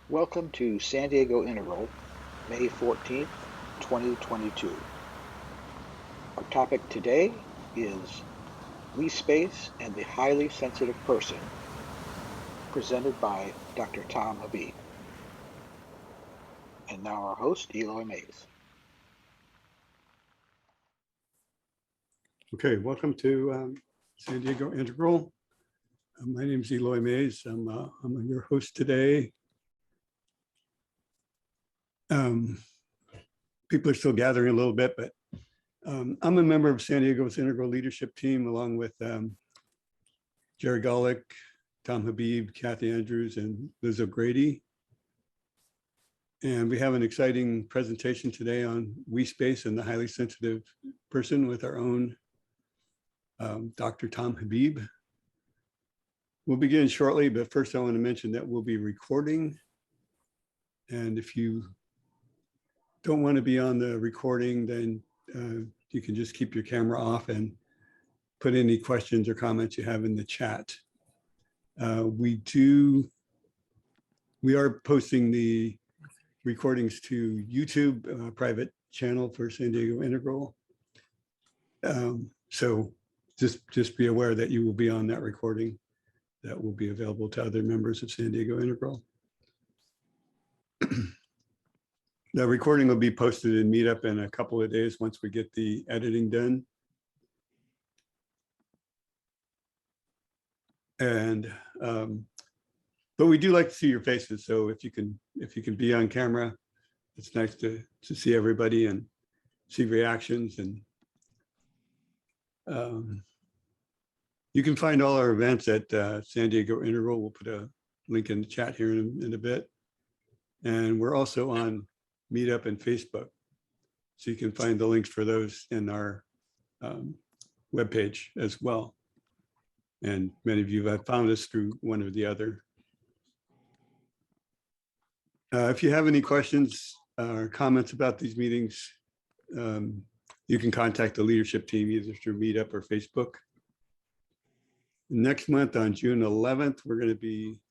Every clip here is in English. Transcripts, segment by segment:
Welcome to San Diego Integral, May 14th, 2022. Our topic today is Hsps and the Highly Sensitive Person, presented by Dr. Tom Habib. And now our host, Eloy Mays. Okay, welcome to San Diego Integral. My name is Eloy Mays. I'm your host today. People are still gathering a little bit, but I'm a member of San Diego's Integral Leadership Team, along with Jerry Golick, Tom Habib, Kathy Andrews, and Liz O'Grady. And we have an exciting presentation today on Hsps and the highly sensitive person with our own Dr. Tom Habib. We'll begin shortly, but first I want to mention that we'll be recording. And if you don't want to be on the recording, then you can just keep your camera off and put any questions or comments you have in the chat. We are posting the recordings to YouTube, private channel for San Diego Integral. So just be aware that you will be on that recording that will be available to other members of San Diego Integral. The recording will be posted in Meetup in a couple of days once we get the editing done. And but we do like to see your faces, so if you can be on camera, it's nice to see everybody and see reactions. And you can find all our events at San Diego Integral. We'll put a link in the chat here in a bit. And we're also on Meetup and Facebook. So you can find the links for those in our webpage as well. And many of you have found us through one or the other. If you have any questions or comments about these meetings, you can contact the leadership team either through Meetup or Facebook. Next month on June 11th, we're going to be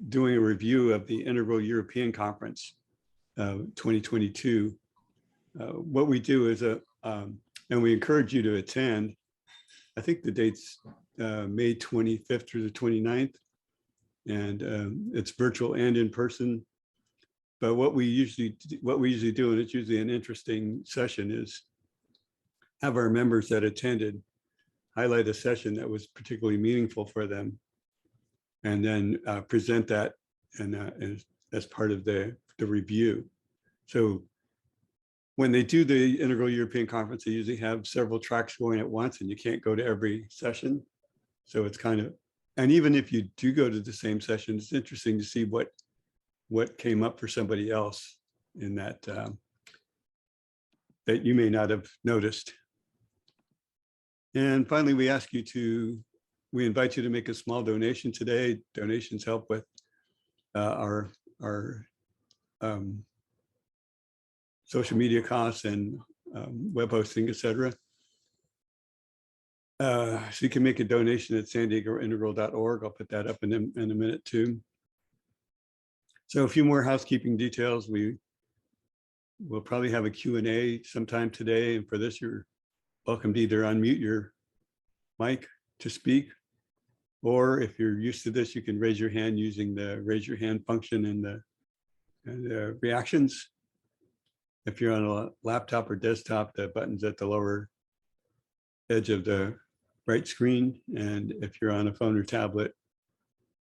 doing a review of the Integral European Conference 2022. What we do is and we encourage you to attend. I think the date's May 25th through the 29th, and it's virtual and in person. But what we usually do, and it's usually an interesting session, is have our members that attended highlight a session that was particularly meaningful for them, and then present that and as part of the review. So when they do the Integral European Conference, they usually have several tracks going at once, and you can't go to every session. So it's kind of, and even if you do go to the same session, it's interesting to see what came up for somebody else in that that you may not have noticed. And finally, we invite you to make a small donation today. Donations help with our social media costs and web hosting, etc. So you can make a donation at sandiegointegral.org. I'll put that up in a minute too. So a few more housekeeping details. We'll probably have a Q&A sometime today. And for this, you're welcome to either unmute your mic to speak, or if you're used to this, you can raise your hand using the raise your hand function in the reactions. If you're on a laptop or desktop, the button's at the lower edge of the right screen. And if you're on a phone or tablet,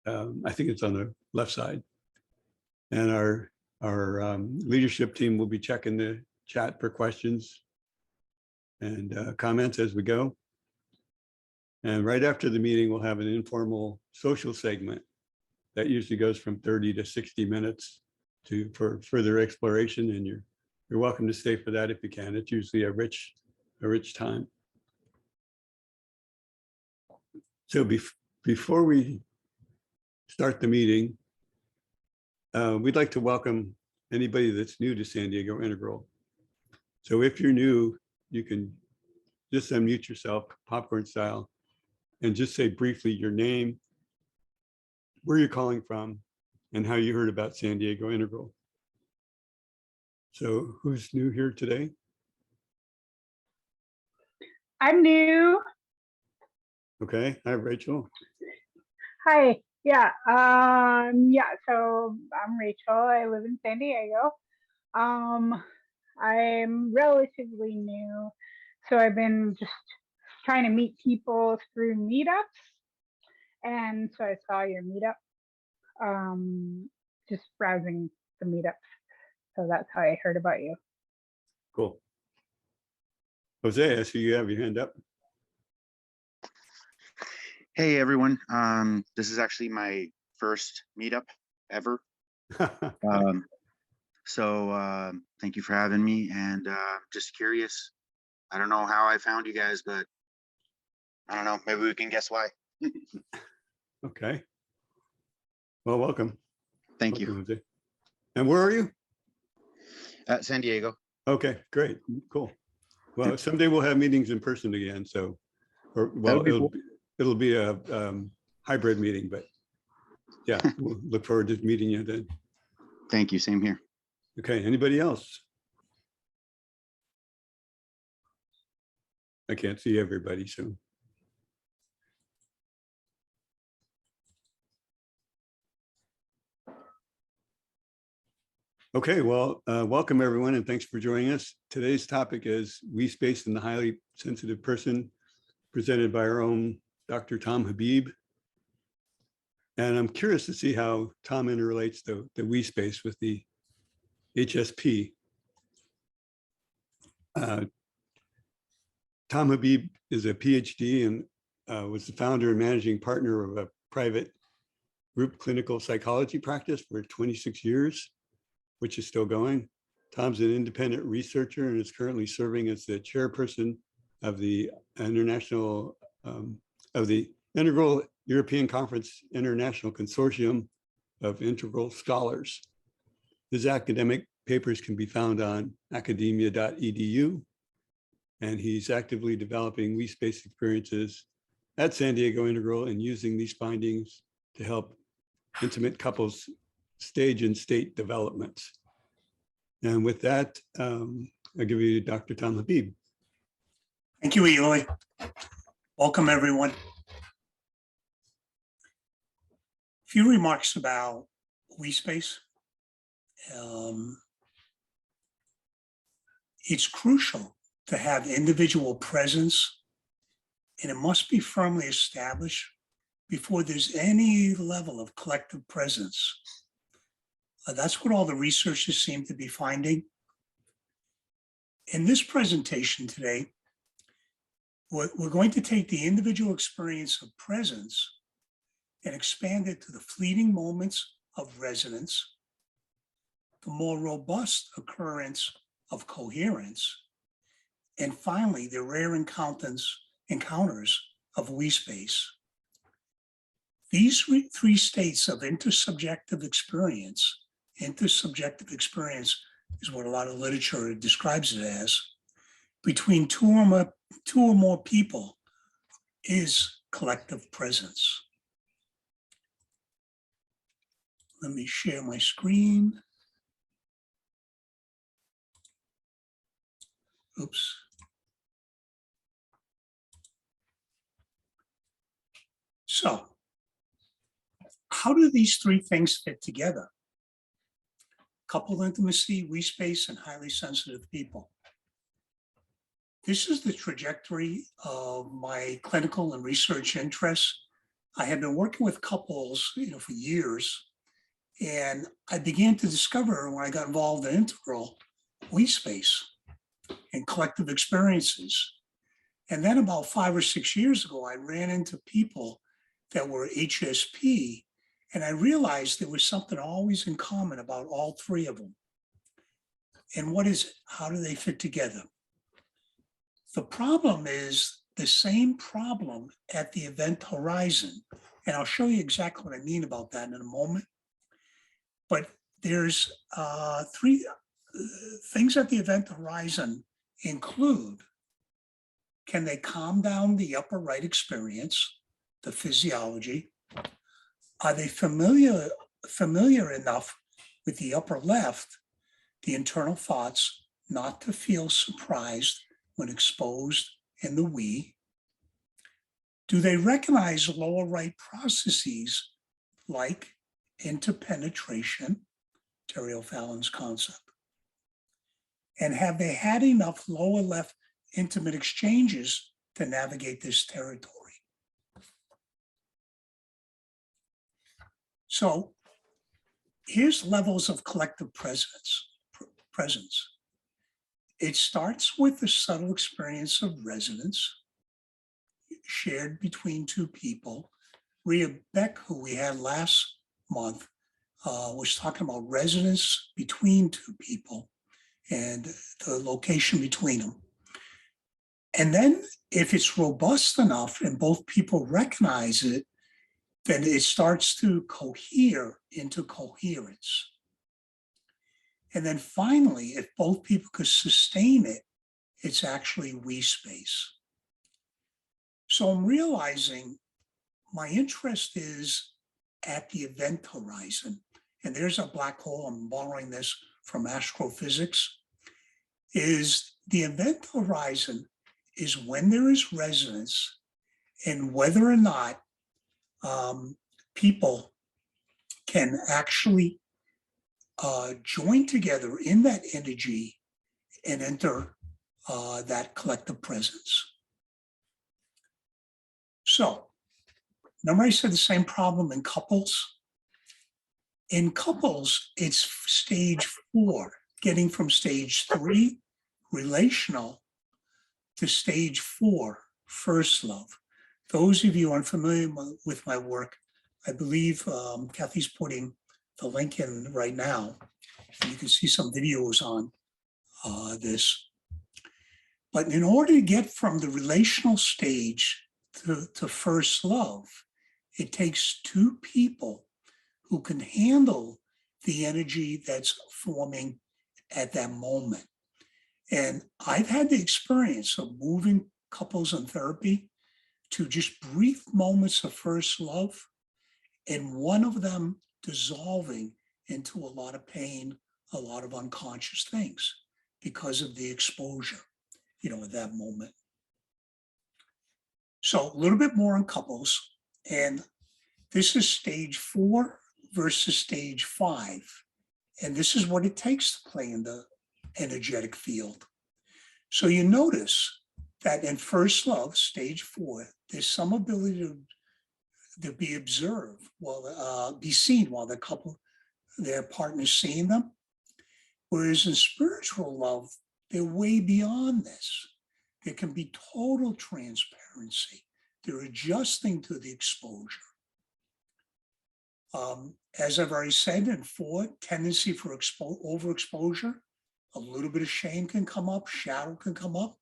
I think it's on the left side. And our leadership team will be checking the chat for questions and comments as we go. And right after the meeting, we'll have an informal social segment that usually goes from 30 to 60 minutes for further exploration. And you're welcome to stay for that if you can. It's usually a rich time. So before we start the meeting, we'd like to welcome anybody that's new to San Diego Integral. So if you're new, you can just unmute yourself, popcorn style, and just say briefly your name, where you're calling from, and how you heard about San Diego Integral. So who's new here today? I'm new. Okay, hi Rachel. Hi. Yeah. So I'm Rachel. I live in San Diego. I'm relatively new, so I've been just trying to meet people through meetups, and so I saw your meetup. Just browsing the meetups, so that's how I heard about you. Cool. Jose, I see you have your hand up. Hey everyone, this is actually my first meetup ever. Thank you for having me, and just curious. I don't know how I found you guys, but I don't know, maybe we can guess why. Okay. Well, welcome. Thank Welcome, you. Jose. And where are you? San Diego. Okay, great, cool. Well, someday we'll have meetings in person again, so, or well, it'll be a hybrid meeting, but yeah, we'll look forward to meeting you then. Thank you, same here. Okay, anybody else? I can't see everybody, so. Okay, well, welcome everyone, and thanks for joining us. Today's topic is Hsps and the Highly Sensitive Person, presented by our own Dr. Tom Habib. And I'm curious to see how Tom interrelates the Hsps with the HSP. Tom Habib is a PhD and was the founder and managing partner of a private group clinical psychology practice for 26 years, which is still going. Tom's an independent researcher and is currently serving as the chairperson of the International of the Integral European Conference International Consortium of Integral Scholars. His academic papers can be found on academia.edu, and he's actively developing Hsps experiences at San Diego Integral and using these findings to help intimate couples stage and state developments. And with that, I'll give you Dr. Tom Habib. Thank you, Eloy. Welcome, everyone. A few remarks about Hsps. It's crucial to have individual presence, and it must be firmly established before there's any level of collective presence. That's what all the researchers seem to be finding. In this presentation today, we're going to take the individual experience of presence and expand it to the fleeting moments of resonance, the more robust occurrence of coherence, and finally, the rare encounters of Hsps. These three states of intersubjective experience is what a lot of literature describes it as, between two or more people is collective presence. Let me share my screen. Oops. So, how do these three things fit together? Coupled intimacy, Hsps, and highly sensitive people. This is the trajectory of my clinical and research interests. I have been working with couples, for years, and I began to discover when I got involved in Integral, Hsps and collective experiences. And then about 5 or 6 years ago, I ran into people that were HSP, and I realized there was something always in common about all three of them. And what is it? How do they fit together? The problem is the same problem at the event horizon. And I'll show you exactly what I mean about that in a moment. But there's three things at the event horizon include, can they calm down the upper right experience, the physiology? Are they familiar familiar enough with the upper left, the internal thoughts, not to feel surprised when exposed in the we? Do they recognize lower right processes like interpenetration, Terry O'Fallon's concept? And have they had enough lower left intimate exchanges to navigate this territory? So here's levels of collective presence. It starts with the subtle experience of resonance shared between two people. Rhea Beck, who we had last month, was talking about resonance between two people and the location between them. And then if it's robust enough and both people recognize it, then it starts to cohere into coherence. And then finally, if both people could sustain it, it's actually we space. So I'm realizing my interest is at the event horizon. And there's a black hole, I'm borrowing this from astrophysics, is the event horizon is when there is resonance and whether or not people can actually join together in that energy and enter that collective presence. So, remember I said the same problem in couples? In couples, it's stage 4, getting from stage 3, relational, to stage 4, first love. Those of you unfamiliar with my work, I believe Kathy's putting the link in right now. You can see some videos on this. But in order to get from the relational stage to first love, it takes two people who can handle the energy that's forming at that moment. And I've had the experience of moving couples in therapy to just brief moments of first love, and one of them dissolving into a lot of pain, a lot of unconscious things because of the exposure, at that moment. So a little bit more on couples, and this is stage 4 versus stage 5. And this is what it takes to play in the energetic field. So you notice that in first love, stage 4, there's some ability to be observed, be seen while the couple, their partner's seeing them. Whereas in spiritual love, they're way beyond this. There can be total transparency. They're adjusting to the exposure. As I've already said, in 4, tendency for overexposure, a little bit of shame can come up, shadow can come up.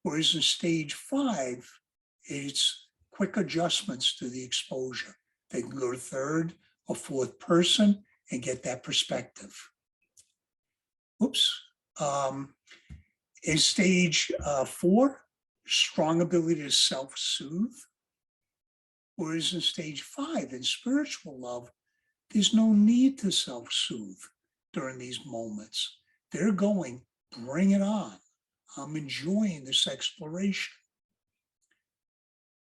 Whereas in stage 5, it's quick adjustments to the exposure. They can go to third or fourth person and get that perspective. Oops. In stage 4, strong ability to self-soothe. Whereas in stage 5, in spiritual love, there's no need to self-soothe during these moments. They're going, bring it on. I'm enjoying this exploration.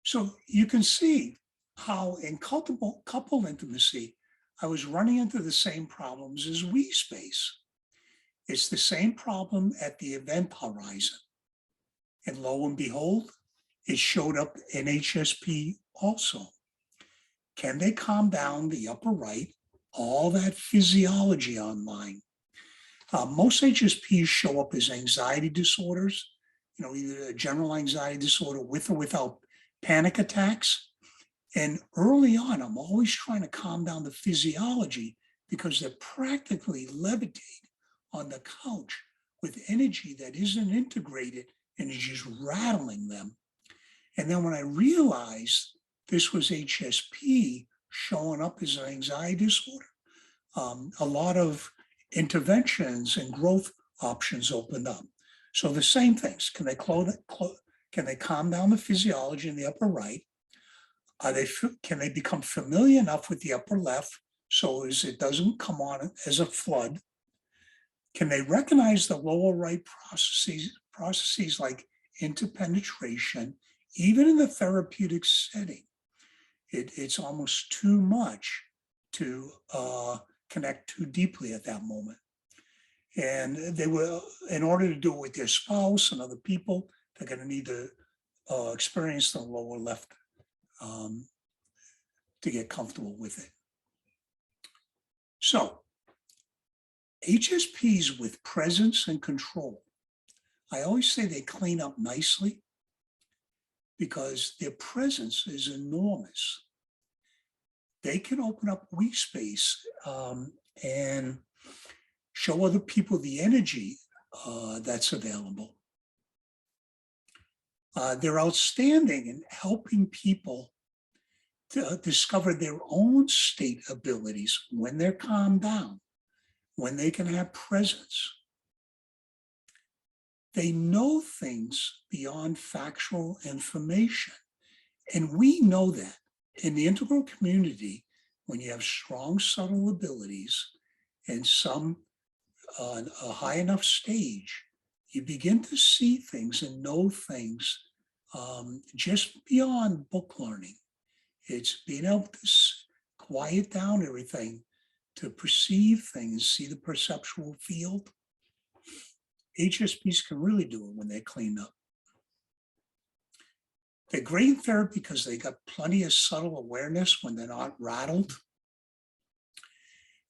So you can see how in couple intimacy, I was running into the same problems as we space. It's the same problem at the event horizon. And lo and behold, it showed up in HSP also. Can they calm down the upper right, all that physiology online? Most HSPs show up as anxiety disorders, either a general anxiety disorder with or without panic attacks. And early on, I'm always trying to calm down the physiology because they're practically levitating on the couch with energy that isn't integrated and is just rattling them. And then when I realized this was HSP showing up as an anxiety disorder, a lot of interventions and growth options opened up. So the same things, can they calm down the physiology in the upper right? Can they become familiar enough with the upper left so as it doesn't come on as a flood? Can they recognize the lower right processes like interpenetration, even in the therapeutic setting? It's almost too much to connect too deeply at that moment. And they will, in order to do it with their spouse and other people, they're going to need to experience the lower left to get comfortable with it. So, HSPs with presence and control, I always say they clean up nicely because their presence is enormous. They can open up weak space and show other people the energy that's available. They're outstanding in helping people to discover their own state abilities when they're calmed down, when they can have presence. They know things beyond factual information. And we know that in the integral community, when you have strong, subtle abilities and some a high enough stage, you begin to see things and know things just beyond book learning. It's being able to quiet down everything to perceive things, see the perceptual field. HSPs can really do it when they're cleaned up. They're great in therapy because they got plenty of subtle awareness when they're not rattled.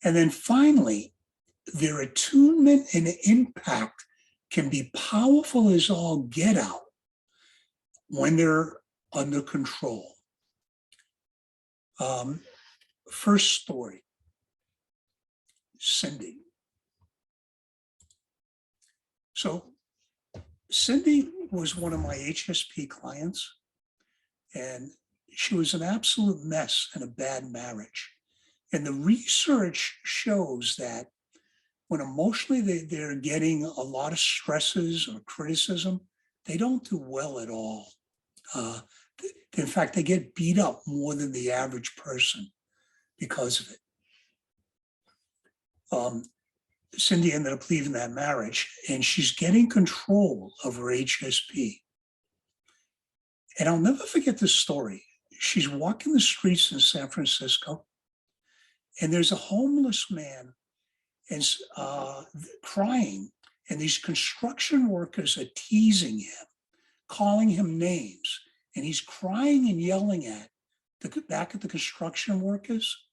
And then finally, their attunement and impact can be powerful as all get out when they're under control. First story, Cindy. So Cindy was one of my HSP clients, and she was an absolute mess in a bad marriage. And the research shows that when emotionally they're getting a lot of stresses or criticism, they don't do well at all. In fact, they get beat up more than the average person because of it. Cindy ended up leaving that marriage, and she's getting control of her HSP. And I'll never forget this story. She's walking the streets in San Francisco, and there's a homeless man and crying, and these construction workers are teasing him, calling him names, and he's crying and yelling back at the construction workers.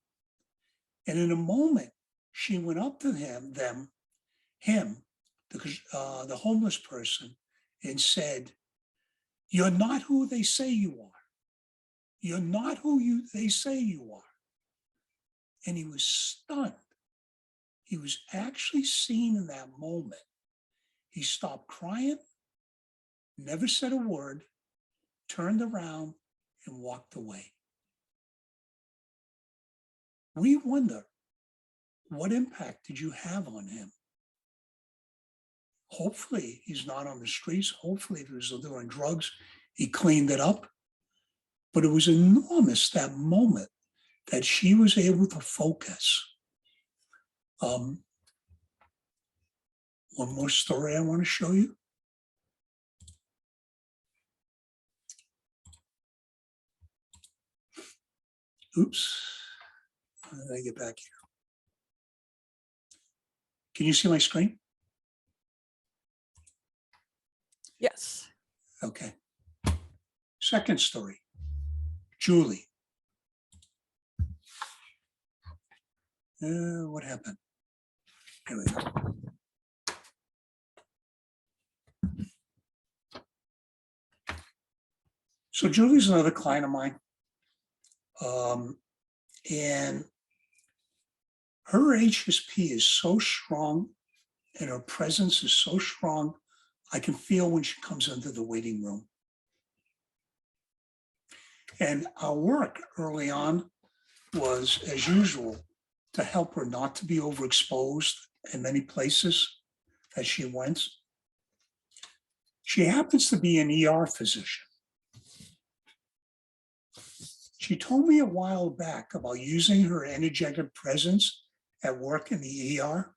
And in a moment, she went up to the homeless person, and said, "You're not who they say you are. You're not who they say you are." And he was stunned. He was actually seen in that moment. He stopped crying, never said a word, turned around and walked away. We wonder, what impact did you have on him? Hopefully he's not on the streets. Hopefully if he was doing drugs, he cleaned it up. But it was enormous, that moment, that she was able to focus. One more story I want to show you. Oops, how did I get back here? Can you see my screen? Yes. Okay. Second story, Julie. What happened? Here we go. So Julie's another client of mine. And her HSP is so strong and her presence is so strong, I can feel when she comes into the waiting room. And our work early on was, as usual, to help her not to be overexposed in many places that she went. She happens to be an ER physician. She told me a while back about using her energetic presence at work in the ER.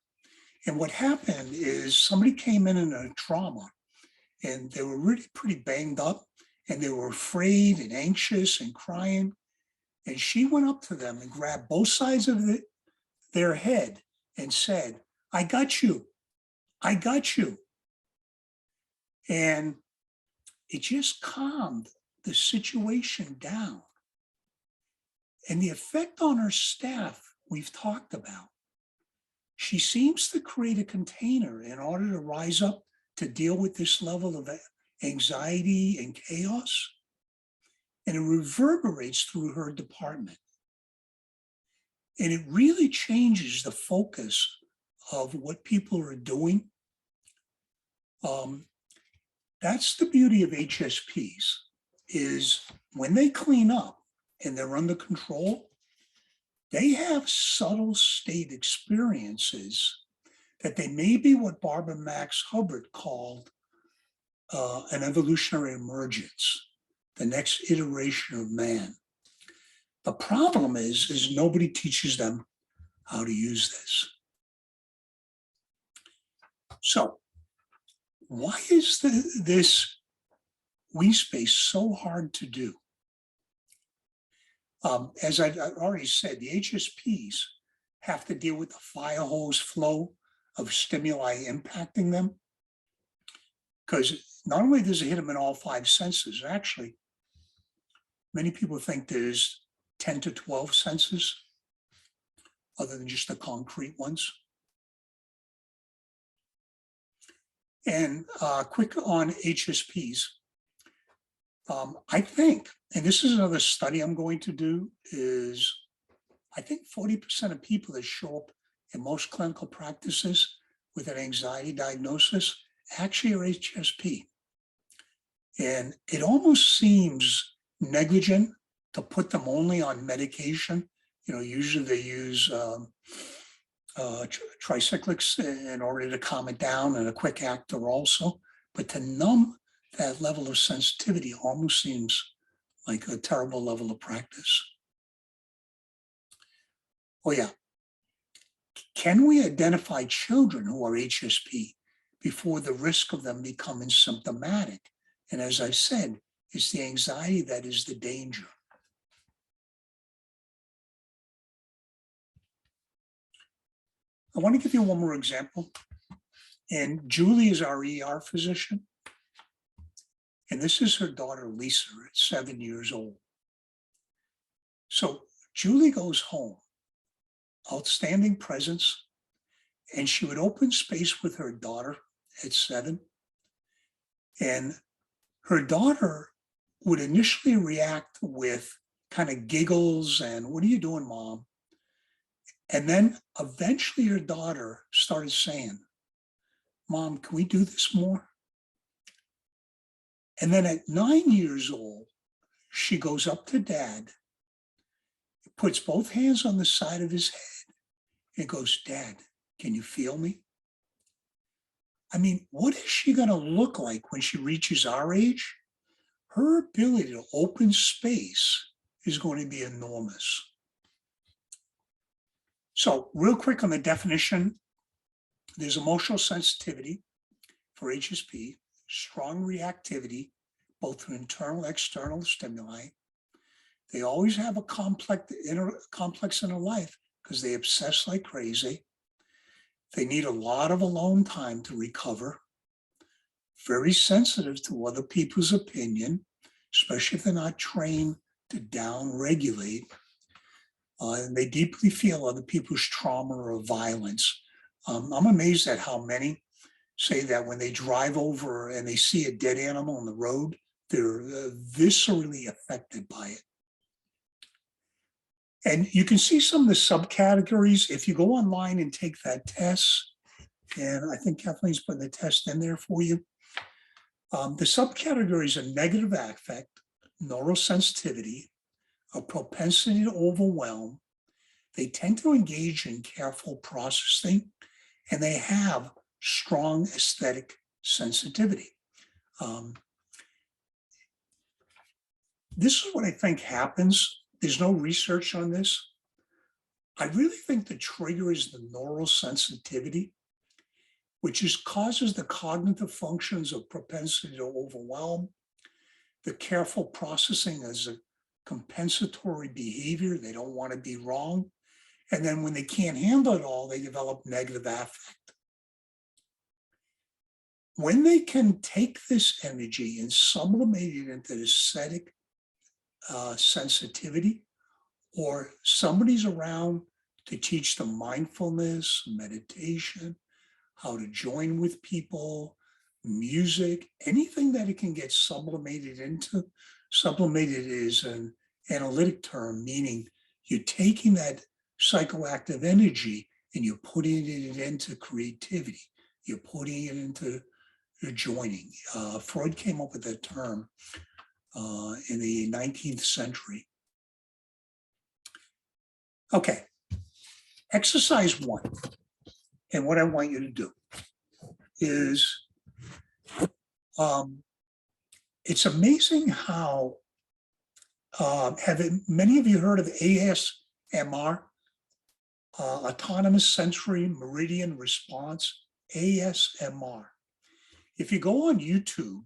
And what happened is somebody came in a trauma and they were really pretty banged up and they were afraid and anxious and crying. And she went up to them and grabbed both sides of their head and said, I got you. I got you. And it just calmed the situation down. And the effect on her staff, we've talked about. She seems to create a container in order to rise up to deal with this level of anxiety and chaos. And it reverberates through her department. And it really changes the focus of what people are doing. That's the beauty of HSPs, is when they clean up and they're under control, they have subtle state experiences that they may be what Barbara Max Hubbard called an evolutionary emergence, the next iteration of man. The problem is nobody teaches them how to use this. So why is this we space so hard to do? As I've already said, the HSPs have to deal with the fire hose flow of stimuli impacting them. Because not only does it hit them in all 5 senses, actually, many people think there's 10 to 12 senses, other than just the concrete ones. And quick on HSPs. I think, and this is another study I'm going to do, is I think 40% of people that show up in most clinical practices with an anxiety diagnosis actually are HSP. And it almost seems negligent to put them only on medication. You know, usually they use tricyclics in order to calm it down, and a quick actor also. But to numb that level of sensitivity almost seems like a terrible level of practice. Oh yeah. Can we identify children who are HSP before the risk of them becoming symptomatic? And as I said, it's the anxiety that is the danger. I want to give you one more example. And Julie is our ER physician. And this is her daughter, Lisa, at 7 years old. So Julie goes home, outstanding presence, and she would open space with her daughter at 7. And her daughter would initially react with kind of giggles and, what are you doing, Mom? And then eventually her daughter started saying, Mom, can we do this more? And then at 9 years old, she goes up to Dad, puts both hands on the side of his head, and goes, Dad, can you feel me? I mean, what is she going to look like when she reaches our age? Her ability to open space is going to be enormous. So real quick on the definition, there's emotional sensitivity for HSP, strong reactivity, both to internal and external stimuli. They always have a complex inner life because they obsess like crazy. They need a lot of alone time to recover. Very sensitive to other people's opinion, especially if they're not trained to down-regulate. And they deeply feel other people's trauma or violence. I'm amazed at how many say that when they drive over and they see a dead animal on the road, they're viscerally affected by it. And you can see some of the subcategories if you go online and take that test. And I think Kathleen's putting the test in there for you. The subcategories are negative affect, neurosensitivity, a propensity to overwhelm. They tend to engage in careful processing, and they have strong aesthetic sensitivity. This is what I think happens there's no research on this. I really think the trigger is the neural sensitivity, which causes the cognitive functions of propensity to overwhelm, the careful processing as a compensatory behavior. They don't want to be wrong. And then when they can't handle it all, they develop negative affect. When they can take this energy and sublimate it into aesthetic sensitivity, or somebody's around to teach them mindfulness, meditation, how to join with people, music, anything that it can get sublimated into. Sublimated is an analytic term, meaning you're taking that psychoactive energy and you're putting it into creativity. You're putting it into joining. Freud came up with that term in the 19th century. Okay, exercise 1. And what I want you to do is, it's amazing how, many of you heard of ASMR, Autonomous Sensory Meridian Response, ASMR. If you go on YouTube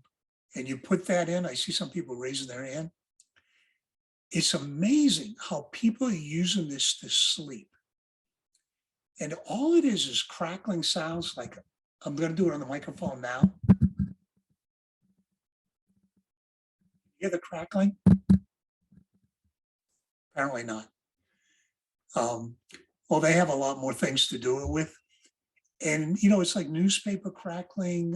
and you put that in, I see some people raising their hand. It's amazing how people are using this to sleep. And all it is crackling sounds like, I'm going to do it on the microphone now. Hear the crackling? Apparently not. Well, they have a lot more things to do it with. And, you know, it's like newspaper crackling,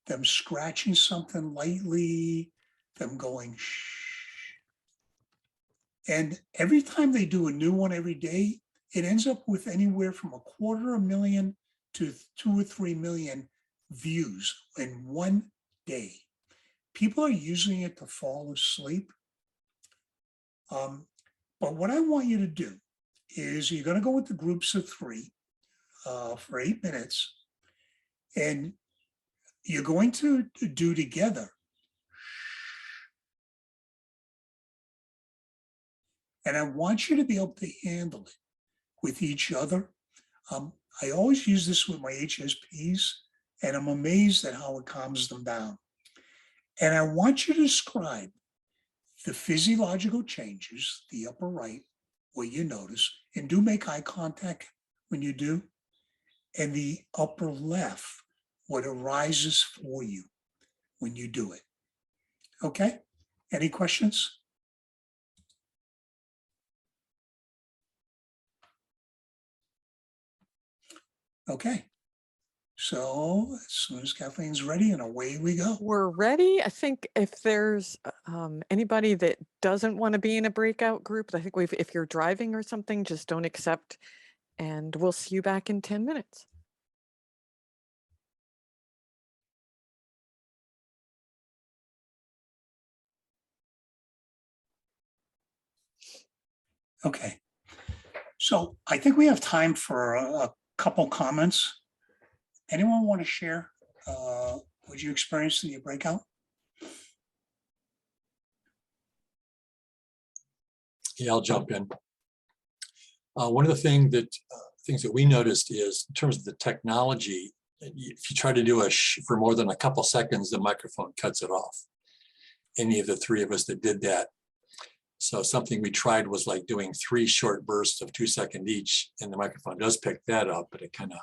them scratching something lightly, them going shh. And every time they do a new one every day, it ends up with anywhere from 250,000 to 2 or 3 million views in one day. People are using it to fall asleep. But what I want you to do is you're going to go into groups of 3 for 8 minutes, and you're going to do together. And I want you to be able to handle it with each other. I always use this with my HSPs, and I'm amazed at how it calms them down. And I want you to describe the physiological changes, the upper right, what you notice, and do make eye contact when you do, and the upper left, what arises for you when you do it. Okay? Any questions? Okay. So as soon as Kathleen's ready, and away we go. We're ready. I think if there's anybody that doesn't want to be in a breakout group, I think if you're driving or something, just don't accept. And we'll see you back in 10 minutes. Okay. So I think we have time for a couple comments. Anyone want to share what you experienced in your breakout? Yeah, I'll jump in. One of the things that we noticed is in terms of the technology, if you try to do for more than a couple seconds, the microphone cuts it off. Any of the 3 of us that did that. So something we tried was like doing 3 short bursts of 2 seconds each, and the microphone does pick that up, but it kind of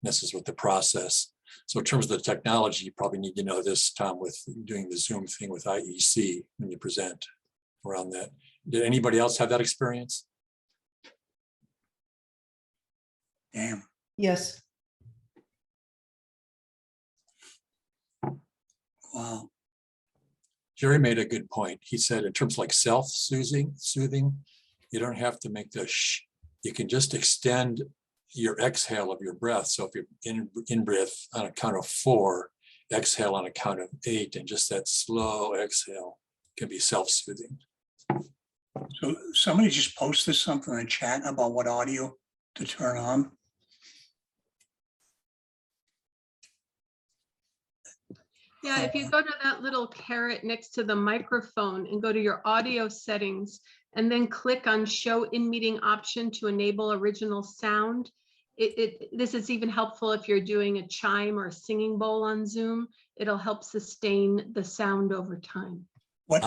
messes with the process. So in terms of the technology, you probably need to know this, Tom, with doing the Zoom thing with IEC when you present around that. Did anybody else have that experience? Damn. Yes. Wow. Jerry made a good point. He said in terms of like self-soothing, you don't have to make the shh. You can just extend your exhale of your breath. So if you're in breath on a count of 4, exhale on a count of 8, and just that slow exhale can be self-soothing. So somebody just posted something in the chat about what audio to turn on. Yeah, if you go to that little caret next to the microphone and go to your audio settings and then click on show in meeting option to enable original sound. This is even helpful if you're doing a chime or a singing bowl on Zoom. It'll help sustain the sound over time. What,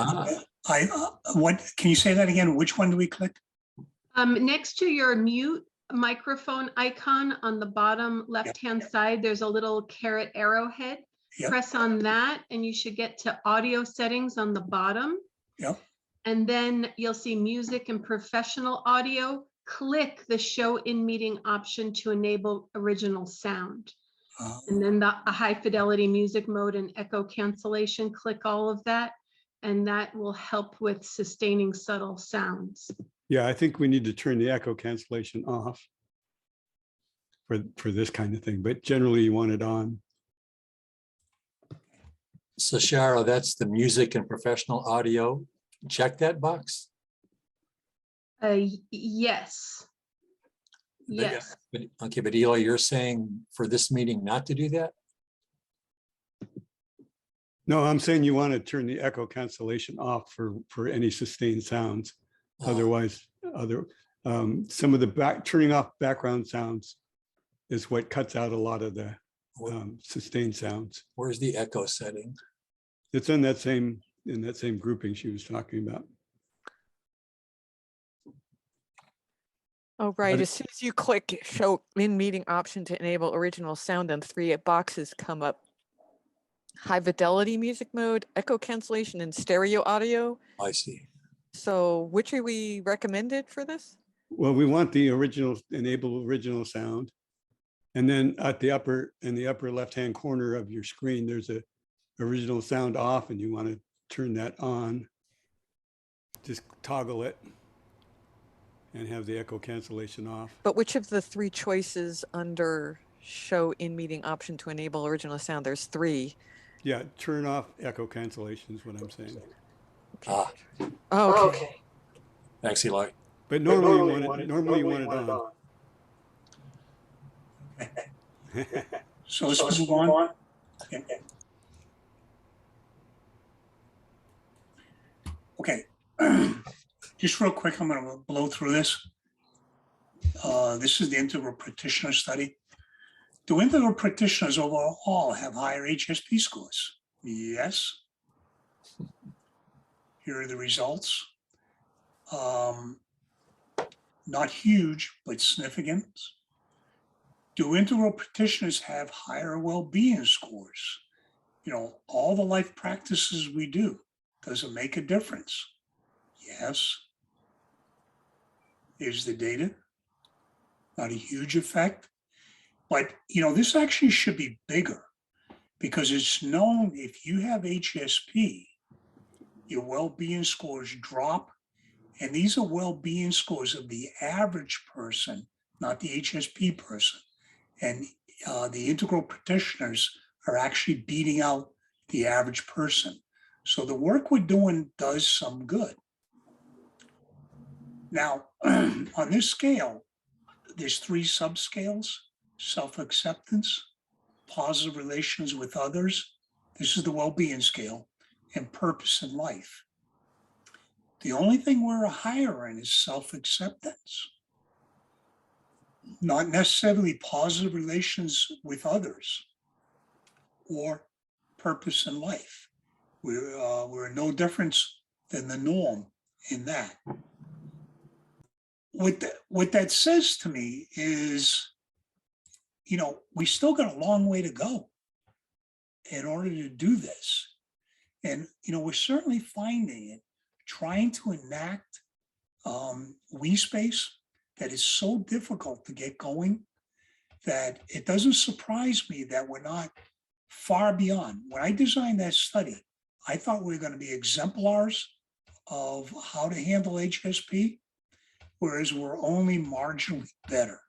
what, can you say that again? Which one do we click? Next to your mute microphone icon on the bottom left-hand side, there's a little caret arrowhead. Yep. Press on that and you should get to audio settings on the bottom. Yep. And then you'll see music and professional audio. Click the show in meeting option to enable original sound. And then the high fidelity music mode and echo cancellation, click all of that. And that will help with sustaining subtle sounds. Yeah, I think we need to turn the echo cancellation off for this kind of thing, but generally you want it on. So Shara, that's the music and professional audio. Check that box. Yes. Yes. Okay, but Eli, you're saying for this meeting not to do that? No, I'm saying you want to turn the echo cancellation off for any sustained sounds. Otherwise, some of the turning off background sounds is what cuts out a lot of the sustained sounds. Where's the echo setting? It's in that same grouping she was talking about. Oh, right. As soon as you click show in meeting option to enable original sound, and 3 boxes come up. High fidelity music mode, echo cancellation, and stereo audio. I see. So which are we recommended for this? Well, we want the enable original sound. And then in the upper left-hand corner of your screen, there's a original sound off, and you want to turn that on. Just toggle it and have the echo cancellation off. But which of the 3 choices under show in meeting option to enable original sound? There's 3. Yeah, turn off echo cancellation is what I'm saying. Ah, Oh, okay. thanks, Eli. But normally you want it on. So let's move on. Okay. Just real quick, I'm going to blow through this. This is the integral practitioner study. Do integral practitioners overall have higher HSP scores? Yes. Here are the results. Not huge, but significant. Do integral practitioners have higher well-being scores? You know, all the life practices we do, does it make a difference? Yes. Here's the data. Not a huge effect. But, you know, this actually should be bigger because it's known if you have HSP, your well-being scores drop. And these are well-being scores of the average person, not the HSP person. And the integral practitioners are actually beating out the average person. So the work we're doing does some good. Now, on this scale, there's 3 subscales: self-acceptance, positive relations with others. This is the well-being scale, and purpose in life. The only thing we're higher in is self-acceptance. Not necessarily positive relations with others or purpose in life. We're no difference than the norm in that. What that says to me is, you know, we still got a long way to go in order to do this. And, you know, we're certainly finding it, trying to enact Hsps that is so difficult to get going that it doesn't surprise me that we're not far beyond. When I designed that study, I thought we were going to be exemplars of how to handle HSP, whereas we're only marginally better.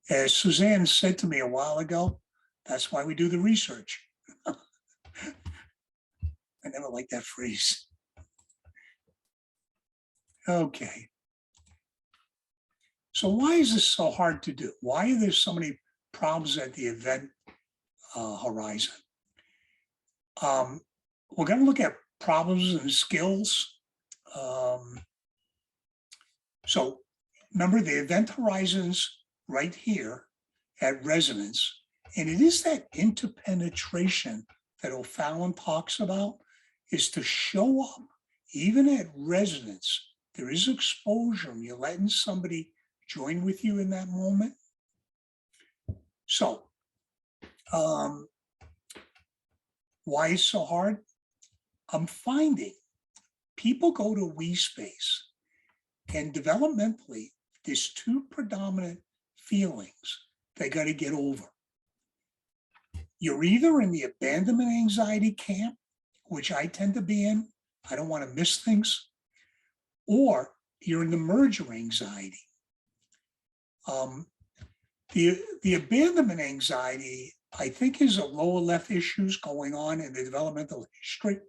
As Suzanne said to me a while ago, that's why we do the research. I never liked that phrase. Okay. So why is this so hard to do? Why are there so many problems at the event horizon? We're going to look at problems and skills. So remember the event horizons right here at resonance, and it is that interpenetration that O'Fallon talks about, is to show up even at resonance. There is exposure, and you're letting somebody join with you in that moment. So why is it so hard? I'm finding people go to Hsps, and developmentally, there's two predominant feelings they got to get over. You're either in the abandonment anxiety camp, which I tend to be in, I don't want to miss things, or you're in the merger anxiety. The abandonment anxiety, I think, is a lower left issues going on in the developmental history.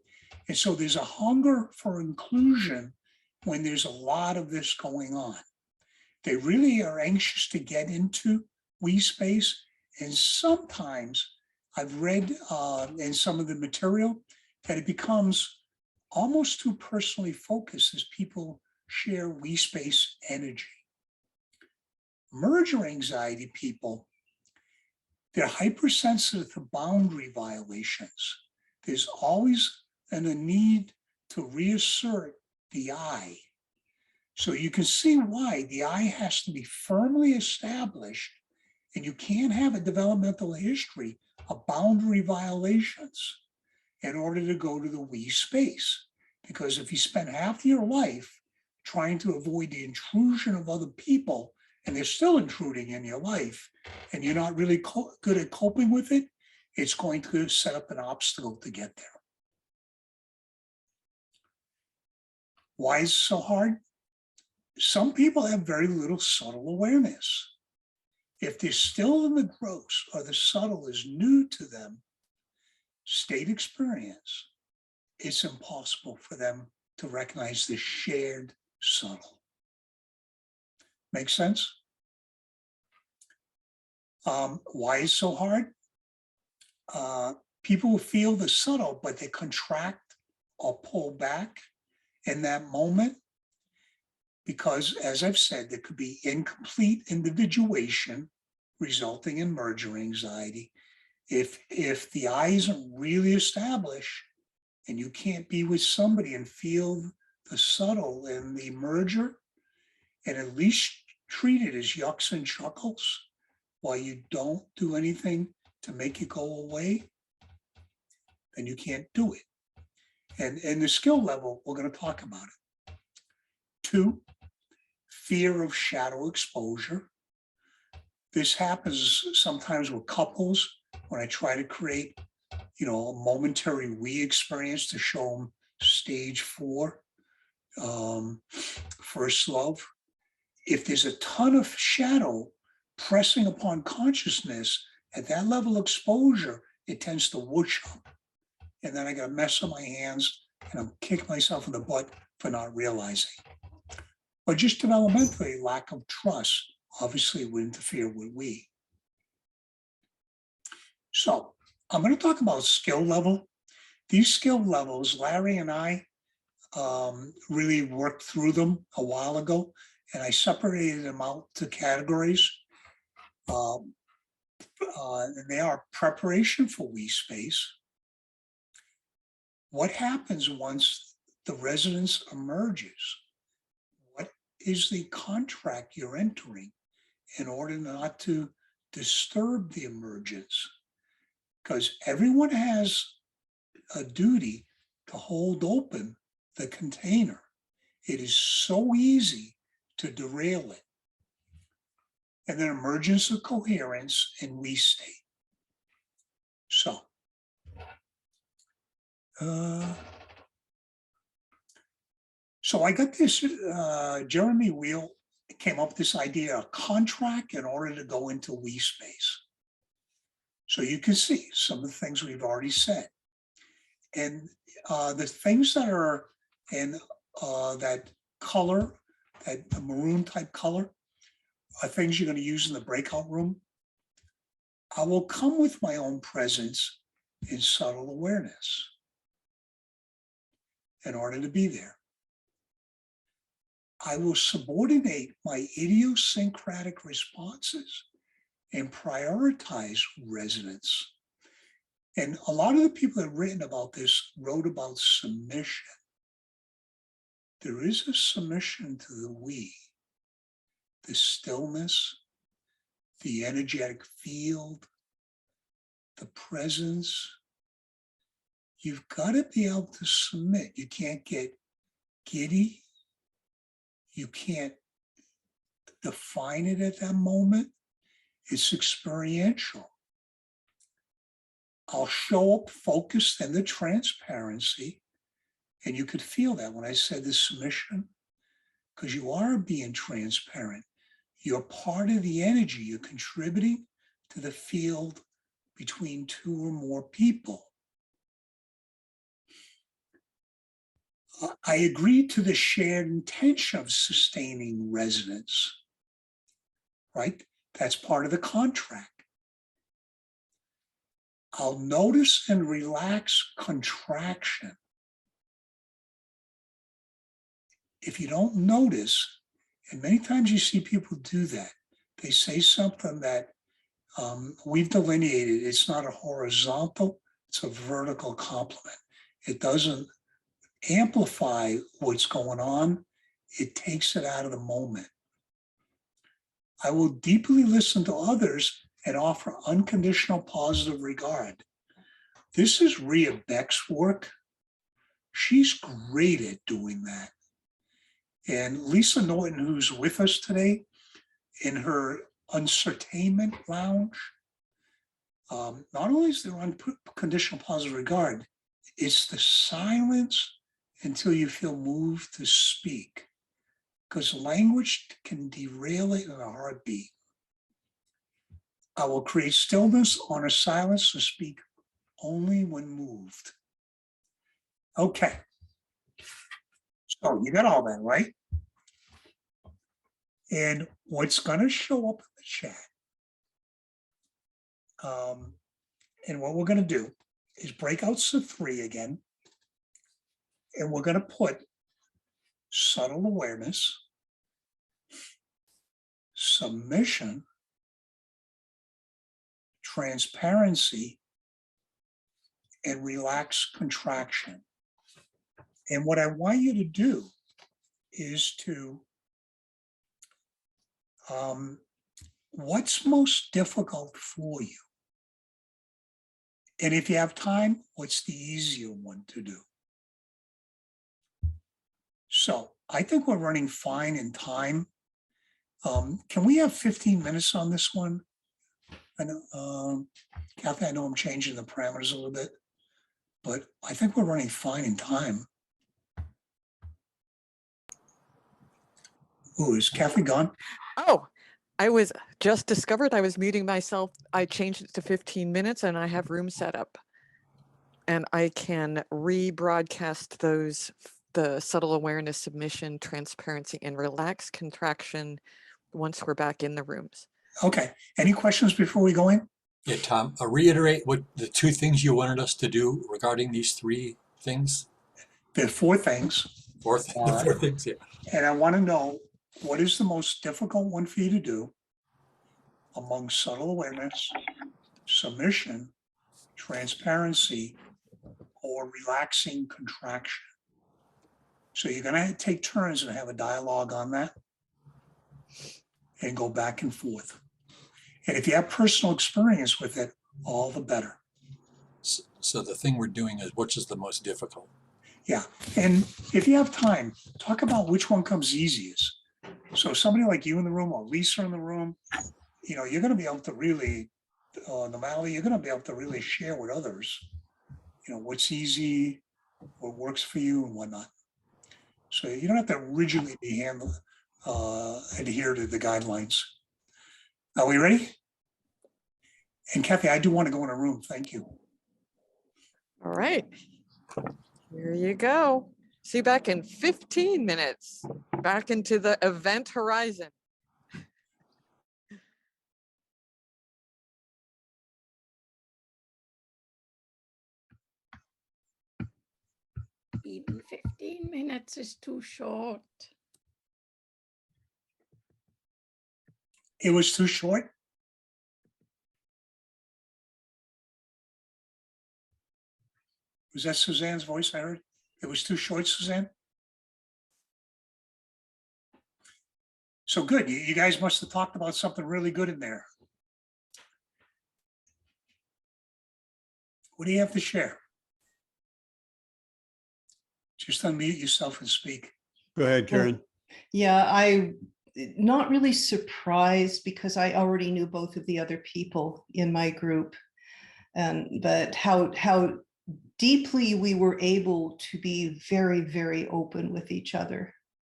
And so there's a hunger for inclusion when there's a lot of this going on. They really are anxious to get into Hsps. And sometimes I've read in some of the material that it becomes almost too personally focused as people share Hsps energy. Merger anxiety people, they're hypersensitive to boundary violations. There's always a need to reassert the I. So you can see why the I has to be firmly established, and you can't have a developmental history of boundary violations in order to go to the Hsps. Because if you spend half your life trying to avoid the intrusion of other people, and they're still intruding in your life, and you're not really good at coping with it, it's going to set up an obstacle to get there. Why is it so hard? Some people have very little subtle awareness. If they're still in the gross or the subtle is new to them, state experience, it's impossible for them to recognize the shared subtle. Make sense? Why is it so hard? People feel the subtle, but they contract or pull back in that moment because, as I've said, there could be incomplete individuation resulting in merger anxiety. If the I isn't really established and you can't be with somebody and feel the subtle and the merger, and at least treat it as yucks and chuckles while you don't do anything to make it go away, then you can't do it. And the skill level, we're going to talk about it. 2, fear of shadow exposure. This happens sometimes with couples when I try to create, a momentary we experience to show them stage 4, first love. If there's a ton of shadow pressing upon consciousness at that level of exposure, it tends to whoosh up. And then I got a mess on my hands and I'm kicking myself in the butt for not realizing. But just developmentally, lack of trust obviously would interfere with we. So I'm going to talk about skill level. These skill levels, Larry and I really worked through them a while ago, and I separated them out to categories. And they are preparation for Hsps. What happens once the resonance emerges? What is the contract you're entering in order not to disturb the emergence? Because everyone has a duty to hold open the container. It is so easy to derail it. And then emergence of coherence in we state. So, I got this, Jeremy Wheel came up with this idea of contract in order to go into Hsps. So you can see some of the things we've already said. And the things that are in that color, that the maroon type color, are things you're going to use in the breakout room. I will come with my own presence in subtle awareness in order to be there. I will subordinate my idiosyncratic responses and prioritize resonance. And a lot of the people that have written about this wrote about submission. There is a submission to the we, the stillness, the energetic field, the presence. You've got to be able to submit. You can't get giddy. You can't define it at that moment. It's experiential. I'll show up focused in the transparency. And you could feel that when I said the submission, because you are being transparent. You're part of the energy. You're contributing to the field between two or more people. I agree to the shared intention of sustaining resonance, right? That's part of the contract. I'll notice and relax contraction. If you don't notice, and many times you see people do that, they say something that we've delineated. It's not a horizontal, it's a vertical compliment. It doesn't amplify what's going on. It takes it out of the moment. I will deeply listen to others and offer unconditional positive regard. This is Rhea Beck's work. She's great at doing that. And Lisa Norton, who's with us today in her Uncertainment Lounge, not only is there unconditional positive regard, it's the silence until you feel moved to speak, because language can derail it in a heartbeat. I will create stillness, honor silence, to speak only when moved. Okay. So you got all that, right? And what's going to show up in the chat, and what we're going to do is breakouts of 3 again. And we're going to put subtle awareness, submission, transparency, and relaxed contraction. And what I want you to do is to, what's most difficult for you? And if you have time, what's the easier one to do? So I think we're running fine in time. Can we have 15 minutes on this one? I know, Kathy, I know I'm changing the parameters a little bit, but I think we're running fine in time. Oh, is Kathy gone? Oh, I was just discovered I was muting myself. I changed it to 15 minutes and I have room set up. And I can rebroadcast those, the subtle awareness, submission, transparency, and relaxed contraction once we're back in the rooms. Okay. Any questions before we go in? Yeah, Tom, reiterate what the 2 things you wanted us to do regarding these 3 things. There are 4 things. The 4 things, yeah. And I want to know, what is the most difficult one for you to do among subtle awareness, submission, transparency, or relaxing contraction? So you're going to take turns and have a dialogue on that and go back and forth. And if you have personal experience with it, all the better. So the thing we're doing is which is the most difficult. Yeah. And if you have time, talk about which one comes easiest. So somebody like you in the room or Lisa in the room, you know, you're going to be able to really, normally, you're going to be able to really share with others, you know, what's easy, what works for you and whatnot. So you don't have to rigidly be adhere to the guidelines. Are we ready? And Kathy, I do want to go in a room. Thank you. All right. Here you go. See you back in 15 minutes. Back into the event horizon. even 15 minutes is too short. It was too short? Was that Suzanne's voice I heard? It was too short, Suzanne? So good. You guys must have talked about something really good in there. What do you have to share? Just unmute yourself and speak. Go ahead, Karen. Yeah, I not really surprised because I already knew both of the other people in my group, but how deeply we were able to be very, very open with each other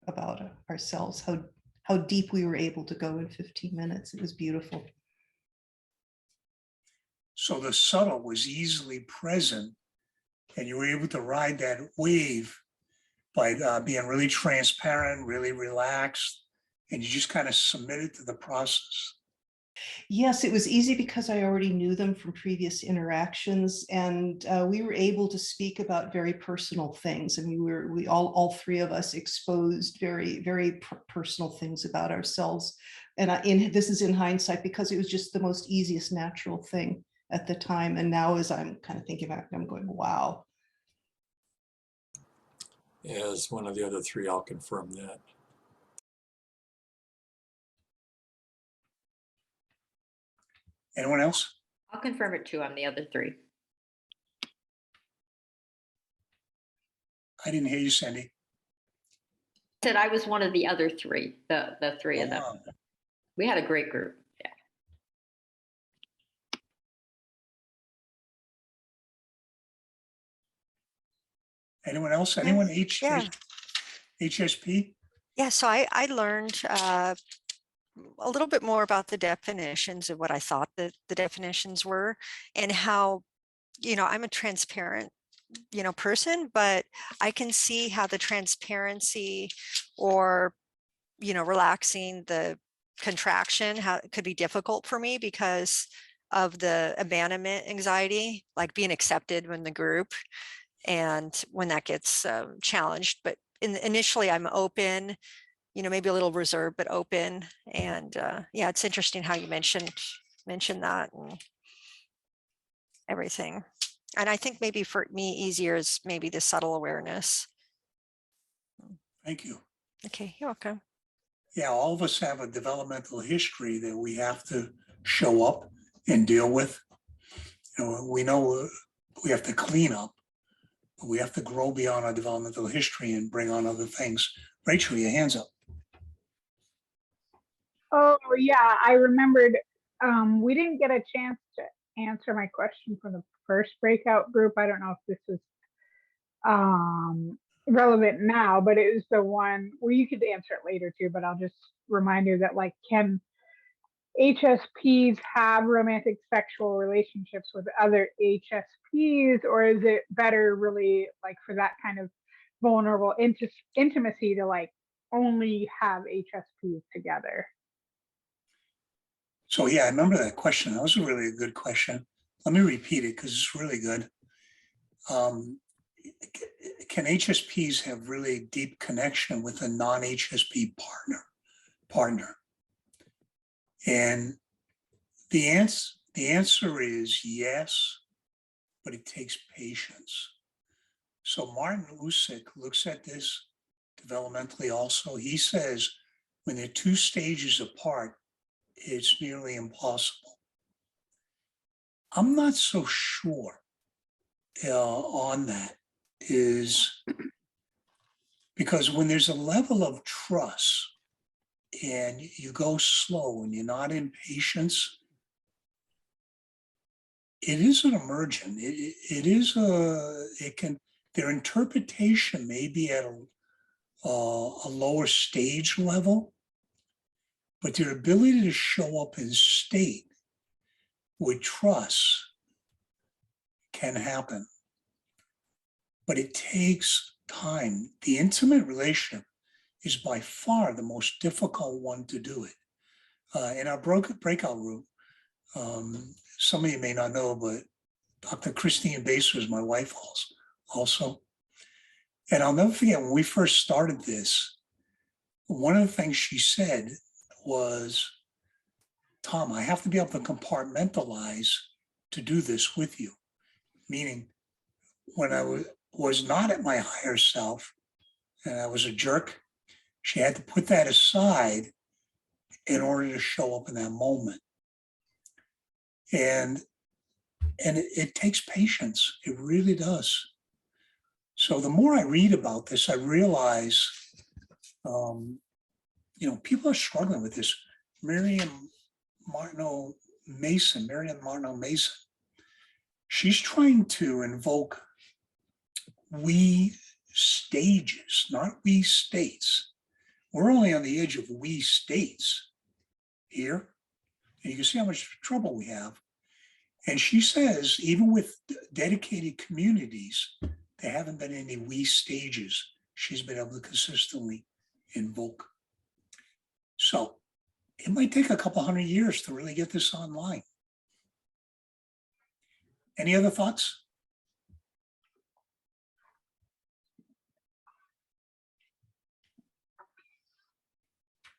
about ourselves. How deep we were able to go in 15 minutes. It was beautiful. So the subtle was easily present, and you were able to ride that wave by being really transparent, really relaxed, and you just kind of submitted to the process. Yes, it was easy because I already knew them from previous interactions, and we were able to speak about very personal things. And we all three of us exposed very, very personal things about ourselves. And this is in hindsight because it was just the most easiest, natural thing at the time. And now, as I'm kind of thinking about it, I'm going, wow. As one of the other three, I'll confirm that. Anyone else? I'll confirm it too on the other three. I didn't hear you, Sandy. I said I was one of the other three, the three of them. We had a great group. Yeah. Anyone else? Anyone? HSP? Yeah, so I learned a little bit more about the definitions of what I thought the definitions were, and how, I'm a transparent, person, but I can see how the transparency or, relaxing the contraction, how it could be difficult for me because of the abandonment anxiety, like being accepted in the group. And when that gets challenged, but initially I'm open, maybe a little reserved, but open. And yeah, it's interesting how you mentioned that and everything. And I think maybe for me easier is maybe the subtle awareness. Thank you. Okay, you're welcome. Yeah, all of us have a developmental history that we have to show up and deal with. We know we have to clean up. We have to grow beyond our developmental history and bring on other things. Rachel, your hands up. Oh, yeah, I remembered we didn't get a chance to answer my question from the first breakout group. I don't know if this is relevant now, but it was the one where you could answer it later too, but I'll just remind you that, like, can HSPs have romantic sexual relationships with other HSPs, or is it better really, like, for that kind of vulnerable intimacy to, like, only have HSPs together? So yeah, I remember that question. That was a really good question. Let me repeat it because it's really good. Can HSPs have really deep connection with a non-HSP partner? And the answer is yes, but it takes patience. So Martin Usick looks at this developmentally also. He says when they're two stages apart, it's nearly impossible. I'm not so sure on that, is because when there's a level of trust and you go slow and you're not in patience, it is an emergent. Their interpretation may be at a lower stage level, but their ability to show up in state with trust can happen. But it takes time. The intimate relationship is by far the most difficult one to do it. In our breakout room, some of you may not know, but Dr. Christine Baser is my wife also. And I'll never forget when we first started this, one of the things she said was, Tom, I have to be able to compartmentalize to do this with you. Meaning, when I was not at my higher self and I was a jerk, she had to put that aside in order to show up in that moment. And it takes patience. It really does. So the more I read about this, I realize, people are struggling with this. Marianne Martineau Mason, she's trying to invoke we stages, not we states. We're only on the edge of we states here. And you can see how much trouble we have. And she says, even with dedicated communities, there haven't been any we stages she's been able to consistently invoke. So it might take a couple 100 years to really get this online. Any other thoughts?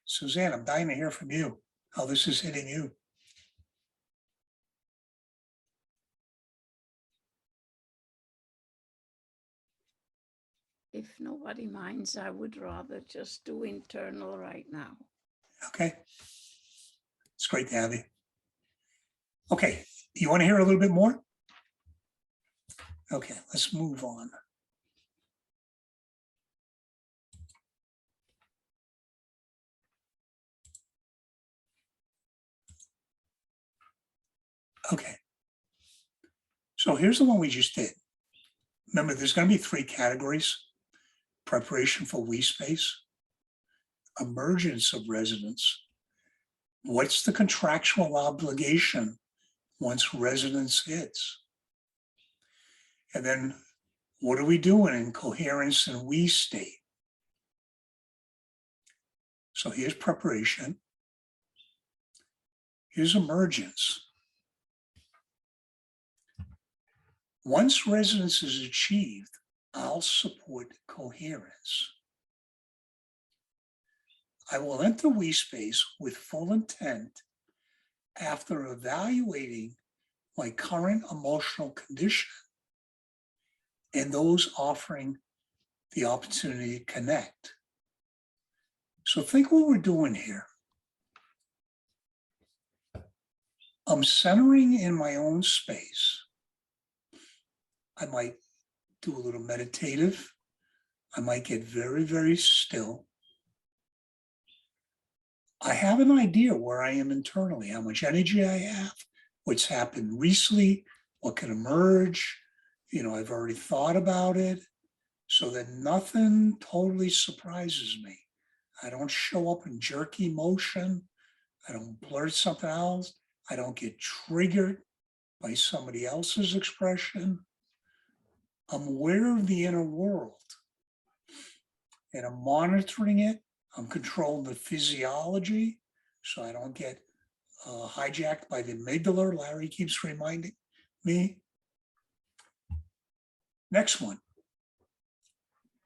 Suzanne, I'm dying to hear from you, how this is hitting you. If nobody minds, I would rather just do internal right now. Okay. It's great to have you. Okay, you want to hear a little bit more? Okay, let's move on. Okay. So here's the one we just did. Remember, there's going to be 3 categories: preparation for we space, emergence of residence. What's the contractual obligation once residence hits? And then what are we doing in coherence and we state? So here's preparation. Here's emergence. Once residence is achieved, I'll support coherence. I will enter we space with full intent after evaluating my current emotional condition and those offering the opportunity to connect. So think what we're doing here. I'm centering in my own space. I might do a little meditative. I might get very, very still. I have an idea where I am internally, how much energy I have, what's happened recently, what can emerge. I've already thought about it so that nothing totally surprises me. I don't show up in jerky motion. I don't blurt something else. I don't get triggered by somebody else's expression. I'm aware of the inner world and I'm monitoring it. I'm controlling the physiology so I don't get hijacked by the amygdala. Larry keeps reminding me. Next one.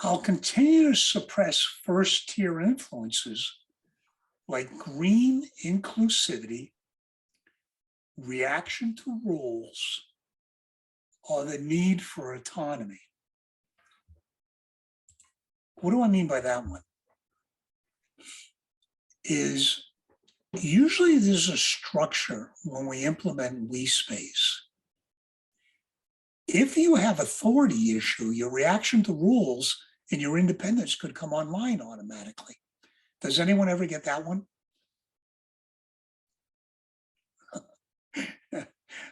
I'll continue to suppress first-tier influences like green inclusivity, reaction to rules, or the need for autonomy. What do I mean by that one? Is usually there's a structure when we implement we space. If you have authority issue, your reaction to rules and your independence could come online automatically. Does anyone ever get that one?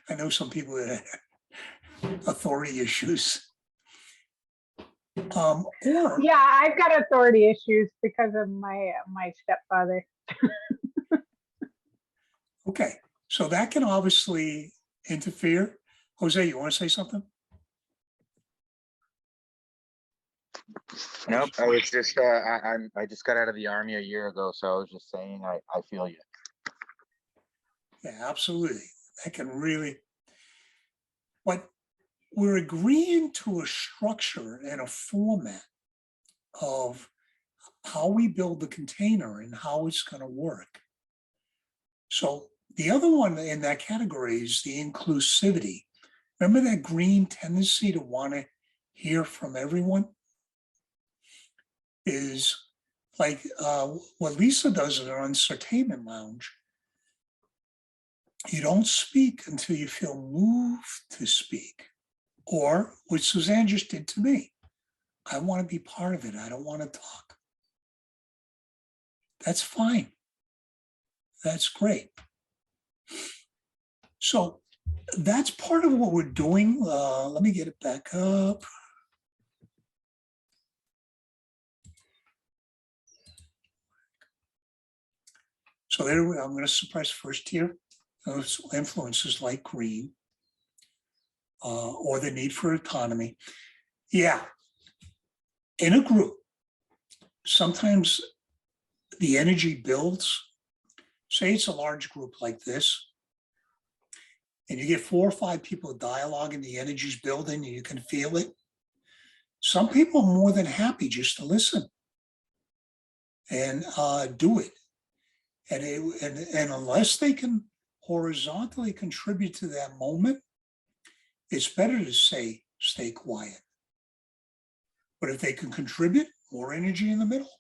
I know some people that have authority issues. Yeah, I've got authority issues because of my stepfather. Okay, so that can obviously interfere. Jose, you want to say something? Nope, I was just I just got out of the Army a year ago, so I was just saying I feel you. Yeah, absolutely. That can really, but we're agreeing to a structure and a format of how we build the container and how it's going to work. So the other one in that category is the inclusivity. Remember that green tendency to want to hear from everyone? Is like what Lisa does in her Uncertainment Lounge. You don't speak until you feel moved to speak. Or what Suzanne just did to me. I want to be part of it. I don't want to talk. That's fine. That's great. So that's part of what we're doing. Let me get it back up. So there I'm going to suppress first tier. Those influences like green or the need for autonomy. Yeah. In a group, sometimes the energy builds. Say it's a large group like this, and you get 4 or 5 people dialoguing, the energy's building, and you can feel it. Some people are more than happy just to listen and do it. And unless they can horizontally contribute to that moment, it's better to say, stay quiet. But if they can contribute, more energy in the middle.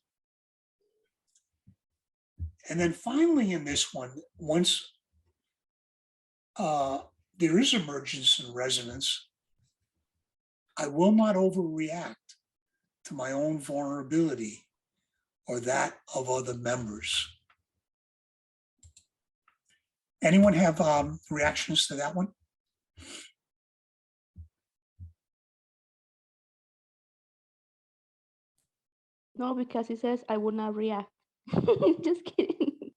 And then finally in this one, once there is emergence and resonance, I will not overreact to my own vulnerability or that of other members. Anyone have reactions to that one? No, because it says I will not react. Just kidding.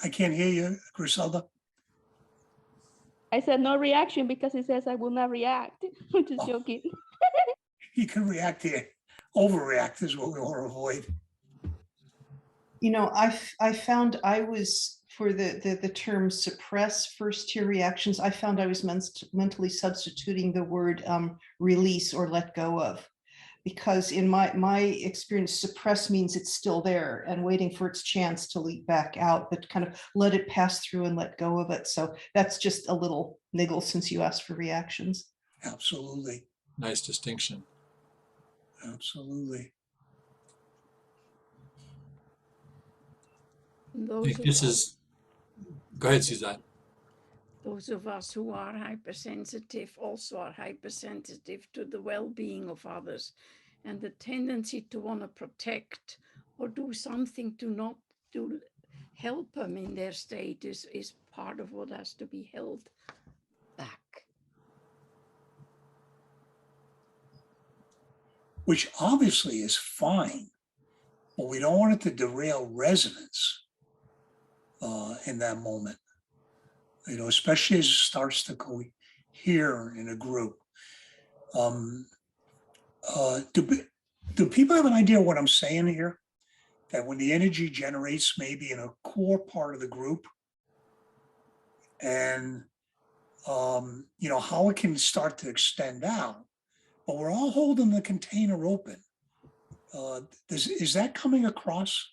I can't hear you, Griselda. I said no reaction because it says I will not react. I'm just joking. You can react here. Overreact is what we want to avoid. You know, I found I was, for the term suppress first tier reactions, I found I was mentally substituting the word release or let go of. Because in my experience, suppress means it's still there and waiting for its chance to leak back out, but kind of let it pass through and let go of it. So that's just a little niggle since you asked for reactions. Absolutely. Nice distinction. Absolutely. I think this is, go ahead, Suzanne. Those of us who are hypersensitive also are hypersensitive to the well-being of others, and the tendency to want to protect or do something to not to help them in their state is part of what has to be held back. Which obviously is fine, but we don't want it to derail resonance in that moment. You know, especially as it starts to cohere in a group. Do people have an idea what I'm saying here? That when the energy generates maybe in a core part of the group, and you know, how it can start to extend out, but we're all holding the container open. Is that coming across?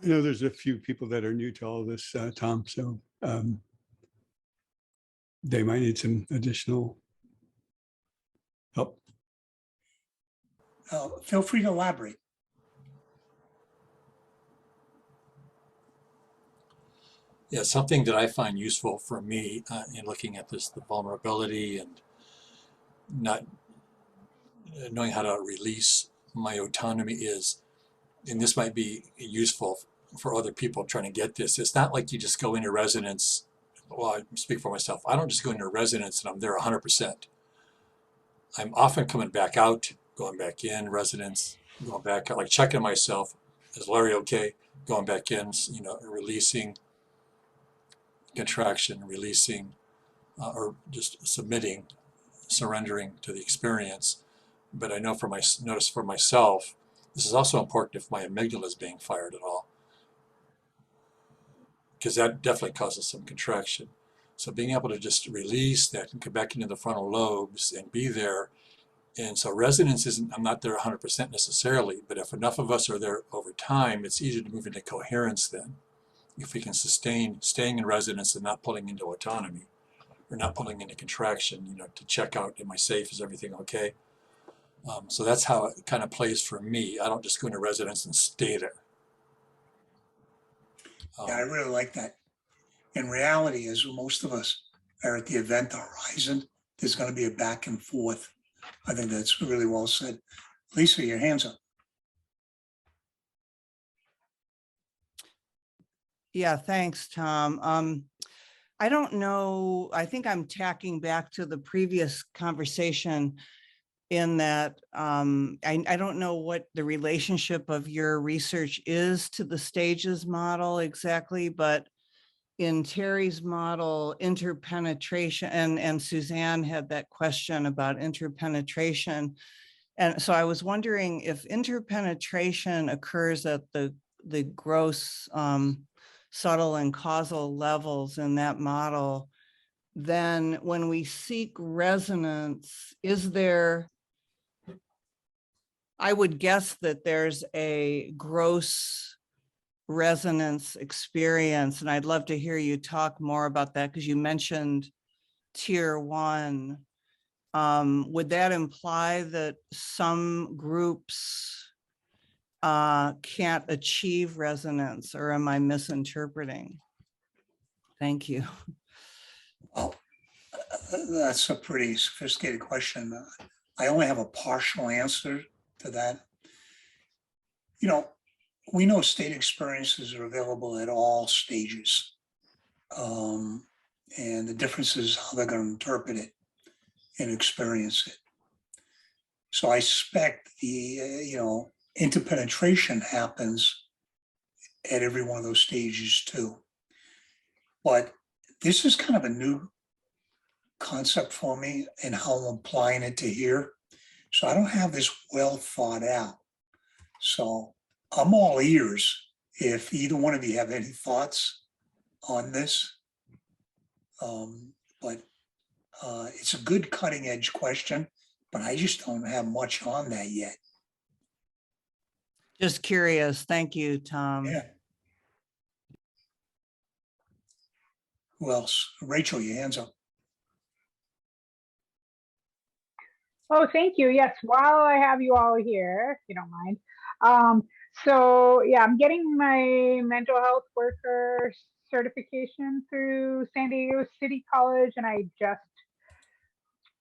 I know there's a few people that are new to all this, Tom, so they might need some additional help. Feel free to elaborate. Yeah, something that I find useful for me in looking at this, the vulnerability and not knowing how to release my autonomy is, and this might be useful for other people trying to get this. It's not like you just go into resonance. Well, I speak for myself. I don't just go into resonance and I'm there 100%. I'm often coming back out, going back in resonance, going back out, like checking myself. Is Larry okay? Going back in, you know, releasing, contraction, releasing, or just submitting, surrendering to the experience. But I know notice for myself, this is also important if my amygdala is being fired at all, because that definitely causes some contraction. So being able to just release that and come back into the frontal lobes and be there And so residence isn't, I'm not there 100% necessarily, but if enough of us are there over time, it's easier to move into coherence then. If we can sustain staying in residence and not pulling into autonomy or not pulling into contraction, you know, to check out, am I safe? Is everything okay? So that's how it kind of plays for me. I don't just go into residence and stay there. Yeah, I really like that. In reality, as most of us are at the event horizon, there's going to be a back and forth. I think that's really well said. Lisa, your hands up. Yeah, thanks, Tom. I don't know, I think I'm tacking back to the previous conversation in that I don't know what the relationship of your research is to the stages model exactly, but in Terry's model, interpenetration, and Suzanne had that question about interpenetration. And so I was wondering if interpenetration occurs at the gross, subtle and causal levels in that model, then when we seek resonance, is there, I would guess that there's a gross resonance experience, and I'd love to hear you talk more about that because you mentioned tier 1. Would that imply that some groups can't achieve resonance, or am I misinterpreting? Thank you. Well, that's a pretty sophisticated question. I only have a partial answer to that. You know, we know state experiences are available at all stages. And the difference is how they're going to interpret it and experience it. So I suspect the, interpenetration happens at every one of those stages too. But this is kind of a new concept for me and how I'm applying it to here. So I don't have this well thought out. So I'm all ears if either one of you have any thoughts on this. But it's a good cutting edge question, but I just don't have much on that yet. Just curious. Thank you, Tom. Yeah. Who else? Rachel, your hands up. Oh, thank you. Yes, while I have you all here, if you don't mind. So yeah, I'm getting my mental health worker certification through San Diego City College, and I just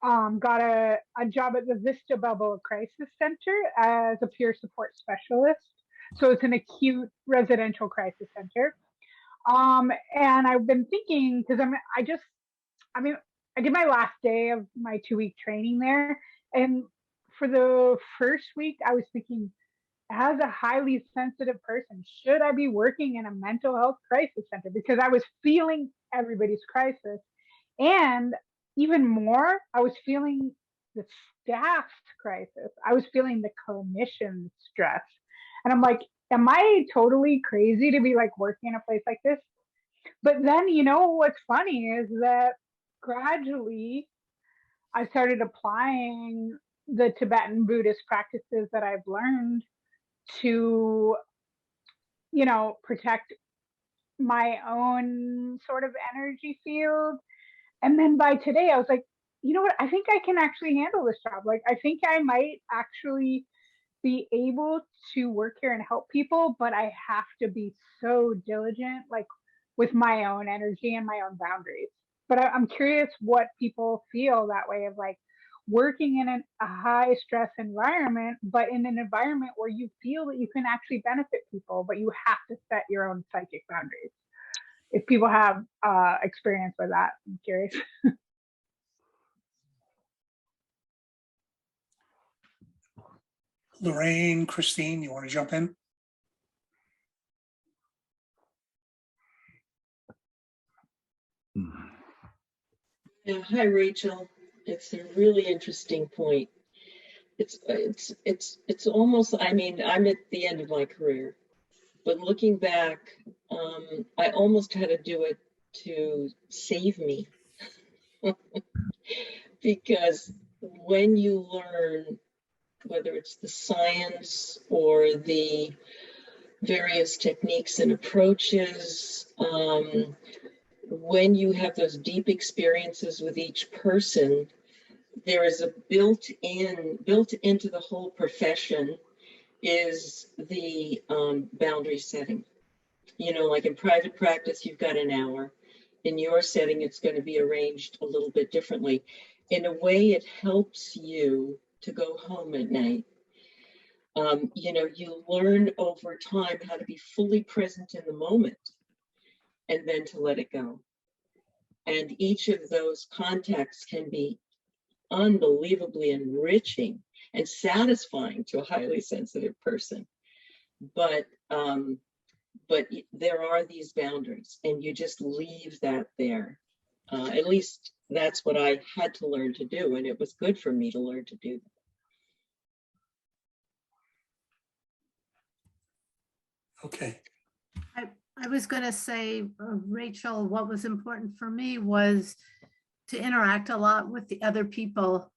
got a job at the Vista Bubble Crisis Center as a peer support specialist. So it's an acute residential crisis center. And I've been thinking, because I did my last day of my 2-week training there. And for the first week, I was thinking, as a highly sensitive person, should I be working in a mental health crisis center? Because I was feeling everybody's crisis. And even more, I was feeling the staff's crisis. I was feeling the clinician stress. And I'm like, am I totally crazy to be like working in a place like this? But then, what's funny is that gradually I started applying the Tibetan Buddhist practices that I've learned to, protect my own sort of energy field. And then by today, I was like, you know what? I think I can actually handle this job. Like, I think I might actually be able to work here and help people, but I have to be so diligent, like with my own energy and my own boundaries. But I'm curious what people feel that way of like working in a high stress environment, but in an environment where you feel that you can actually benefit people, but you have to set your own psychic boundaries. If people have experience with that, I'm curious. Lorraine, Christine, you want to jump in? Yeah, hi, Rachel. It's a really interesting point. It's almost, I mean, I'm at the end of my career, but looking back, I almost had to do it to save me because when you learn, whether it's the science or the various techniques and approaches, when you have those deep experiences with each person, there is a built into the whole profession is the boundary setting. You know, like in private practice, you've got an hour. In your setting, it's going to be arranged a little bit differently. In a way, it helps you to go home at night. You know, you learn over time how to be fully present in the moment and then to let it go. And each of those contacts can be unbelievably enriching and satisfying to a highly sensitive person. But there are these boundaries, and you just leave that there. At least that's what I had to learn to do, and it was good for me to learn to do that. Okay. I was going to say, Rachel, what was important for me was to interact a lot with the other people,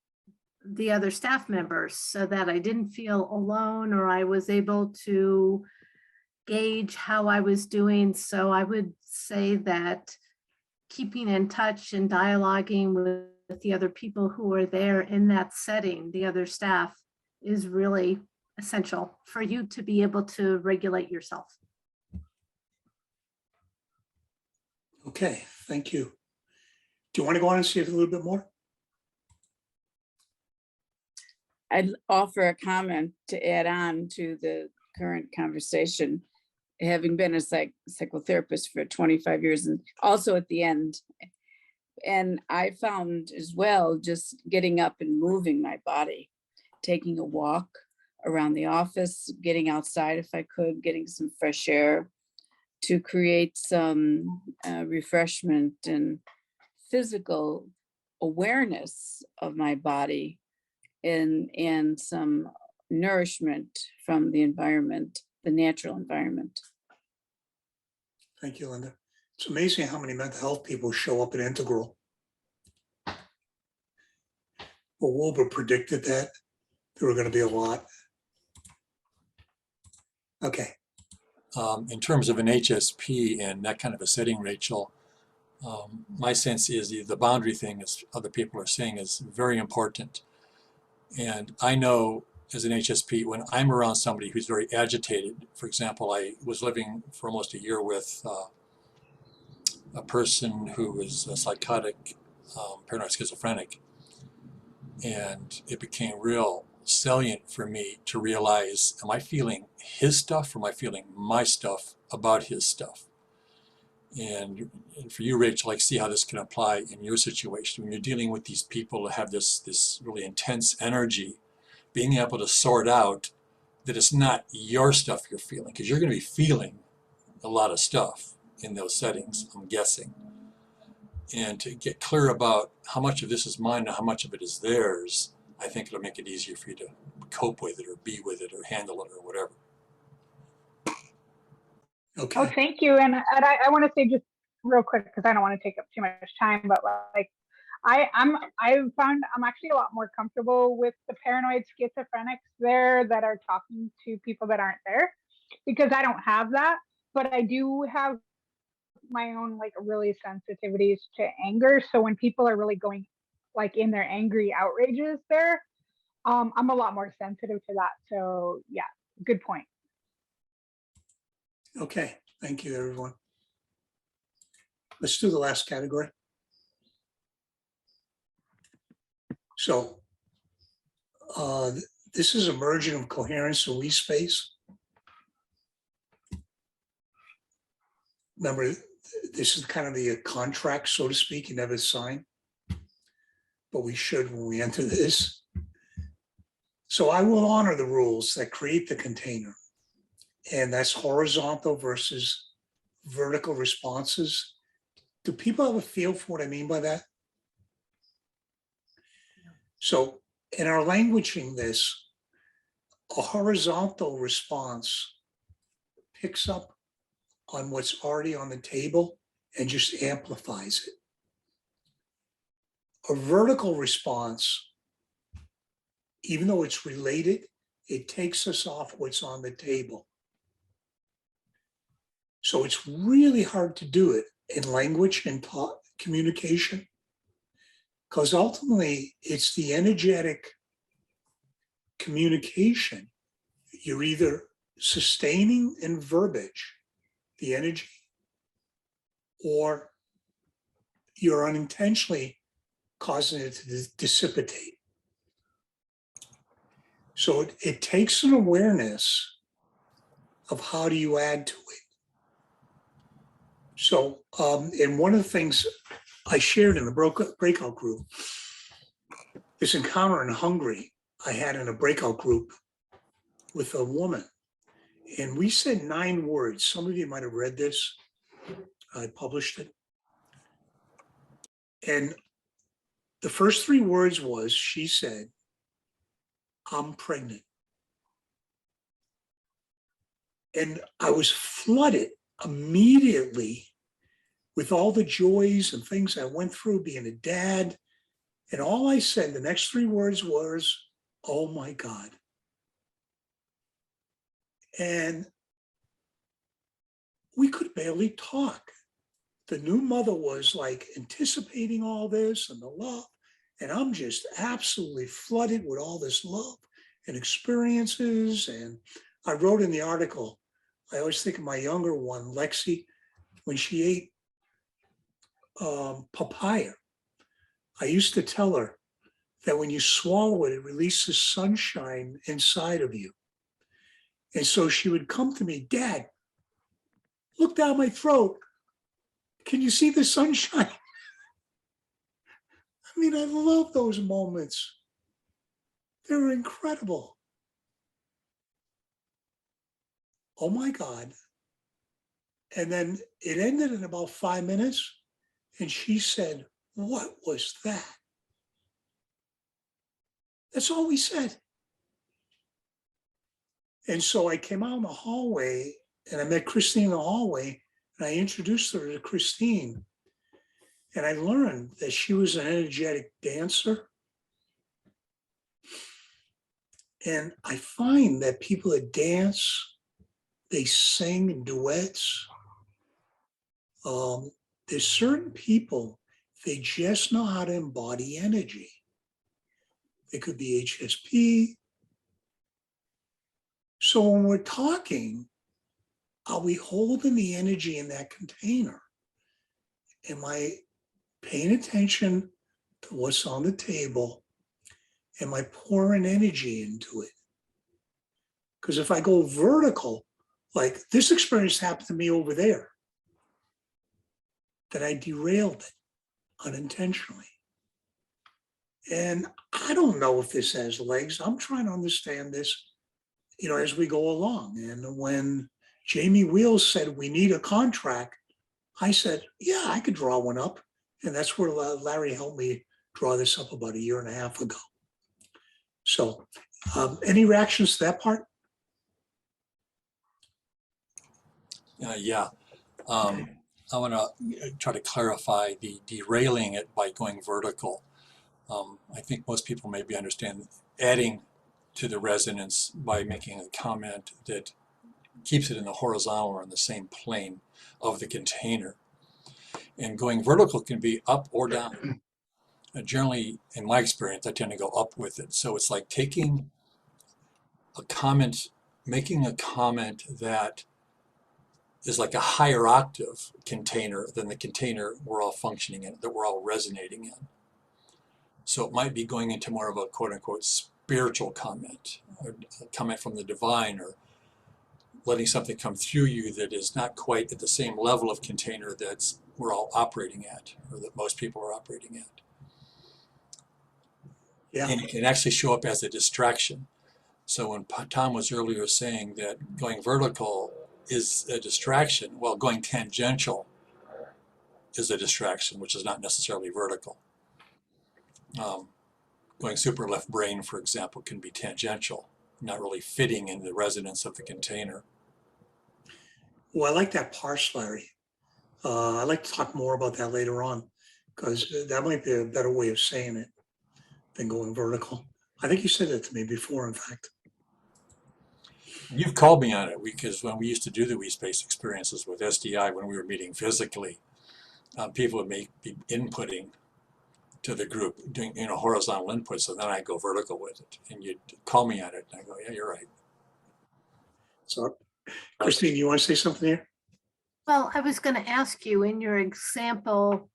the other staff members, so that I didn't feel alone, or I was able to gauge how I was doing. So I would say that keeping in touch and dialoguing with the other people who are there in that setting, the other staff, is really essential for you to be able to regulate yourself. Okay, thank you. Do you want to go on and see a little bit more? I'd offer a comment to add on to the current conversation. Having been a psychotherapist for 25 years and also at the end. And I found as well, just getting up and moving my body, taking a walk around the office, getting outside if I could, getting some fresh air to create some refreshment and physical awareness of my body and some nourishment from the environment, the natural environment. Thank you, Linda. It's amazing how many mental health people show up at Integral. Well, Wilbur predicted that there were going to be a lot. Okay. In terms of an HSP and that kind of a setting, Rachel, my sense is the boundary thing, as other people are saying, is very important. And I know as an HSP, when I'm around somebody who's very agitated, for example, I was living for almost a year with a person who was a psychotic, paranoid schizophrenic, and it became real salient for me to realize, am I feeling his stuff or am I feeling my stuff about his stuff? And for you, Rachel, like, see how this can apply in your situation. When you're dealing with these people who have this really intense energy, being able to sort out that it's not your stuff you're feeling, because you're going to be feeling a lot of stuff in those settings, I'm guessing. And to get clear about how much of this is mine and how much of it is theirs, I think it'll make it easier for you to cope with it or be with it or handle it or whatever. Okay. Oh, thank you. And I want to say just real quick, because I don't want to take up too much time, but like I've found I'm actually a lot more comfortable with the paranoid schizophrenics there that are talking to people that aren't there, because I don't have that, but I do have my own like really sensitivities to anger. So when people are really going like in their angry outrages there, I'm a lot more sensitive to that. So yeah, good point. Okay, thank you, everyone. Let's do the last category. So this is a merging of coherence and we-space. Remember, this is kind of the contract, so to speak, you never sign, but we should when we enter this. So I will honor the rules that create the container, and that's horizontal versus vertical responses. Do people have a feel for what I mean by that? So in our languaging this, a horizontal response picks up on what's already on the table and just amplifies it. A vertical response even though it's related, it takes us off what's on the table. So it's really hard to do it in language and communication, because ultimately it's the energetic communication. You're either sustaining in verbiage the energy, or you're unintentionally causing it to dissipate. So it takes an awareness of how do you add to it. So, and one of the things I shared in the breakout group, this encounter in Hungary I had in a breakout group with a woman, and we said 9 words. Some of you might have read this. I published it. And the first 3 words was, she said, "I'm pregnant." And I was flooded immediately with all the joys and things I went through being a dad. And all I said, the next 3 words was, "Oh my God." And we could barely talk. The new mother was like anticipating all this and the love. And I'm just absolutely flooded with all this love and experiences. And I wrote in the article, I always think of my younger one, Lexi, when she ate papaya. I used to tell her that when you swallow it, it releases sunshine inside of you. And so she would come to me, "Dad, look down my throat. Can you see the sunshine?" I mean, I love those moments. They're incredible. Oh my God. And then it ended in about 5 minutes. And she said, "What was that?" That's all we said. And so I came out in the hallway and I met Christine in the hallway, and I introduced her to Christine. And I learned that she was an energetic dancer. And I find that people that dance, they sing in duets. There's certain people, they just know how to embody energy. It could be HSP. So when we're talking, are we holding the energy in that container? Am I paying attention to what's on the table? Am I pouring energy into it? Because if I go vertical, like this experience happened to me over there, that I derailed it unintentionally. And I don't know if this has legs. I'm trying to understand this, as we go along. And when Jamie Wheels said we need a contract, I said, yeah, I could draw one up. And that's where Larry helped me draw this up about 1.5 years ago. So any reactions to that part? Yeah. I want to try to clarify the derailing it by going vertical. I think most people maybe understand adding to the resonance by making a comment that keeps it in the horizontal or in the same plane of the container. And going vertical can be up or down. Generally, in my experience, I tend to go up with it. So it's like taking a comment, making a comment that is like a higher octave container than the container we're all functioning in, that we're all resonating in. So it might be going into more of a quote unquote spiritual comment, or a comment from the divine, or letting something come through you that is not quite at the same level of container that's we're all operating at, or that most people are operating at. Yeah. And it can actually show up as a distraction. So when Tom was earlier saying that going vertical is a distraction, well, going tangential is a distraction, which is not necessarily vertical. Going super left brain, for example, can be tangential, not really fitting in the resonance of the container. Well, I like that parse, Larry. I'd like to talk more about that later on, because that might be a better way of saying it than going vertical. I think you said that to me before, in fact. You've called me on it because when we used to do the WeSpace experiences with SDI, when we were meeting physically, people would be inputting to the group, doing horizontal inputs, and then I go vertical with it. And you'd call me on it, and I go, yeah, you're right. So, Christine, you want to say something here? Well, I was going to ask you in your example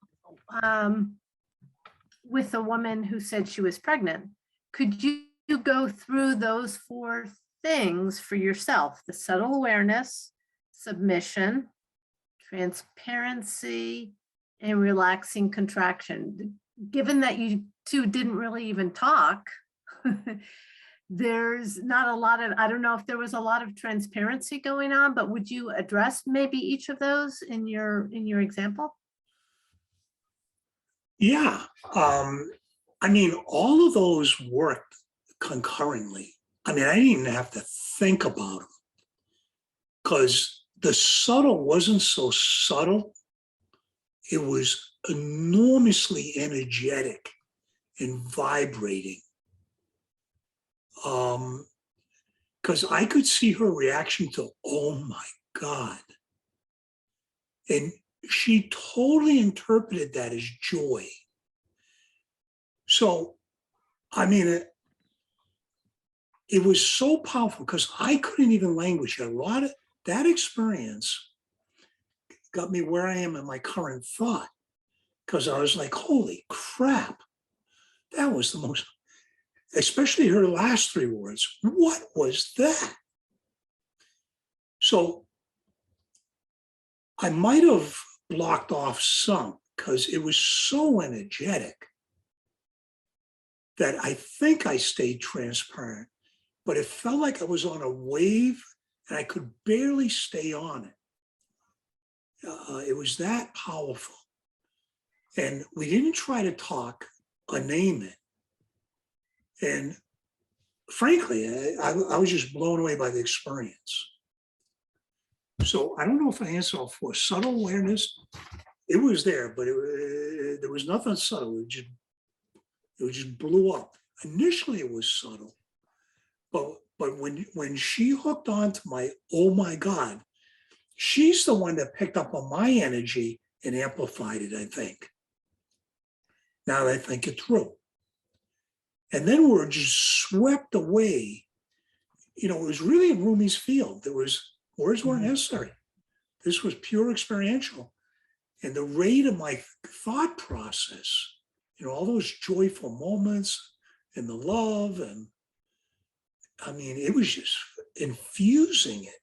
with a woman who said she was pregnant, could you go through those 4 things for yourself? The subtle awareness, submission, transparency, and relaxing contraction. Given that you two didn't really even talk, there's not a lot of, I don't know if there was a lot of transparency going on, but would you address maybe each of those in your example? Yeah. I mean, all of those worked concurrently. I mean, I didn't even have to think about them because the subtle wasn't so subtle. It was enormously energetic and vibrating. Because I could see her reaction to, oh my God. And she totally interpreted that as joy. So, I mean, it was so powerful because I couldn't even languish it. A lot of that experience got me where I am in my current thought because I was like, holy crap, that was the most, especially her last 3 words. What was that? So I might have blocked off some because it was so energetic that I think I stayed transparent, but it felt like I was on a wave and I could barely stay on it. It was that powerful. And we didn't try to talk or name it. And frankly, I was just blown away by the experience. So I don't know if I answered all 4. Subtle awareness, it was there, but there was nothing subtle. It just blew up. Initially, it was subtle, but when she hooked on to my, oh my God, she's the one that picked up on my energy and amplified it, I think. Now that I think it through. And then we're just swept away. It was really in Rumi's field. Words weren't necessary. This was pure experiential. And the rate of my thought process, all those joyful moments and the love, and I mean, it was just infusing it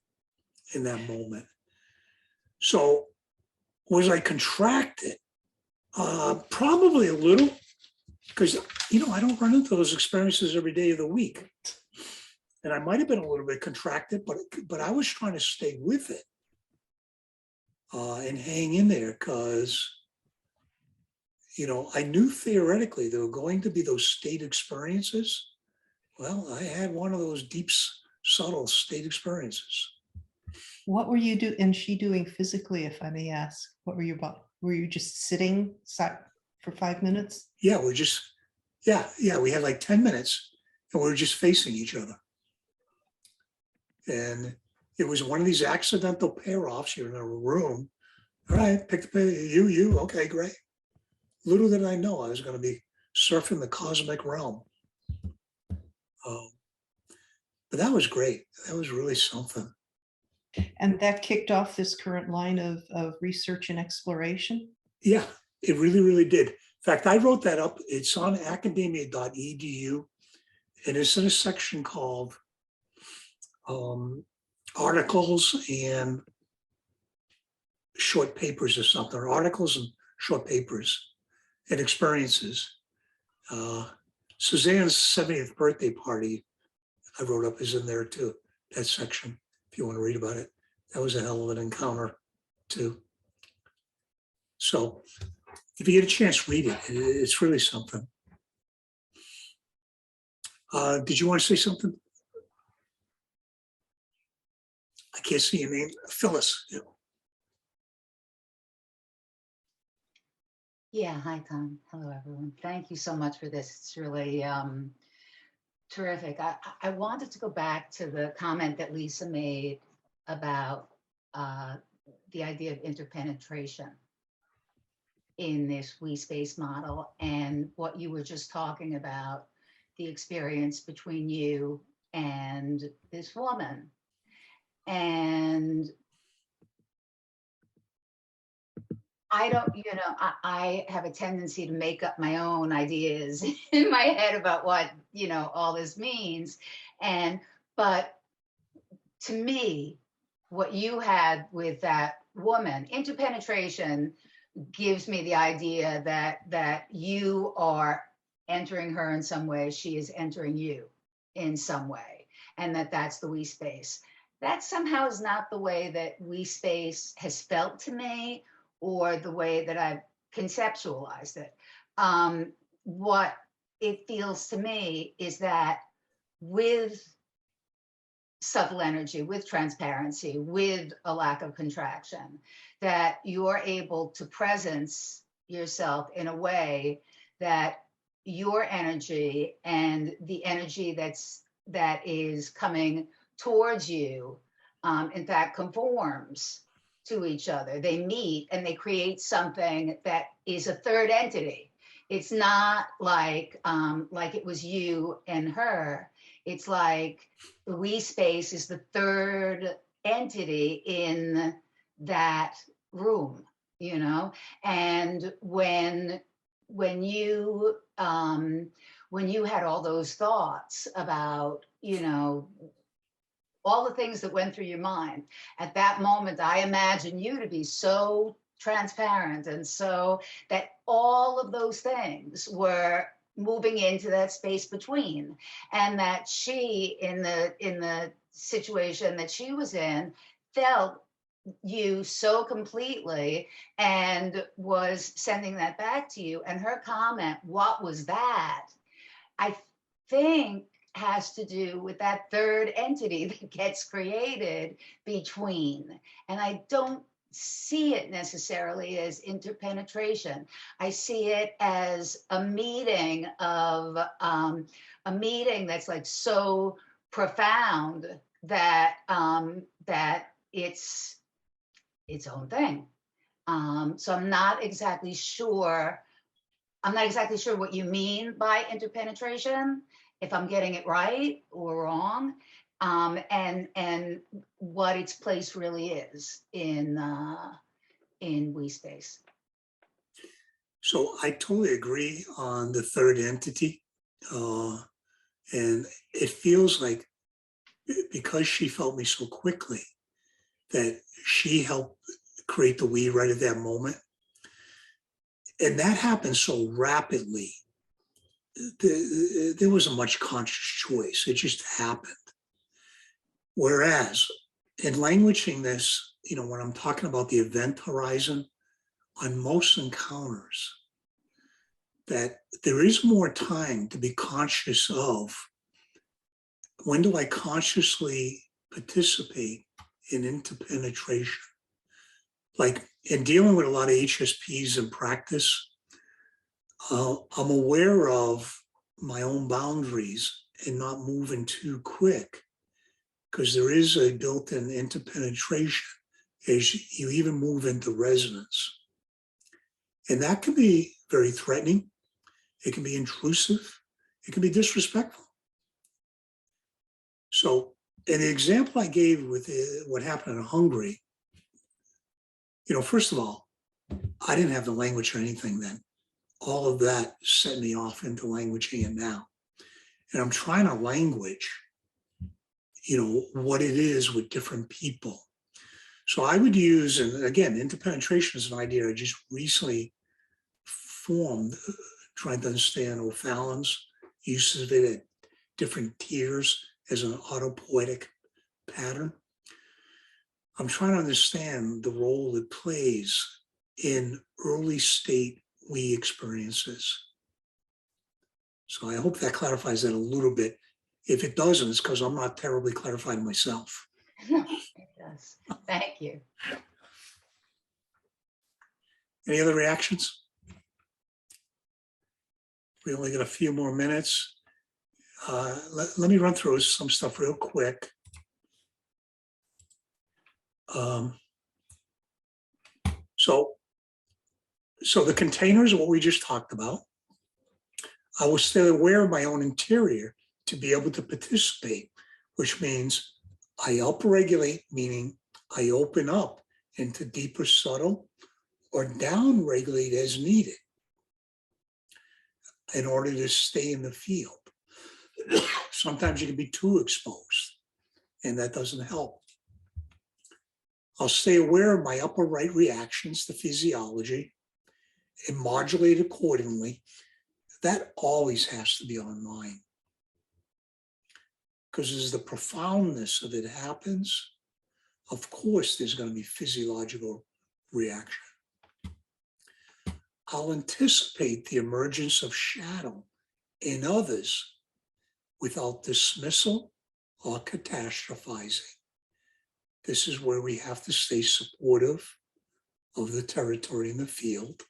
in that moment. So was I contracted? Probably a little, because, I don't run into those experiences every day of the week. And I might have been a little bit contracted, but I was trying to stay with it and hang in there because, I knew theoretically there were going to be those state experiences. Well, I had one of those deep, subtle state experiences. What were you she doing physically, if I may ask? What were you about? Were you just sitting for 5 minutes? Yeah, we had like 10 minutes and we were just facing each other. And it was one of these accidental pair-offs. You're in a room. All right, pick the pair. You. Okay, great. Little did I know I was going to be surfing the cosmic realm. But that was great. That was really something. And that kicked off this current line of research and exploration? Yeah, it really, really did. In fact, I wrote that up. It's on academia.edu, and it's in a section called articles and short papers or something, or articles and short papers and experiences. Suzanne's 70th birthday party, I wrote up, is in there too, that section, if you want to read about it. That was a hell of an encounter too. So if you get a chance, read it. It's really something. Did you want to say something? I can't see your name. Phyllis. Yeah, hi, Tom. Hello, everyone. Thank you so much for this. It's really Terrific. I wanted to go back to the comment that Lisa made about the idea of interpenetration in this we space model and what you were just talking about, the experience between you and this woman. And I don't, I have a tendency to make up my own ideas in my head about what, all this means. But to me, what you had with that woman, interpenetration gives me the idea that you are entering her in some way, she is entering you in some way, and that's the we space. That somehow is not the way that we space has felt to me, or the way that I've conceptualized it. What it feels to me is that with subtle energy, with transparency, with a lack of contraction, that you're able to presence yourself in a way that your energy and the energy that is coming towards you, in fact, conforms to each other. They meet and they create something that is a third entity. It's not like it was you and her. It's like the we space is the third entity in that room, And when you had all those thoughts about, all the things that went through your mind at that moment, I imagine you to be so transparent, and so that all of those things were moving into that space between, and that she, in the situation that she was in, felt you so completely and was sending that back to you. And her comment, "What was that?" I think has to do with that third entity that gets created between. And I don't see it necessarily as interpenetration. I see it as a meeting that's like so profound that that it's its own thing. So I'm not exactly sure what you mean by interpenetration, if I'm getting it right or wrong, and what its place really is in we space. So I totally agree on the third entity. And it feels like, because she felt me so quickly, that she helped create the we right at that moment. And that happened so rapidly. There wasn't much conscious choice. It just happened. Whereas in languaging this, when I'm talking about the event horizon, on most encounters, that there is more time to be conscious of, when do I consciously participate in interpenetration? Like in dealing with a lot of HSPs in practice, I'm aware of my own boundaries and not moving too quick, because there is a built-in interpenetration as you even move into resonance. And that can be very threatening. It can be intrusive. It can be disrespectful. So in the example I gave with what happened in Hungary, first of all, I didn't have the language or anything then. All of that set me off into languaging it now. And I'm trying to language, what it is with different people. So I would use, and again, interpenetration is an idea I just recently formed, trying to understand O'Fallon's uses of it at different tiers as an autopoietic pattern. I'm trying to understand the role it plays in early state we experiences. So I hope that clarifies that a little bit. If it doesn't, it's because I'm not terribly clarified myself. No, it does. Thank you. Any other reactions? We only got a few more minutes. let me run through some stuff real quick. So the containers, what we just talked about. I will stay aware of my own interior to be able to participate, which means I upregulate, meaning I open up into deeper subtle or downregulate as needed in order to stay in the field. Sometimes you can be too exposed, and that doesn't help. I'll stay aware of my upper right reactions to physiology and modulate accordingly. That always has to be online, because as the profoundness of it happens, of course, there's going to be physiological reaction. I'll anticipate the emergence of shadow in others without dismissal or catastrophizing. This is where we have to stay supportive of the territory in the field.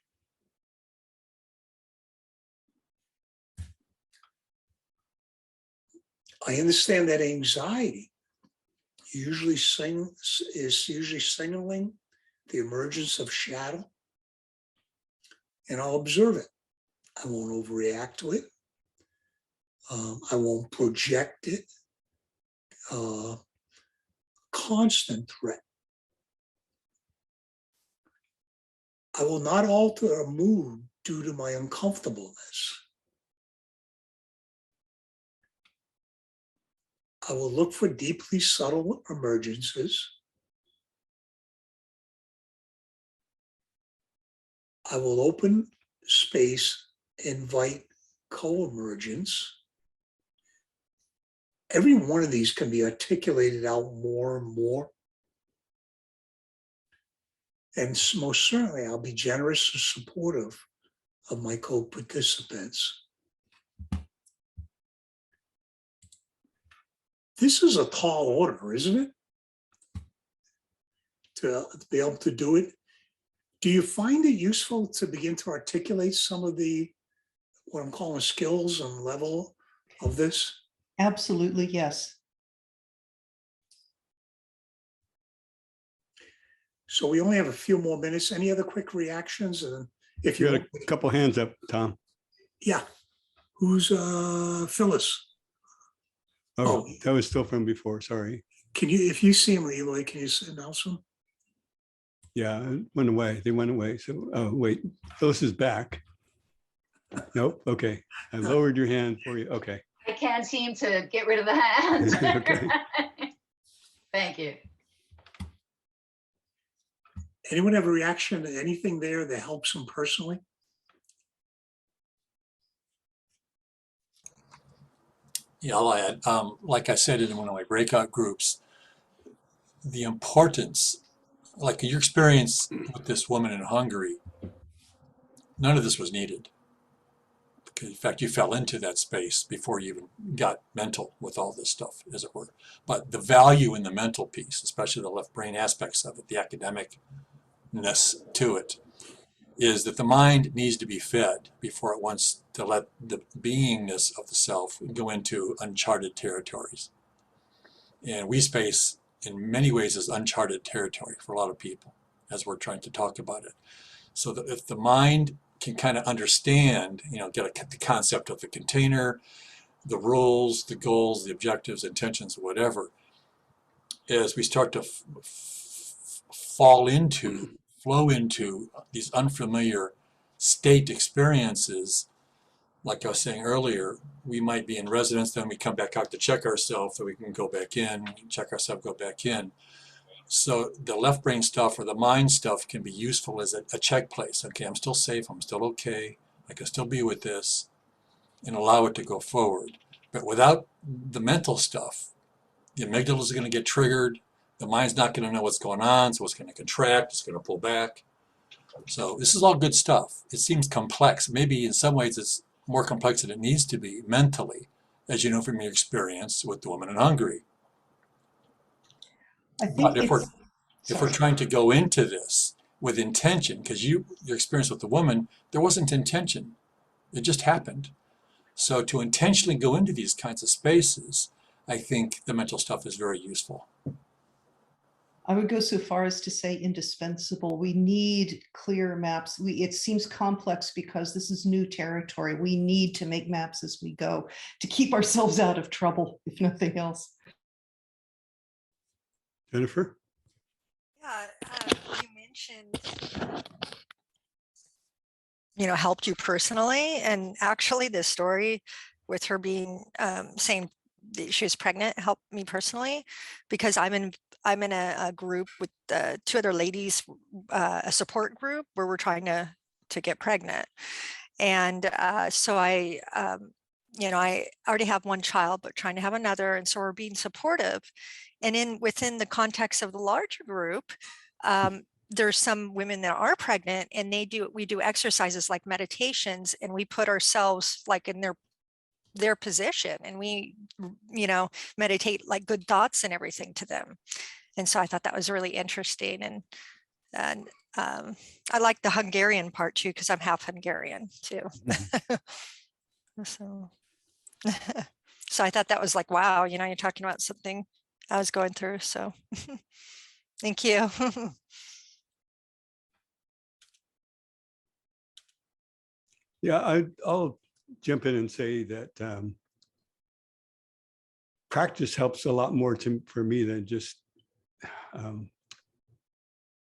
I understand that anxiety is usually signaling the emergence of shadow, and I'll observe it. I won't overreact to it. I won't project it. Constant threat. I will not alter a mood due to my uncomfortableness. I will look for deeply subtle emergences. I will open space, invite co-emergence. Every one of these can be articulated out more and more. And most certainly, I'll be generous and supportive of my co-participants. This is a tall order, isn't it? To be able to do it. Do you find it useful to begin to articulate some of the, what I'm calling skills and level of this? Absolutely, yes. So we only have a few more minutes. Any other quick reactions? And if You got a couple hands up, Tom. Yeah. Who's Phyllis? Oh, that was still from before. Sorry. Can you, if you see him, Eloy, can you announce him? Yeah, it went away. They went away. So, oh, wait, Phyllis is back. Nope. Okay. I lowered your hand for you. Okay. I can't seem to get rid of the hand. Okay. Thank you. Anyone have a reaction to anything there that helps them personally? Yeah, I'll add, like I said in one of my breakout groups, the importance, like your experience with this woman in Hungary, none of this was needed. In fact, you fell into that space before you even got mental with all this stuff, as it were. But the value in the mental piece, especially the left brain aspects of it, the academicness to it, is that the mind needs to be fed before it wants to let the beingness of the self go into uncharted territories. And Hsps, in many ways, is uncharted territory for a lot of people, as we're trying to talk about it. So that if the mind can kind of understand, get the concept of the container, the rules, the goals, the objectives, intentions, whatever, as we start to flow into these unfamiliar state experiences, like I was saying earlier, we might be in residence, then we come back out to check ourselves, so we can go back in, check ourselves, go back in. So the left brain stuff or the mind stuff can be useful as a check place. Okay, I'm still safe, I'm still okay, I can still be with this, and allow it to go forward. But without the mental stuff, the amygdala is going to get triggered, the mind's not going to know what's going on, so it's going to contract, it's going to pull back. So this is all good stuff. It seems complex. Maybe in some ways it's more complex than it needs to be mentally, as you know from your experience with the woman in Hungary. But if we're trying to go into this with intention, because your experience with the woman, there wasn't intention. It just happened. So to intentionally go into these kinds of spaces, I think the mental stuff is very useful. I would go so far as to say indispensable. We need clear maps. It seems complex because this is new territory. We need to make maps as we go to keep ourselves out of trouble, if nothing else. Jennifer? Yeah, you mentioned, helped you personally. And actually the story with her being, saying that she was pregnant helped me personally, because I'm in a group with two other ladies, a support group where we're trying to get pregnant. And so I already have one child, but trying to have another. And so we're being supportive. And within the context of the larger group, there's some women that are pregnant, and we do exercises like meditations, and we put ourselves like in their position, and we, meditate like good thoughts and everything to them. And so I thought that was really interesting. And I like the Hungarian part too, because I'm half Hungarian too. So I thought that was like, wow, you're talking about something I was going through. So thank you. Yeah, I'll jump in and say that practice helps a lot more for me than just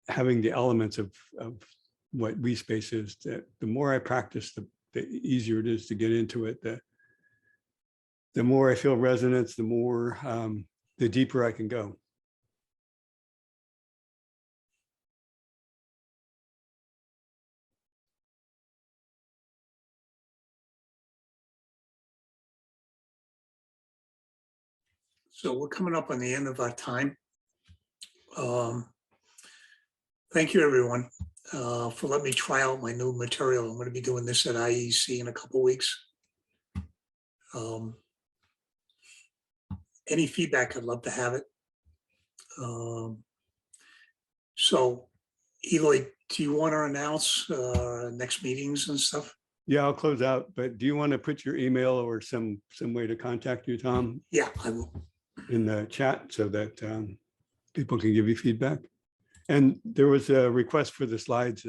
having the elements of what WeSpace is. That the more I practice, the easier it is to get into it. The more I feel resonance, the deeper I can go. So we're coming up on the end of our time. Thank you, everyone, for letting me try out my new material. I'm going to be doing this at IEC in a couple of weeks. Any feedback, I'd love to have it. So, Eloy, do you want to announce next meetings and stuff? Yeah, I'll close out, but do you want to put your email or some way to contact you, Tom? Yeah, I will. In the chat so that people can give you feedback. And there was a request for the slides.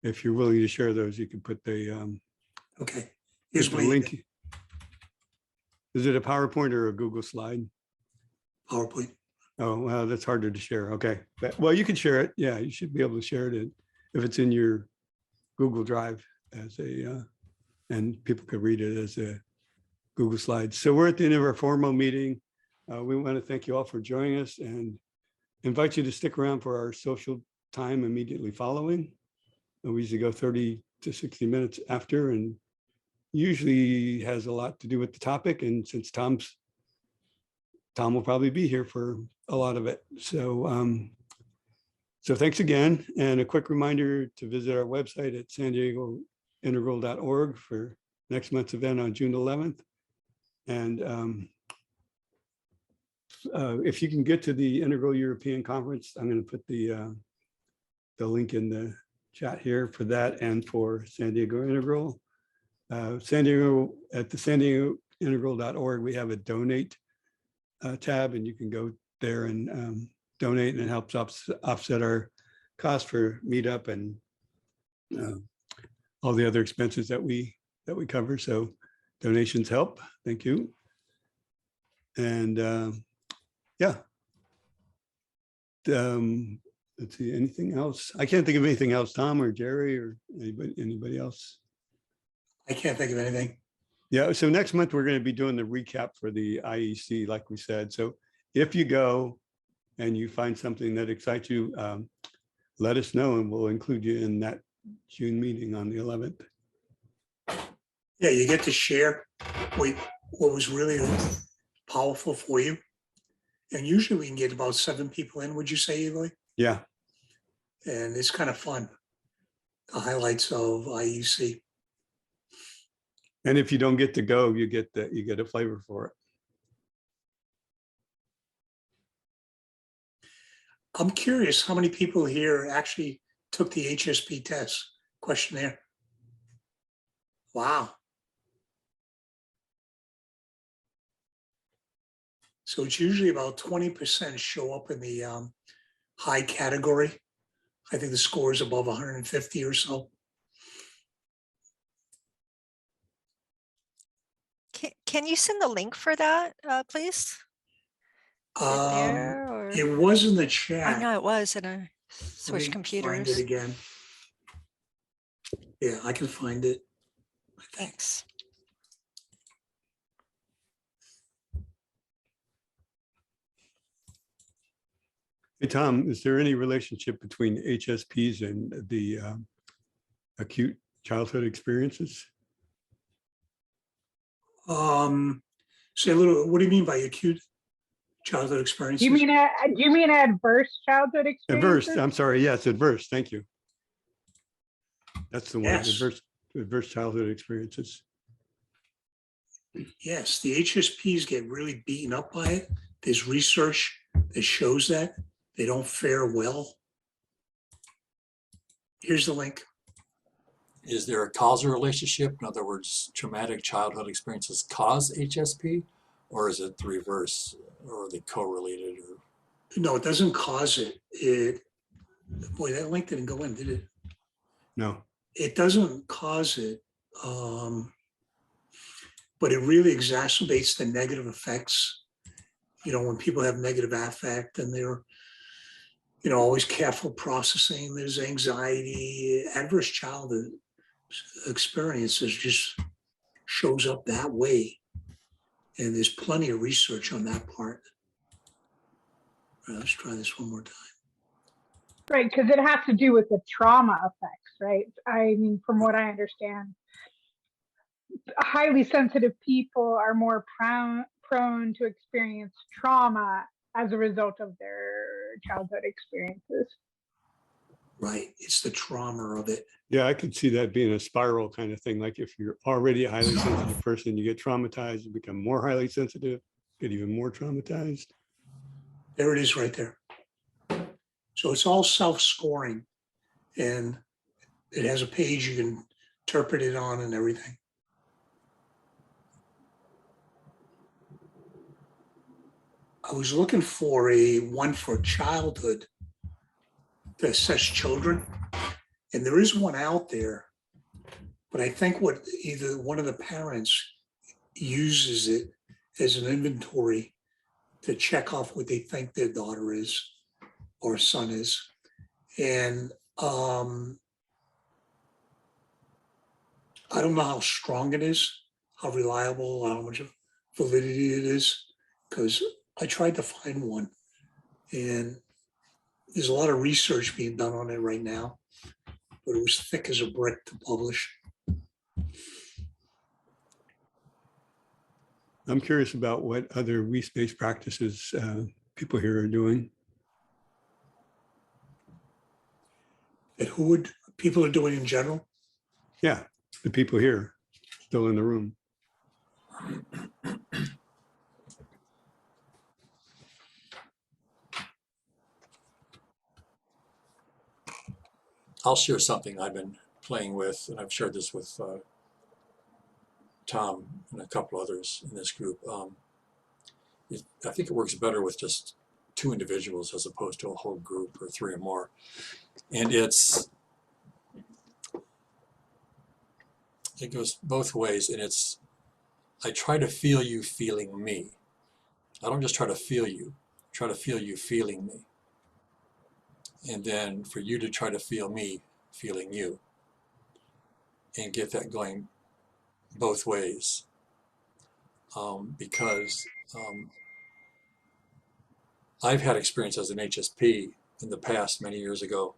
If you're willing to share those, you can put the okay. Here's the link. Is it a PowerPoint or a Google slide? PowerPoint. Oh, well, that's harder to share. Okay. Well, you can share it. Yeah, you should be able to share it if it's in your Google Drive as and people could read it as a Google Slides. So we're at the end of our formal meeting. We want to thank you all for joining us and invite you to stick around for our social time immediately following. We usually go 30 to 60 minutes after, and usually has a lot to do with the topic. And since Tom will probably be here for a lot of it. So, so thanks again. And a quick reminder to visit our website at SanDiegoIntegral.org for next month's event on June 11th. And if you can get to the Integral European Conference, I'm going to put the link in the chat here for that and for San Diego Integral. San Diego, at the SanDiegoIntegral.org, we have a donate tab, and you can go there and donate, and it helps offset our cost for meetup and all the other expenses that we cover. So donations help. Thank you. And yeah. Let's see, anything else? I can't think of anything else, Tom or Jerry or anybody else. I can't think of anything. Yeah, so next month we're going to be doing the recap for the IEC, like we said. So if you go and you find something that excites you, let us know and we'll include you in that June meeting on the 11th. Yeah, you get to share what was really powerful for you. And usually we can get about 7 people in, would you say, Eloy? Yeah. And it's kind of fun, the highlights of IEC. And if you don't get to go, you get a flavor for it. I'm curious how many people here actually took the HSP test questionnaire. Wow. So it's usually about 20% show up in the high category. I think the score is above 150 or so. Can you send the link for that, please? Is it there, or? It was in the I chat. know it was, and I Let me switched find computers. it again. Yeah, I can find it. Thanks. Hey, Tom, is there any relationship between HSPs and the acute childhood experiences? Say a little, what do you mean by acute childhood experiences? Do you mean adverse childhood experiences? Adverse, I'm sorry, yes, adverse, thank you. That's the one, Yes. adverse childhood experiences. Yes, the HSPs get really beaten up by it. There's research that shows that they don't fare well. Here's the link. Is there a causal relationship? In other words, traumatic childhood experiences cause HSP, or is it the reverse, or are they correlated? Or No, it doesn't cause it. Boy, that link didn't go in, did it? No. It doesn't cause it, but it really exacerbates the negative effects. You know, when people have negative affect and they're, you know, always careful processing, there's anxiety, adverse childhood experiences just shows up that way. And there's plenty of research on that part. All right, let's try this one more time. Right, because it has to do with the trauma effects, right? I mean, from what I understand, highly sensitive people are more prone to experience trauma as a result of their childhood experiences. Right, it's the trauma of it. Yeah, I could see that being a spiral kind of thing. Like if you're already a highly sensitive person, you get traumatized, you become more highly sensitive, get even more traumatized. There it is right there. So it's all self-scoring, and it has a page you can interpret it on and everything. I was looking for one for childhood to assess children, and there is one out there, but I think what either one of the parents uses it as an inventory to check off what they think their daughter is or son is. And I don't know how strong it is, how reliable, how much of validity it is, because I tried to find one, and there's a lot of research being done on it right now, but it was thick as a brick to publish. I'm curious about what other Hsps practices people here are doing. That people are doing in general? Yeah, the people here still in the room. I'll share something I've been playing with, and I've shared this with Tom and a couple others in this group. I think it works better with just 2 individuals as opposed to a whole group or 3 or more. And it goes both ways, and I try to feel you feeling me. I don't just try to feel you, I try to feel you feeling me. And then for you to try to feel me feeling you, and get that going both ways. Because I've had experience as an HSP in the past many years ago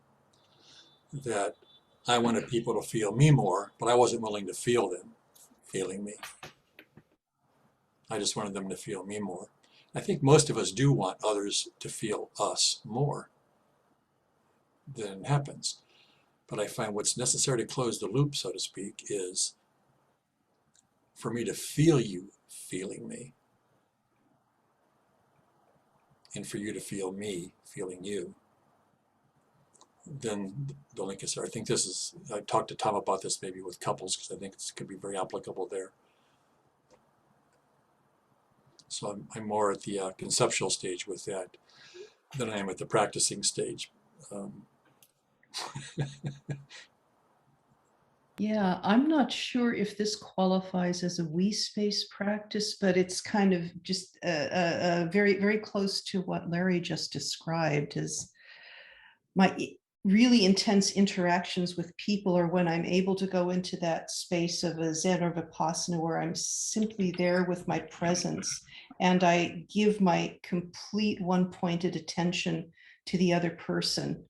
that I wanted people to feel me more, but I wasn't willing to feel them feeling me. I just wanted them to feel me more. I think most of us do want others to feel us more than happens. But I find what's necessary to close the loop, so to speak, is for me to feel you feeling me, and for you to feel me feeling you. Then the link is there. I think this is, I talked to Tom about this maybe with couples, because I think this could be very applicable there. So I'm more at the conceptual stage with that than I am at the practicing stage. Yeah, I'm not sure if this qualifies as a we-space practice, but it's kind of just very, very close to what Larry just described as my really intense interactions with people, or when I'm able to go into that space of a Zen or Vipassana where I'm simply there with my presence and I give my complete one-pointed attention to the other person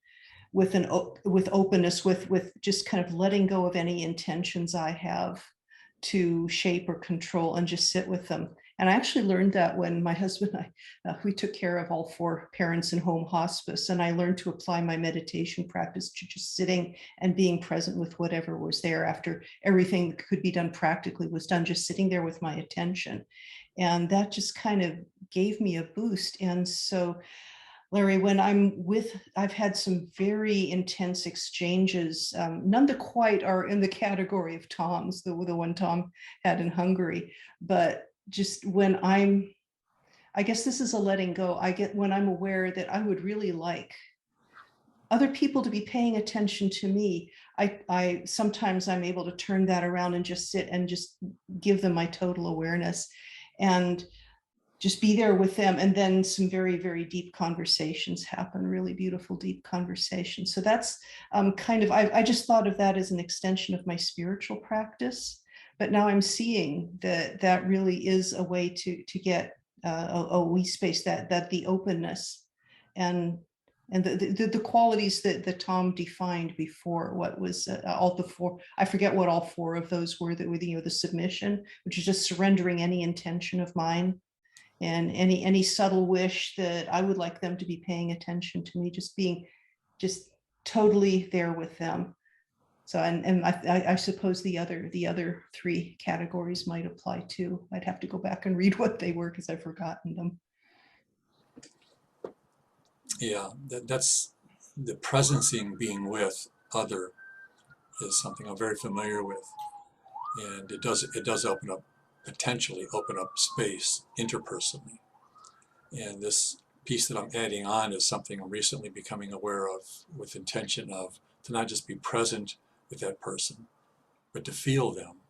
with openness, with just kind of letting go of any intentions I have to shape or control, and just sit with them. And I actually learned that when my husband and I, we took care of all 4 parents in home hospice, and I learned to apply my meditation practice to just sitting and being present with whatever was there after everything that could be done practically was done, just sitting there with my attention. And that just kind of gave me a boost. And so, Larry, when I've had some very intense exchanges, none that quite are in the category of Tom's, the one Tom had in Hungary, but just when I guess this is a letting go, I get when I'm aware that I would really like other people to be paying attention to me. I sometimes I'm able to turn that around and just sit and just give them my total awareness and just be there with them. And then some very, very deep conversations happen, really beautiful, deep conversations. So that's kind of, I just thought of that as an extension of my spiritual practice. But now I'm seeing that that really is a way to get a we space, that the openness and the qualities that Tom defined before. What was all the 4, I forget what all 4 of those were, that were, the submission, which is just surrendering any intention of mine and any subtle wish that I would like them to be paying attention to me, just being just totally there with them. So, and I suppose the other 3 categories might apply too. I'd have to go back and read what they were because I've forgotten them. Yeah, that's the presencing, being with other is something I'm very familiar with. And it does open up, potentially open up space interpersonally. And this piece that I'm adding on is something I'm recently becoming aware of, with intention of to not just be present with that person, but to feel them,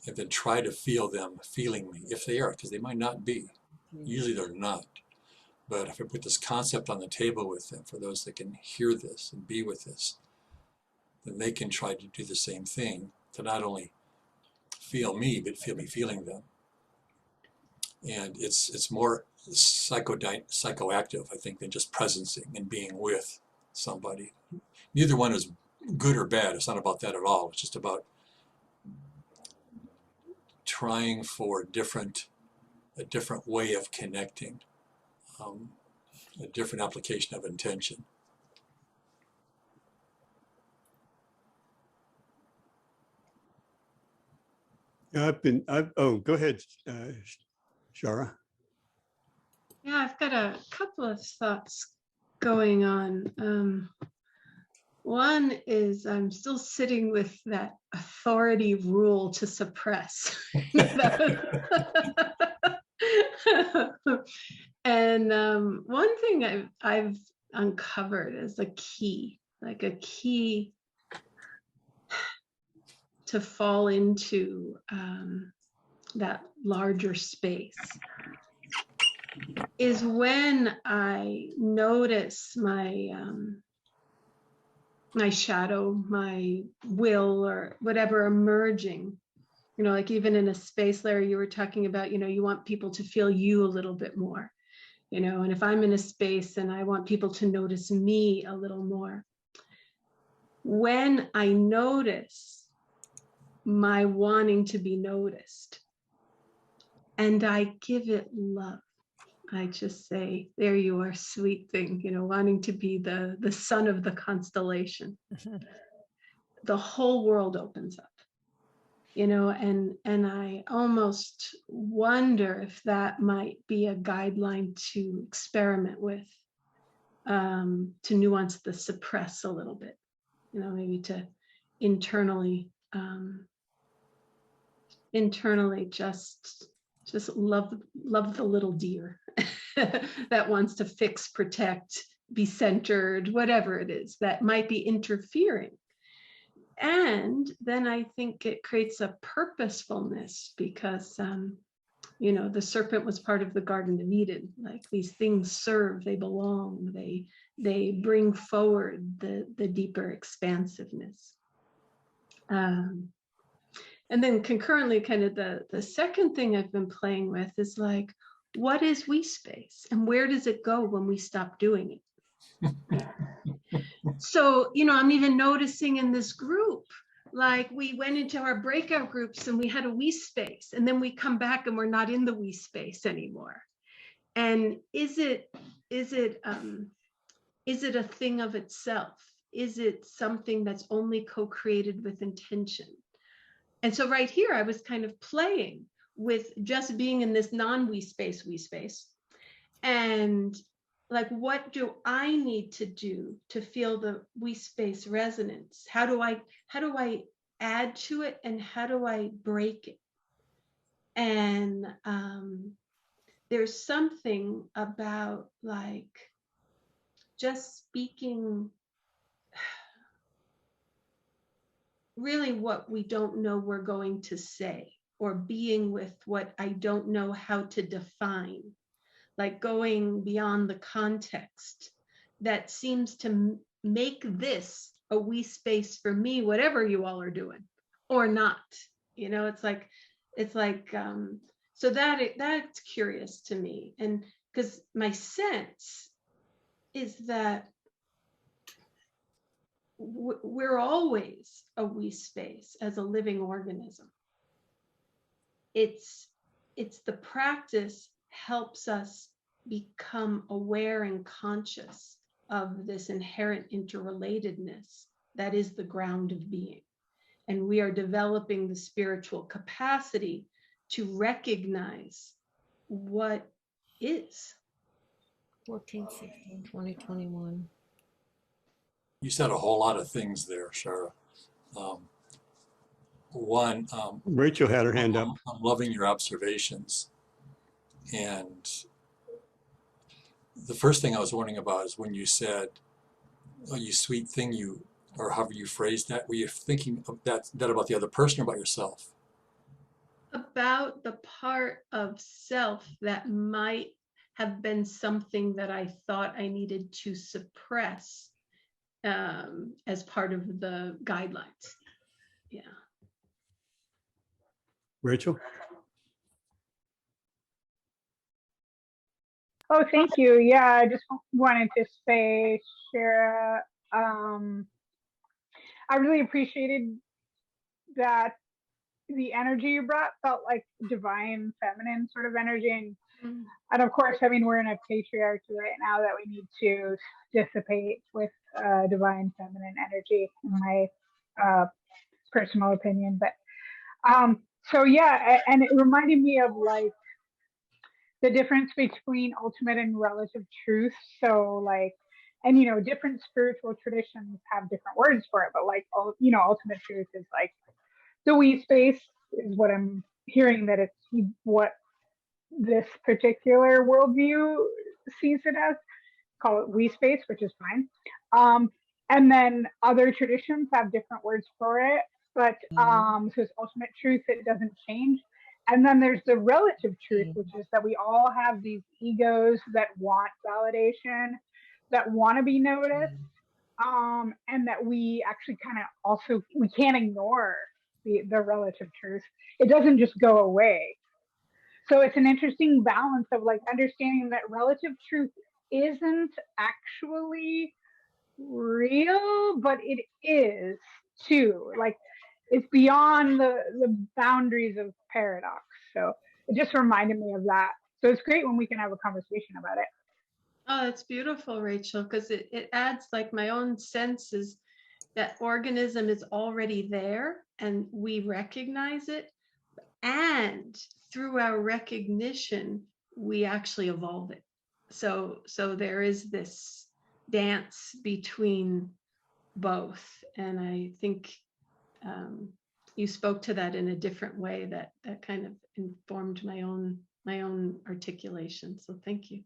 and then try to feel them feeling me, if they are, because they might not be. Usually they're not. But if I put this concept on the table with them, for those that can hear this and be with this, then they can try to do the same thing, to not only feel me, but feel me feeling them. And it's more psychoactive, I think, than just presencing and being with somebody. Neither one is good or bad. It's not about that at all. It's just about trying for a different way of connecting, a different application of intention. Oh, go ahead, Shara. Yeah, I've got a couple of thoughts going on. One is I'm still sitting with that authority rule to suppress. And one thing I've uncovered as a key, like a key to fall into that larger space, is when I notice my my shadow, my will, or whatever emerging. You know, like even in a space, Larry, you were talking about, you know, you want people to feel you a little bit more, you know, and if I'm in a space and I want people to notice me a little more, when I notice my wanting to be noticed and I give it love, I just say, there you are, sweet thing, you know, wanting to be the sun of the constellation. The whole world opens up, you know, and I almost wonder if that might be a guideline to experiment with, to nuance the suppress a little bit, you know, maybe to internally just Just love the little deer that wants to fix, protect, be centered, whatever it is that might be interfering. And then I think it creates a purposefulness because, you know, the serpent was part of the Garden of Eden. Like these things serve, they belong, they bring forward the deeper expansiveness. And then concurrently, kind of the second thing I've been playing with is like, what is we space and where does it go when we stop doing it? So, you know, I'm even noticing in this group, like we went into our breakout groups and we had a we space and then we come back and we're not in the we space anymore. And is it a thing of itself? Is it something that's only co-created with intention? And so right here, I was kind of playing with just being in this non-we space, and like, what do I need to do to feel the we space resonance? How do I add to it and how do I break it? And there's something about like just speaking really what we don't know we're going to say, or being with what I don't know how to define, like going beyond the context that seems to make this a we space for me, whatever you all are doing or not. You know, it's like so that's curious to me. And because my sense is that we're always a we space as a living organism. It's the practice helps us become aware and conscious of this inherent interrelatedness that is the ground of being. And we are developing the spiritual capacity to recognize what is. 14/16/2021. You said a whole lot of things there, Shara. One, Rachel had her hand up. I'm loving your observations. And the first thing I was wondering about is when you said, oh, you sweet thing, you, or however you phrased that, were you thinking of that about the other person or about yourself? About the part of self that might have been something that I thought I needed to suppress as part of the guidelines. Yeah. Rachel? Oh, thank you. Yeah, I just wanted to say, Shara, I really appreciated that the energy you brought felt like divine feminine sort of energy. And of course, I mean, we're in a patriarchy right now that we need to dissipate with divine feminine energy, in my personal opinion. But so yeah, and it reminded me of like the difference between ultimate and relative truth. So like, and you know, different spiritual traditions have different words for it, but like, you know, ultimate truth is like the we space is what I'm hearing that it's what this particular worldview sees it as. Call it we space, which is fine. And then other traditions have different words for it, but so it's ultimate truth, it doesn't change. And then there's the relative truth, which is that we all have these egos that want validation, that want to be noticed, and that we actually kind of also, we can't ignore the relative truth. It doesn't just go away. So it's an interesting balance of like understanding that relative truth isn't actually real, but it is too. Like it's beyond the boundaries of paradox. So it just reminded me of that. So it's great when we can have a conversation about it. Oh, it's beautiful, Rachel, because it adds like my own senses that organism is already there and we recognize it. And through our recognition, we actually evolve it. So there is this dance between both. And I think you spoke to that in a different way that kind of informed my own articulation. So thank you.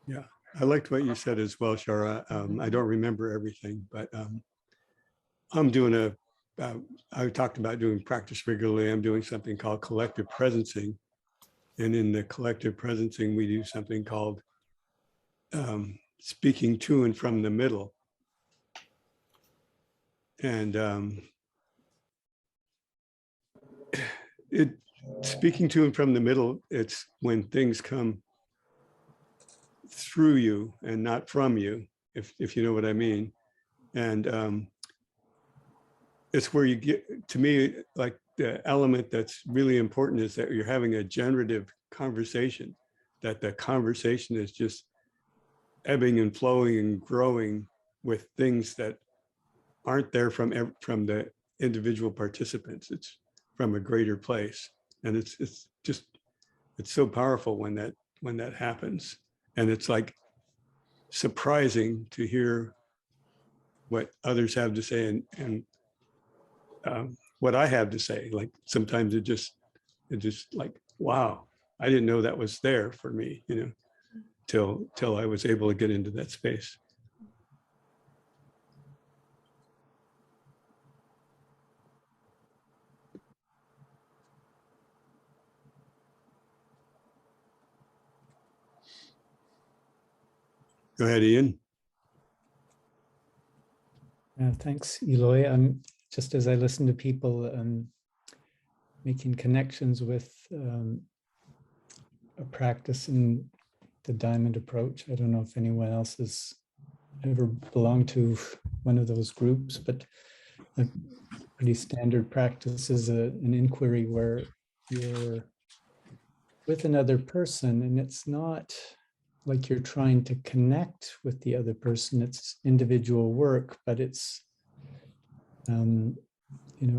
Yeah, I liked what you said as well, Shara. I don't remember everything, but I'm doing I talked about doing practice regularly. I'm doing something called collective presencing. And in the collective presencing, we do something called speaking to and from the middle. And speaking to and from the middle, it's when things come through you and not from you, if you know what I mean. And it's where you get, to me, like the element that's really important is that you're having a generative conversation, that the conversation is just ebbing and flowing and growing with things that aren't there from the individual participants. It's from a greater place. And it's so powerful when that happens. And it's like surprising to hear what others have to say and what I have to say. Like sometimes it just like, wow, I didn't know that was there for me, till I was able to get into that space. Go ahead, Ian. Thanks, Eloy. Just as I listen to people making connections with a practice in the diamond approach. I don't know if anyone else has ever belonged to one of those groups, but a pretty standard practice is an inquiry where you're with another person, and it's not like you're trying to connect with the other person. It's individual work, but it's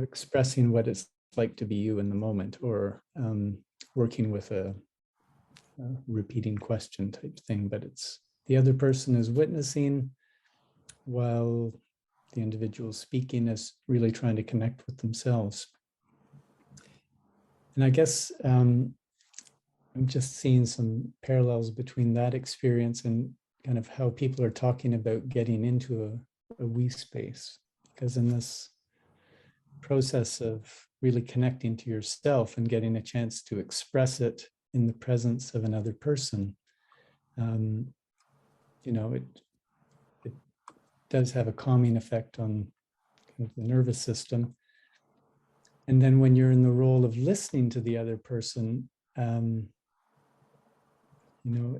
expressing what it's like to be you in the moment, or working with a repeating question type thing. But it's the other person is witnessing while the individual speaking is really trying to connect with themselves. And I guess I'm just seeing some parallels between that experience and kind of how people are talking about getting into a we space. Because in this process of really connecting to yourself and getting a chance to express it in the presence of another person, it does have a calming effect on kind of the nervous system. And then when you're in the role of listening to the other person,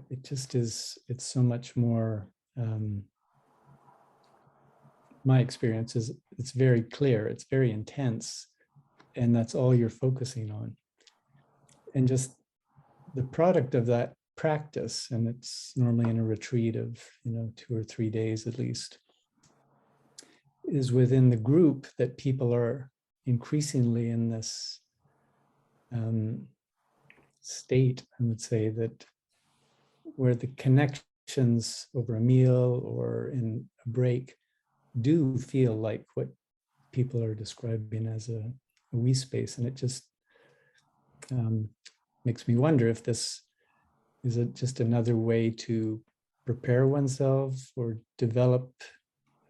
it just is, it's so much more, my experience is it's very clear, it's very intense, and that's all you're focusing on. And just the product of that practice, and it's normally in a retreat of 2 or 3 days at least, is within the group that people are increasingly in this state, I would say, that where the connections over a meal or in a break do feel like what people are describing as a we space. And it just makes me wonder if this is just another way to prepare oneself or develop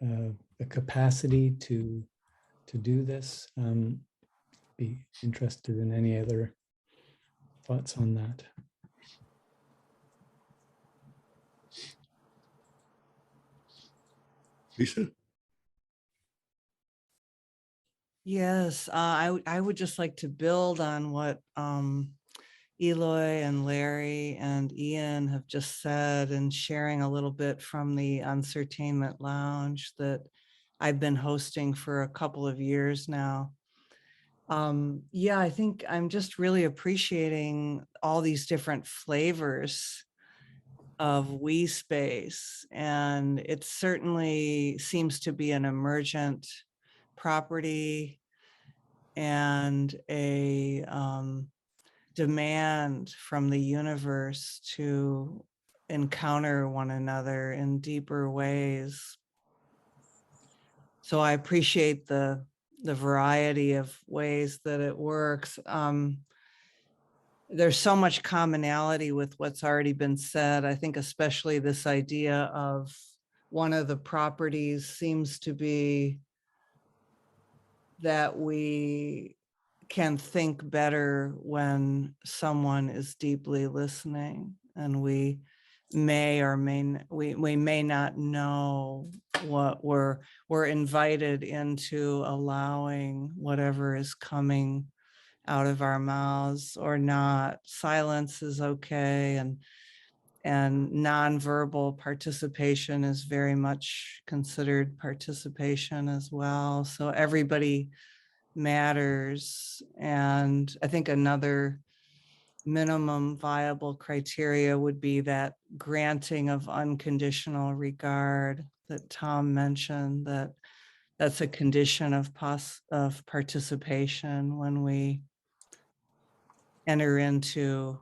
a capacity to do this. Be interested in any other thoughts on that. Lisa? Yes, I would just like to build on what Eloy and Larry and Ian have just said, and sharing a little bit from the Uncertainment Lounge that I've been hosting for a couple of years now. Yeah, I think I'm just really appreciating all these different flavors of we space, and it certainly seems to be an emergent property and a demand from the universe to encounter one another in deeper ways. So I appreciate the variety of ways that it works. There's so much commonality with what's already been said. I think especially this idea of one of the properties seems to be that we can think better when someone is deeply listening, and we may or we may not know what we're invited into allowing whatever is coming out of our mouths or not. Silence is okay, and nonverbal participation is very much considered participation as well. So everybody matters. And I think another minimum viable criteria would be that granting of unconditional regard that Tom mentioned, that's a condition of participation when we enter into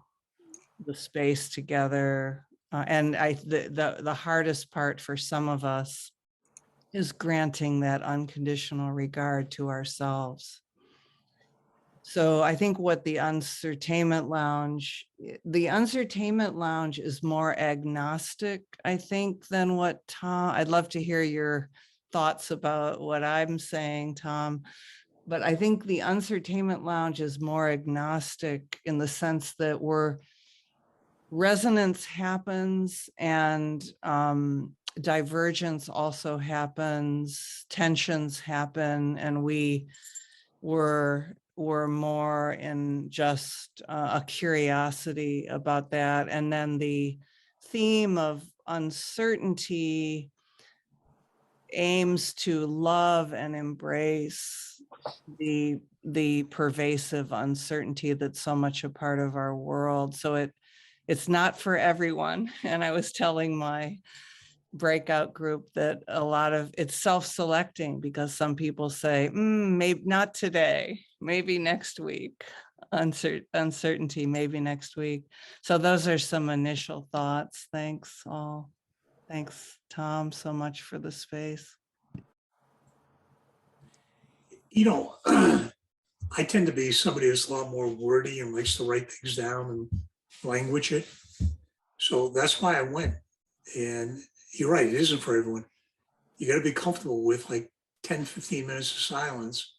the space together. And the hardest part for some of us is granting that unconditional regard to ourselves. So I think what the Uncertainment Lounge is more agnostic, I think, than what Tom, I'd love to hear your thoughts about what I'm saying, Tom. But I think the Uncertainment Lounge is more agnostic in the sense that resonance happens and divergence also happens, tensions happen, and we were more in just a curiosity about that. And then the theme of uncertainty aims to love and embrace the pervasive uncertainty that's so much a part of our world. So it's not for everyone. And I was telling my breakout group that a lot of it's self-selecting, because some people say, maybe not today, maybe next week. Uncertainty, maybe next week. So those are some initial thoughts. Thanks all. Thanks, Tom, so much for the space. You know, I tend to be somebody who's a lot more wordy and likes to write things down and language it. So that's why I went. And you're right, it isn't for everyone. You got to be comfortable with like 10, 15 minutes of silence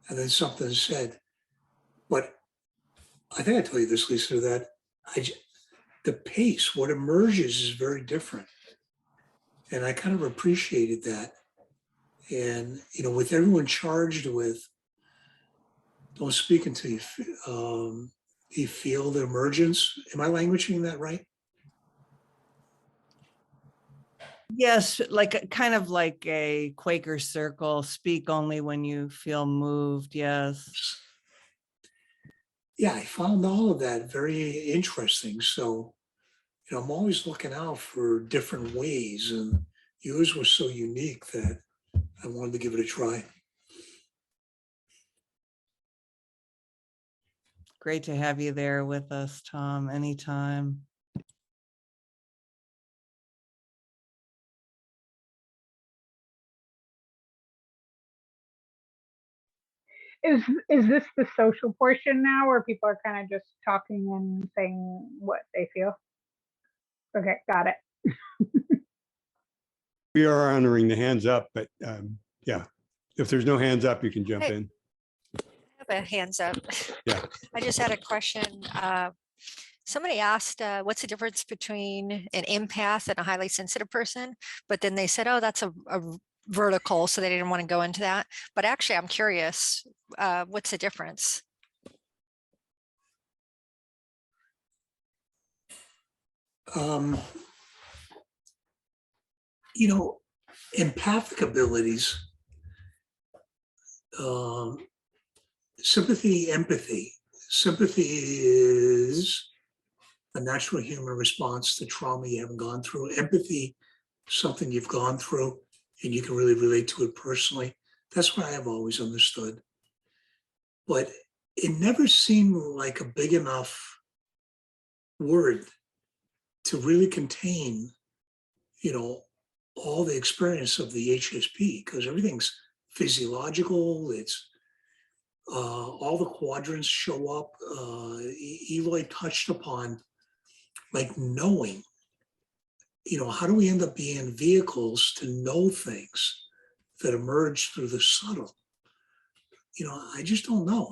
and then something is said. But I think I told you this, Lisa, that the pace, what emerges is very different. And I kind of appreciated that. And, you know, with everyone charged with don't speak until you feel the emergence. Am I languaging that right? Yes, like kind of like a Quaker circle, speak only when you feel moved. Yes. Yeah, I found all of that very interesting. So, you know, I'm always looking out for different ways, and yours was so unique that I wanted to give it a try. Great to have you there with us, Tom, anytime. Is this the social portion now where people are kind of just talking and saying what they feel? Okay, got it. We are honoring the hands up, but yeah, if there's no hands up, you can jump in. I have a hands up. Yeah. I just had a question. Somebody asked, what's the difference between an empath and a highly sensitive person? But then they said, oh, that's a vertical, so they didn't want to go into that. But actually, I'm curious, what's the difference? You know, empathic abilities, sympathy, empathy. Sympathy is a natural human response to trauma you haven't gone through. Empathy, something you've gone through and you can really relate to it personally. That's what I have always understood. But it never seemed like a big enough word to really contain, you know, all the experience of the HSP, because everything's physiological, it's all the quadrants show up. Eloy touched upon like knowing, how do we end up being vehicles to know things that emerge through the subtle? I just don't know.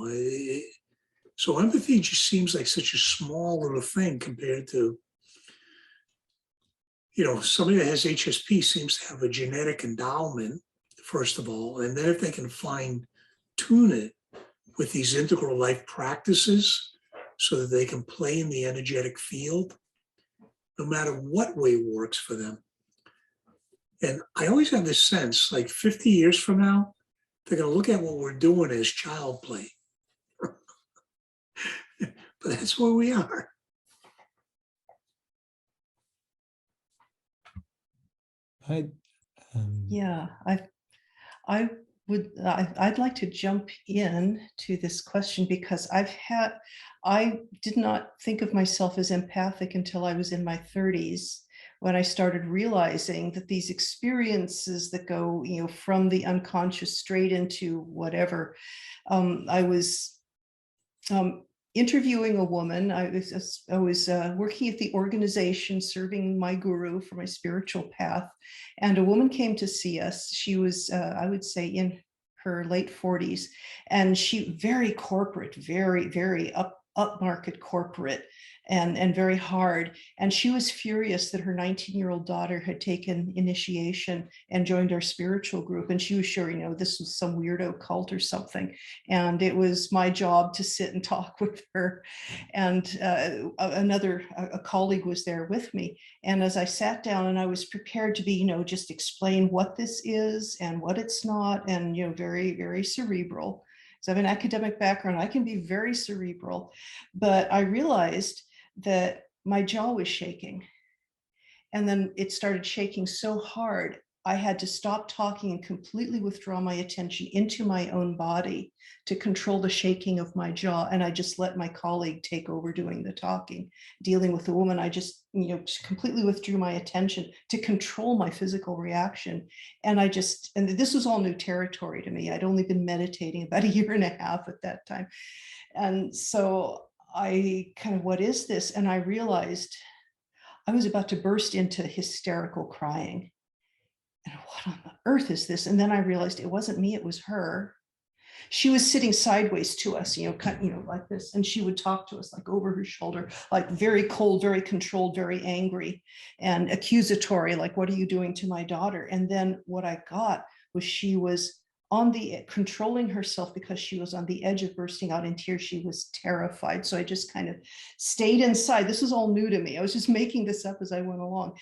So empathy just seems like such a small little thing compared to, somebody that has HSP seems to have a genetic endowment, first of all, and then if they can fine tune it with these integral life practices so that they can play in the energetic field, no matter what way works for them. And I always have this sense, like 50 years from now, they're going to look at what we're doing as child play. But that's where we are. Yeah, I'd like to jump in to this question because I did not think of myself as empathic until I was in my 30s, when I started realizing that these experiences that go, from the unconscious straight into whatever. I was interviewing a woman. I was working at the organization, serving my guru for my spiritual path, and a woman came to see us. She was, I would say, in her late 40s, and she very corporate, very, very upmarket corporate, and very hard. And she was furious that her 19-year-old daughter had taken initiation and joined our spiritual group. And she was sure, this was some weirdo cult or something. And it was my job to sit and talk with her. And a colleague was there with me. And as I sat down, and I was prepared to be, just explain what this is and what it's not, and, very, very cerebral. So I have an academic background. I can be very cerebral, but I realized that my jaw was shaking. And then it started shaking so hard, I had to stop talking and completely withdraw my attention into my own body to control the shaking of my jaw. And I just let my colleague take over doing the talking, dealing with the woman. I just, completely withdrew my attention to control my physical reaction. And and this was all new territory to me. I'd only been meditating about 1.5 years at that time. And so I kind of, what is this? And I realized I was about to burst into hysterical crying. And what on the earth is this? And then I realized it wasn't me, it was her. She was sitting sideways to us, like this. And she would talk to us like over her shoulder, like very cold, very controlled, very angry and accusatory, like, what are you doing to my daughter? And then what I got was she was controlling herself because she was on the edge of bursting out in tears. She was terrified. So I just kind of stayed inside. This was all new to me. I was just making this up as I went along.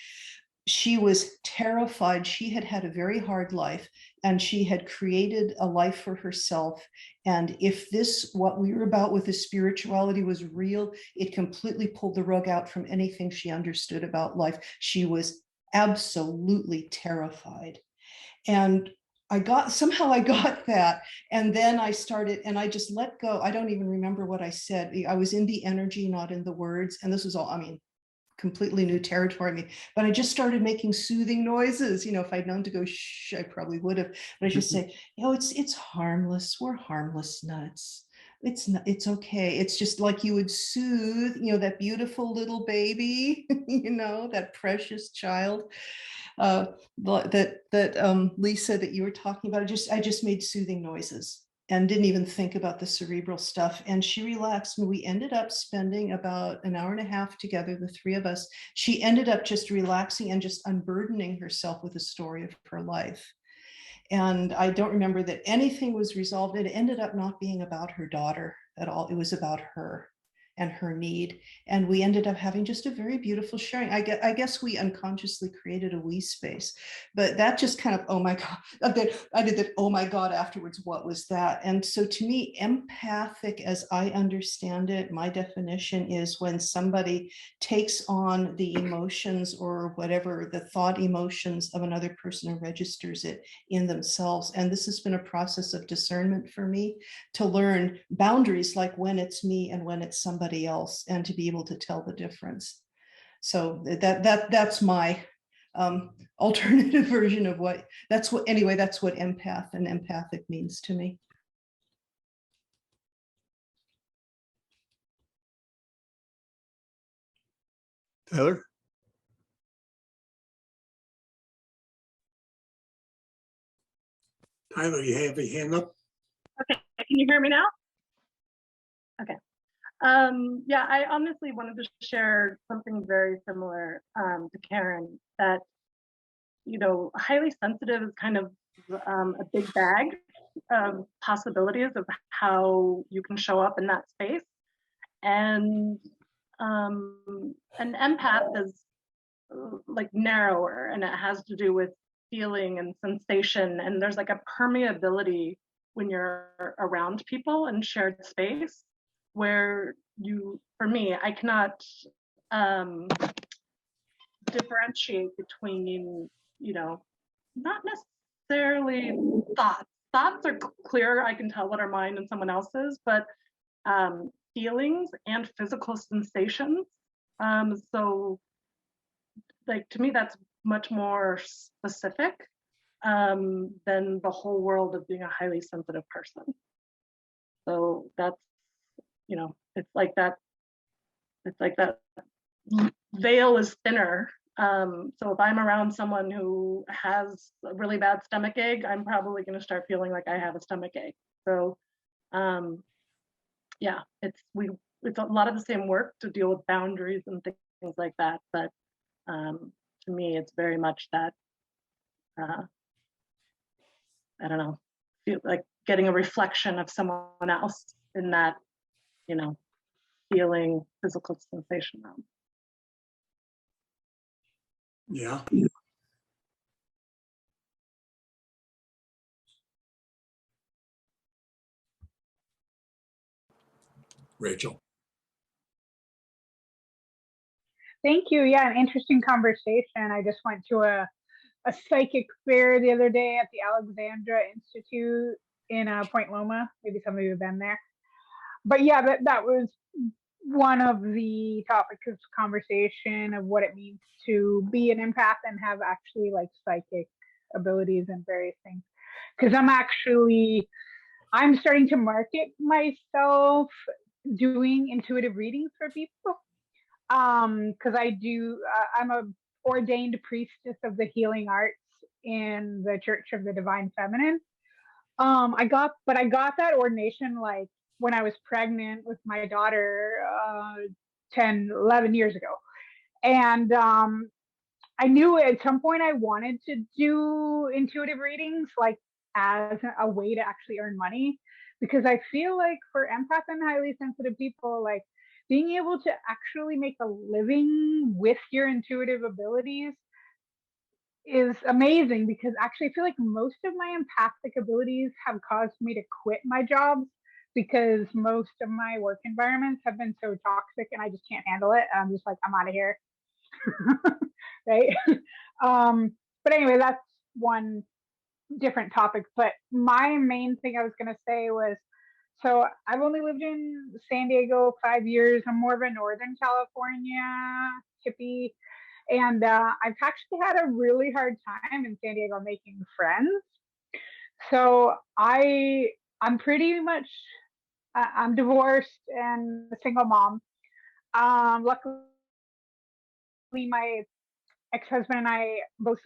She was terrified. She had had a very hard life, and she had created a life for herself. And if what we were about with the spirituality was real, it completely pulled the rug out from anything she understood about life. She was absolutely terrified. And somehow I got that. And then I started, and I just let go. I don't even remember what I said. I was in the energy, not in the words. And this was all, completely new territory. But I just started making soothing noises. If I'd known to go shh, I probably would have. But I just say, it's harmless. We're harmless nuts. It's okay. It's just like you would soothe, that beautiful little baby, that precious child. That Lisa, that you were talking about, I just made soothing noises and didn't even think about the cerebral stuff. And she relaxed, and we ended up spending about 1.5 hours together, the three of us. She ended up just relaxing and just unburdening herself with the story of her life. And I don't remember that anything was resolved. It ended up not being about her daughter at all. It was about her and her need. And we ended up having just a very beautiful sharing. I guess we unconsciously created a we space, but that just kind of, oh my God, I did that, oh my God, afterwards, what was that? And so to me, empathic, as I understand it, my definition is when somebody takes on the emotions or whatever, the thought emotions of another person and registers it in themselves. And this has been a process of discernment for me to learn boundaries, like when it's me and when it's somebody else, and to be able to tell the difference. So that's my alternative version of what, that's what empath and empathic means to me. Tyler? Tyler, you have your hand up? Okay, can you hear me now? Okay. Yeah, I honestly wanted to share something very similar to Karen, that, you know, highly sensitive is kind of a big bag of possibilities of how you can show up in that space. And an empath is like narrower, and it has to do with feeling and sensation, and there's like a permeability when you're around people in shared space where you, for me, I cannot differentiate between, you know, not necessarily thoughts are clear, I can tell what are mine and someone else's, but feelings and physical sensations. So like, to me, that's much more specific than the whole world of being a highly sensitive person. So that's, you know, it's like that veil is thinner. So if I'm around someone who has a really bad stomach ache, I'm probably going to start feeling like I have a stomach ache. So yeah, it's a lot of the same work to deal with boundaries and things like that, but to me, it's very much that, I don't know, feel like getting a reflection of someone else in that, you know, feeling, physical sensation realm. Yeah. Rachel. Thank you. Yeah, an interesting conversation. I just went to a psychic fair the other day at the Alexandra Institute in Point Loma. Maybe some of you have been there. But yeah, that was one of the topics of conversation of what it means to be an empath and have actually like psychic abilities and various things. Because I'm starting to market myself doing intuitive readings for people. Because I'm a ordained priestess of the healing arts in the Church of the Divine Feminine. I got that ordination like when I was pregnant with my daughter 10, 11 years ago. And I knew at some point I wanted to do intuitive readings like as a way to actually earn money, because I feel like for empath and highly sensitive people, like being able to actually make a living with your intuitive abilities is amazing, because actually I feel like most of my empathic abilities have caused me to quit my jobs because most of my work environments have been so toxic and I just can't handle it. I'm just like, I'm out of here. Right. But anyway, that's one different topic. But my main thing I was going to say was, so I've only lived in San Diego 5 years. I'm more of a Northern California hippie. And I've actually had a really hard time in San Diego making friends. So I'm pretty much, I'm divorced and a single mom. Luckily, my ex-husband and I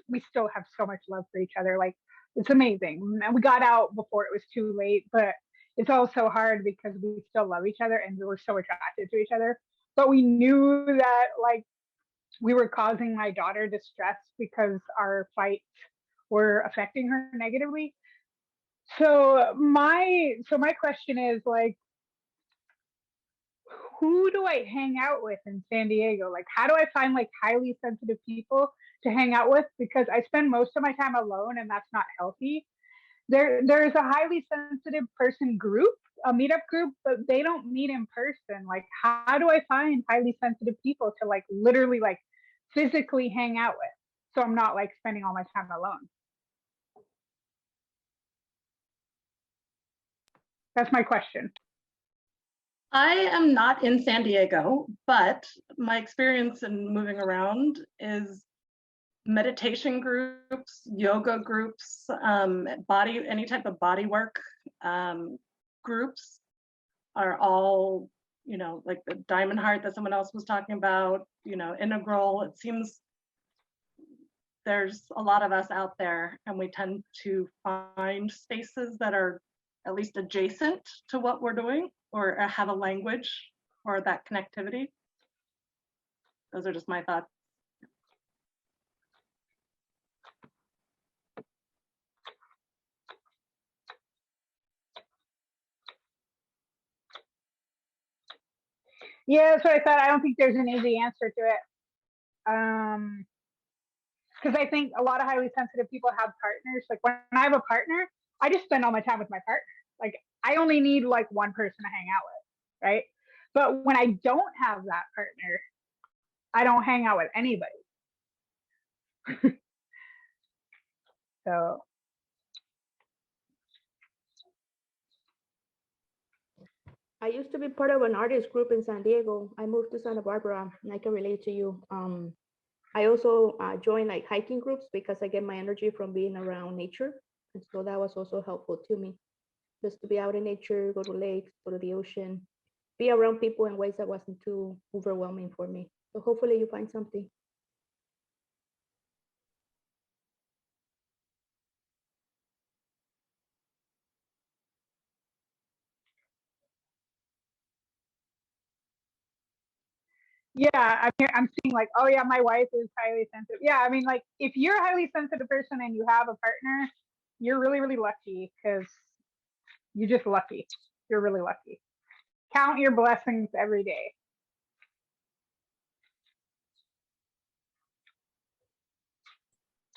we still have so much love for each other. Like, it's amazing. And we got out before it was too late, but it's also hard because we still love each other and we were so attracted to each other. But we knew that like we were causing my daughter distress because our fights were affecting her negatively. So my question is like, who do I hang out with in San Diego? Like, how do I find like highly sensitive people to hang out with? Because I spend most of my time alone and that's not healthy. There's a highly sensitive person group, a meetup group, but they don't meet in person. Like, how do I find highly sensitive people to like literally like physically hang out with, so I'm not like spending all my time alone? That's my question. I am not in San Diego, but my experience in moving around is meditation groups, yoga groups, any type of body work groups are all, you know, like the Diamond Heart that someone else was talking about, you know, Integral. It seems there's a lot of us out there, and we tend to find spaces that are at least adjacent to what we're doing, or have a language or that connectivity. Those are just my thoughts. Yeah, that's what I thought. I don't think there's an easy answer to it. Because I think a lot of highly sensitive people have partners. Like when I have a partner, I just spend all my time with my partner. Like I only need like one person to hang out with, right? But when I don't have that partner, I don't hang out with anybody. So I used to be part of an artist group in San Diego. I moved to Santa Barbara, and I can relate to you. I also joined like hiking groups because I get my energy from being around nature. And so that was also helpful to me, just to be out in nature, go to lakes, go to the ocean, be around people in ways that wasn't too overwhelming for me. So hopefully you find something. yeah, I'm seeing like, oh yeah, my wife is highly sensitive. Yeah, I mean, like if you're a highly sensitive person and you have a partner, you're really, really lucky, because you're just lucky. You're really lucky. Count your blessings every day.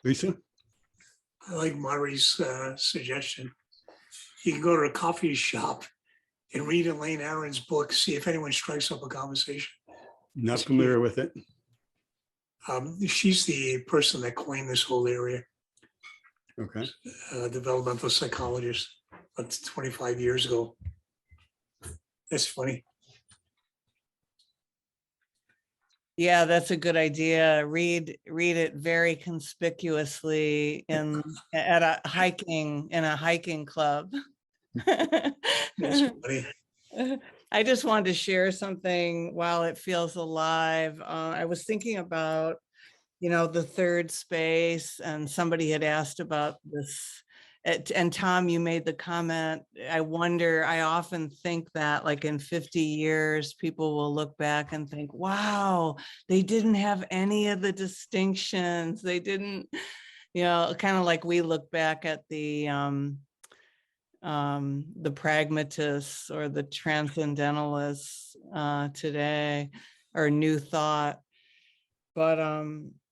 Lisa? I like Mari's suggestion. You can go to a coffee shop and read Elaine Aron's book, see if anyone strikes up a conversation. Not familiar with it. She's the person that coined this whole area. Okay. Developmental psychologist, about 25 years ago. That's funny. Yeah, that's a good idea. Read it very conspicuously in a hiking club. That's funny. I just wanted to share something while it feels alive. I was thinking about, you know, the third space, and somebody had asked about this. And Tom, you made the comment, I often think that like in 50 years, people will look back and think, wow, they didn't have any of the distinctions. They didn't, you know, kind of like we look back at the pragmatists or the transcendentalists today, or New Thought.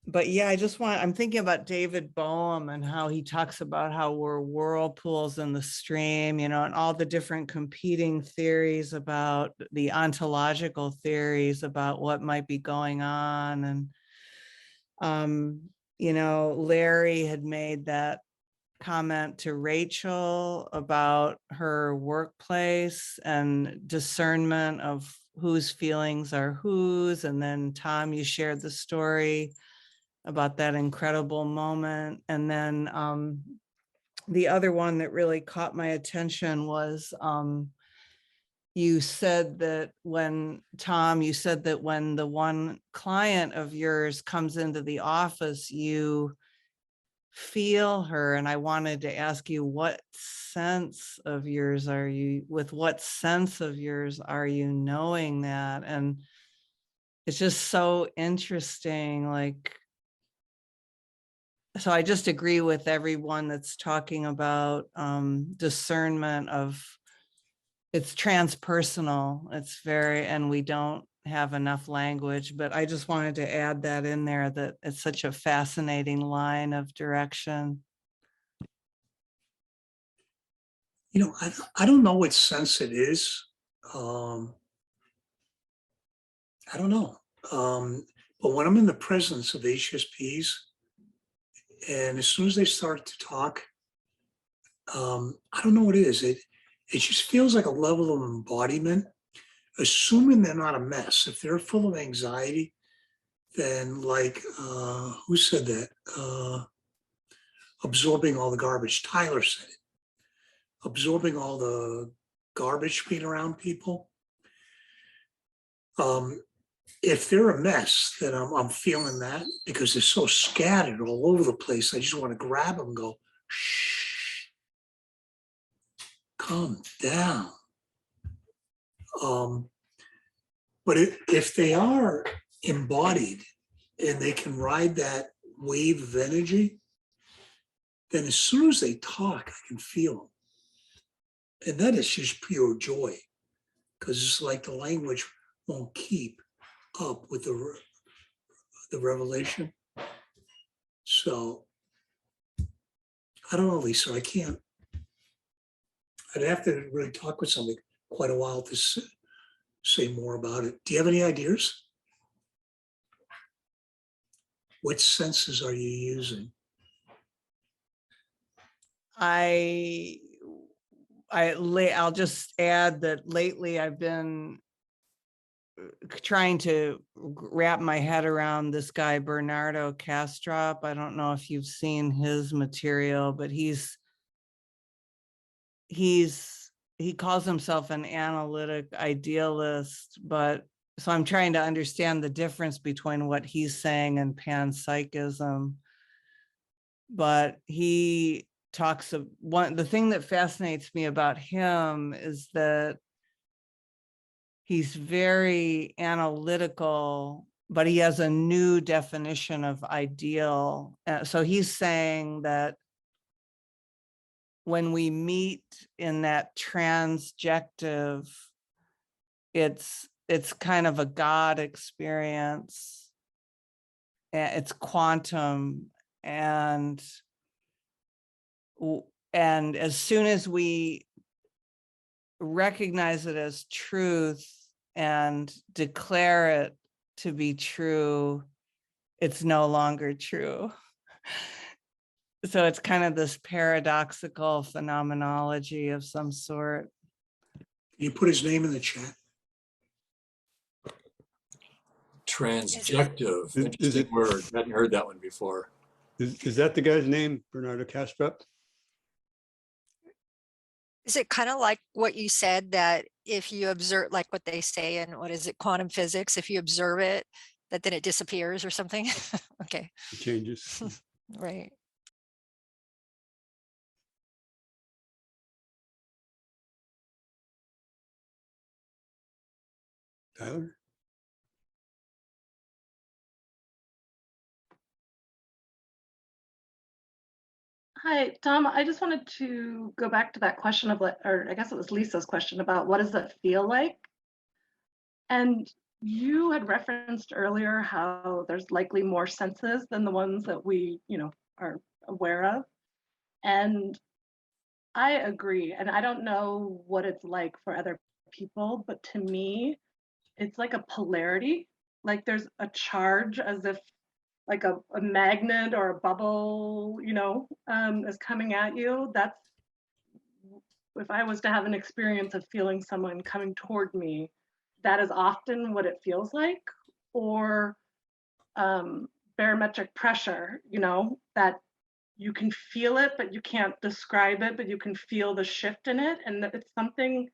But yeah, I'm thinking about David Bohm and how he talks about how we're whirlpools in the stream, you know, and all the different competing theories about the ontological theories about what might be going on. And, you know, Larry had made that comment to Rachel about her workplace and discernment of whose feelings are whose. And then Tom, you shared the story about that incredible moment. And then the other one that really caught my attention was you said that when the one client of yours comes into the office, you feel her. And I wanted to ask you, with what sense of yours are you knowing that? And it's just so interesting. Like, so I just agree with everyone that's talking about discernment of, it's transpersonal. It's and we don't have enough language, but I just wanted to add that in there, that it's such a fascinating line of direction. You know, I don't know what sense it is. I don't know. But when I'm in the presence of HSPs, and as soon as they start to talk, I don't know what it is. It just feels like a level of embodiment, assuming they're not a mess. If they're full of anxiety, than like, who said that? Absorbing all the garbage. Tyler said it. Absorbing all the garbage being around people. If they're a mess, then I'm feeling that because they're so scattered all over the place. I just want to grab them and go, shh, calm down. But if they are embodied and they can ride that wave of energy, then as soon as they talk, I can feel them. And that is just pure joy, because it's like the language won't keep up with the revelation. So I don't know, Lisa, I can't. I'd have to really talk with somebody quite a while to say more about it. Do you have any ideas? Which senses are you using? I'll just add that lately I've been trying to wrap my head around this guy, Bernardo Kastrup. I don't know if you've seen his material, but he calls himself an analytic idealist, but so I'm trying to understand the difference between what he's saying and panpsychism. But he talks of the thing that fascinates me about him is that he's very analytical, but he has a new definition of ideal. So he's saying that when we meet in that transjective, it's kind of a God experience. It's quantum, and as soon as we recognize it as truth and declare it to be true, it's no longer true. So it's kind of this paradoxical phenomenology of some sort. Can you put his name in the chat? Transjective, interesting word. I hadn't heard that one before. Is that the guy's name, Bernardo Kastrup? Is it kind of like what you said, that if you observe, like what they say in, what is it, quantum physics, if you observe it, that then it disappears or something? Okay. It changes. Right. Tyler? Hi, Tom. I just wanted to go back to that question of, or I guess it was Lisa's question about what does it feel like? And you had referenced earlier how there's likely more senses than the ones that we, are aware of. And I agree. And I don't know what it's like for other people, but to me, it's like a polarity. Like there's a charge, as if like a magnet or a bubble, is coming at you. That's, if I was to have an experience of feeling someone coming toward me, that is often what it feels like. Or barometric pressure, that you can feel it, but you can't describe it, but you can feel the shift in it. And it's something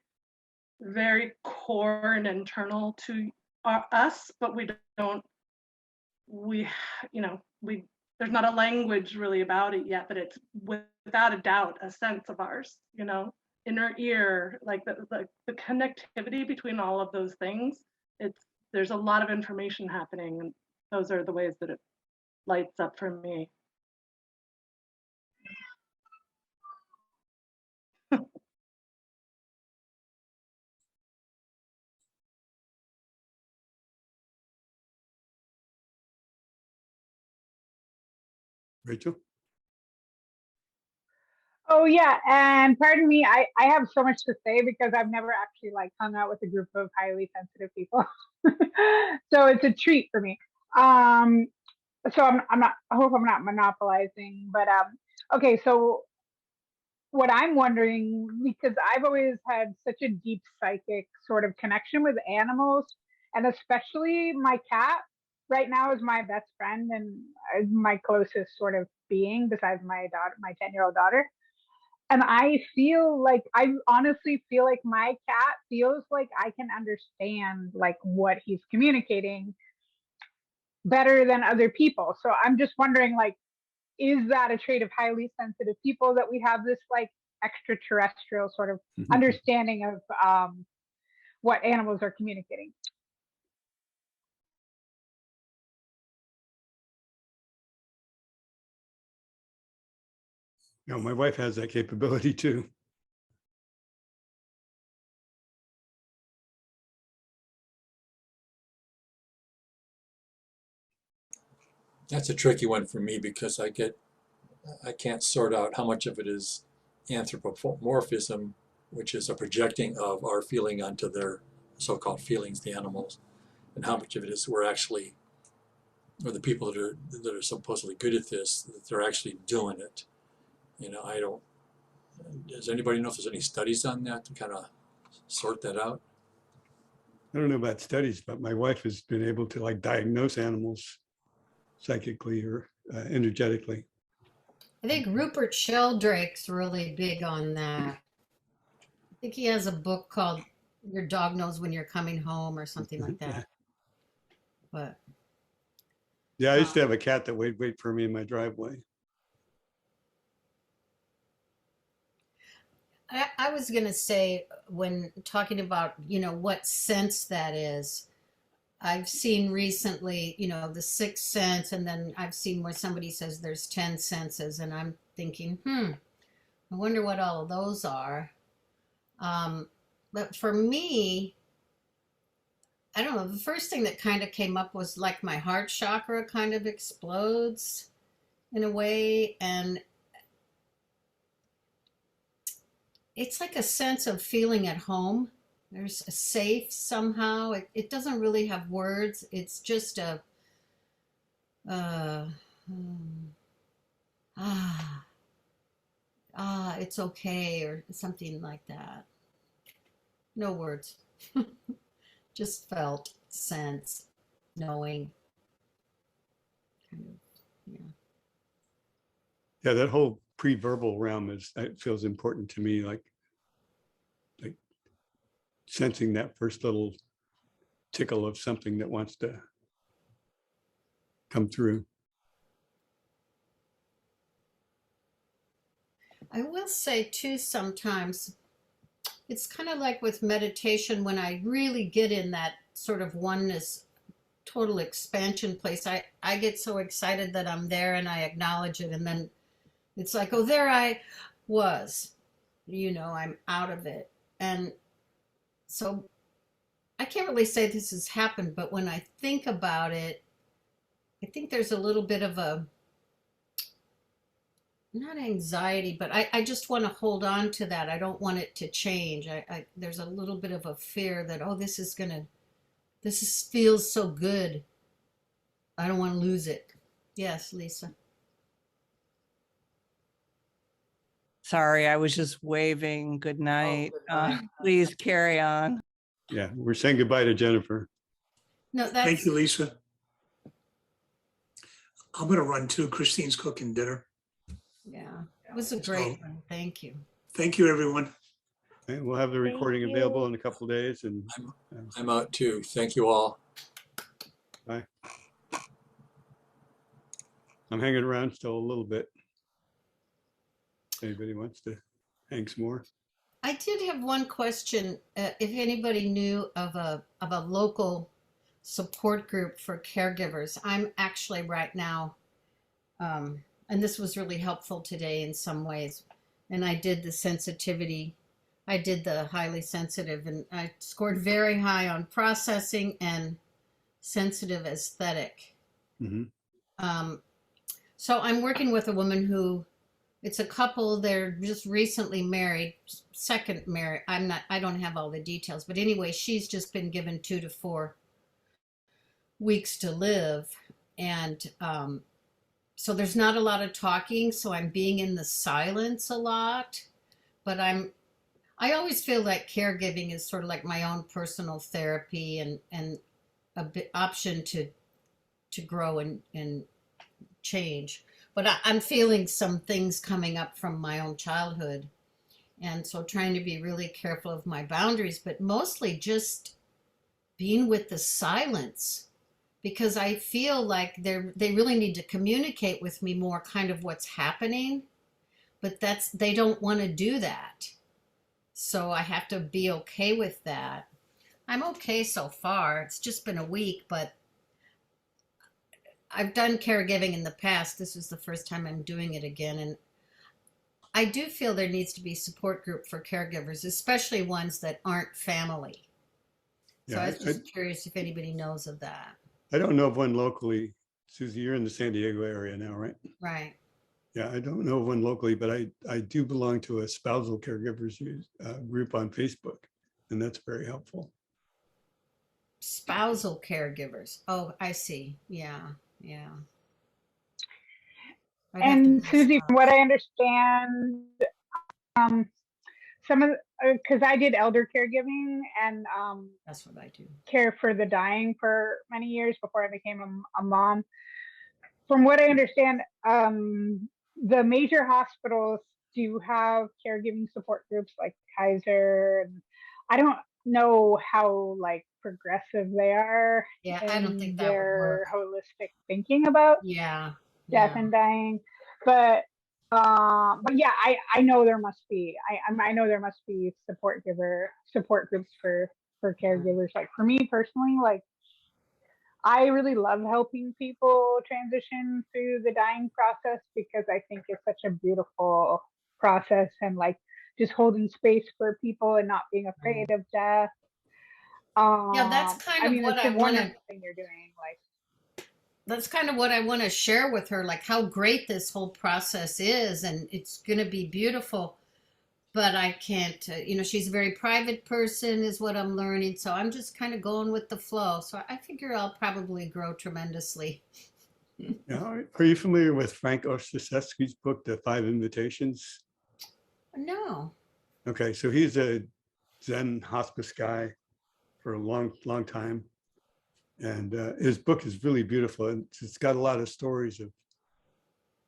very core and internal to us, but there's not a language really about it yet, but it's without a doubt a sense of ours, inner ear, like the connectivity between all of those things. There's a lot of information happening, and those are the ways that it lights up for me. Rachel? Oh yeah, and pardon me, I have so much to say because I've never actually hung out with a group of highly sensitive people. So it's a treat for me. So I'm not, I hope I'm not monopolizing, but okay, so what I'm wondering, because I've always had such a deep psychic sort of connection with animals, and especially my cat, right now is my best friend and my closest sort of being besides my daughter, my 10-year-old daughter. And I honestly feel like my cat feels like I can understand like what he's communicating better than other people. So I'm just wondering, like, is that a trait of highly sensitive people, that we have this like extraterrestrial sort of understanding of what animals are communicating? No, my wife has that capability too. That's a tricky one for me because I can't sort out how much of it is anthropomorphism, which is a projecting of our feeling onto their so-called feelings, the animals, and how much of it is we're actually, or the people that are supposedly good at this, that they're actually doing it. You know, I don't. Does anybody know if there's any studies on that to kind of sort that out? I don't know about studies, but my wife has been able to like diagnose animals psychically or energetically. I think Rupert Sheldrake's really big on that. I think he has a book called Your Dog Knows When You're Coming Home or something like that. But yeah, I used to have a cat that would wait for me in my driveway. I was going to say, when talking about, you know, what sense that is, I've seen recently, you know, the sixth sense, and then I've seen where somebody says there's 10 senses, and I'm thinking, I wonder what all of those are. But for me, I don't know, the first thing that kind of came up was like my heart chakra kind of explodes in a way, and it's like a sense of feeling at home. There's a safe somehow. It doesn't really have words. It's just a it's okay, or something like that. No words. Just felt, sense, knowing. Kind of, yeah. Yeah, that whole pre-verbal realm it feels important to me, like sensing that first little tickle of something that wants to come through. I will say too, sometimes it's kind of like with meditation, when I really get in that sort of oneness, total expansion place, I get so excited that I'm there and I acknowledge it. And then it's like, oh, there I was, you know, I'm out of it. And so I can't really say this has happened, but when I think about it, I think there's a little bit of a, not anxiety, but I just want to hold on to that. I don't want it to change. There's a little bit of a fear that, oh, feels so good. I don't want to lose it. Yes, Lisa. Sorry, I was just waving good night. Please carry on. Yeah, we're saying goodbye to Jennifer. No, Thank you, Lisa. I'm going to run too. Christine's cooking dinner. Yeah, it was a great one. Thank you. Thank you, everyone. Okay, we'll have the recording available in a couple of days. And I'm out too. Thank you all. Bye. I'm hanging around still a little bit. Anybody wants to hang some more? I did have one question. If anybody knew of a local support group for caregivers, I'm actually right now, and this was really helpful today in some ways. And I did the sensitivity. I did the highly sensitive, and I scored very high on processing and sensitive aesthetic. Mm-hmm. So I'm working with a woman who, it's a couple, they're just recently married, second marriage. I don't have all the details, but anyway, she's just been given 2 to 4 weeks to live. And so there's not a lot of talking. So I'm being in the silence a lot, but I always feel like caregiving is sort of like my own personal therapy and a bit option to to grow and change. But I'm feeling some things coming up from my own childhood. And so trying to be really careful of my boundaries, but mostly just being with the silence, because I feel like they really need to communicate with me more kind of what's happening, but they don't want to do that. So I have to be okay with that. I'm okay so far. It's just been a week, but I've done caregiving in the past. This was the first time I'm doing it again. And I do feel there needs to be support group for caregivers, especially ones that aren't family. So Yeah, I was just curious if anybody knows of that. I don't know of one locally. Susie, you're in the San Diego area now, right? Right. Yeah, I don't know of one locally, but I do belong to a spousal caregivers group on Facebook, and that's very helpful. Spousal caregivers. Oh, I see. Yeah, yeah. And Susie, from what I understand, some of because I did elder caregiving and that's what I do. Care for the dying for many years before I became a mom. From what I understand, the major hospitals do have caregiving support groups like Kaiser, and I don't know how like progressive they are. Yeah, I don't think that would their work. holistic thinking about death and dying, but yeah, I know there must be. I know there must be support groups for caregivers. Like for me personally, like I really love helping people transition through the dying process because I think it's such a beautiful process, and like just holding space for people and not being afraid of death. Yeah, that's kind of what it's I a want to. wonderful thing you're doing. Like that's kind of what I want to share with her, like how great this whole process is, and it's going to be beautiful. But I can't, she's a very private person is what I'm learning. So I'm just kind of going with the flow. So I figure I'll probably grow tremendously. Now, are you familiar with Frank Ostaseski's book, The 5 Invitations? No. Okay, so he's a Zen hospice guy for a long, long time. And his book is really beautiful. And it's got a lot of stories of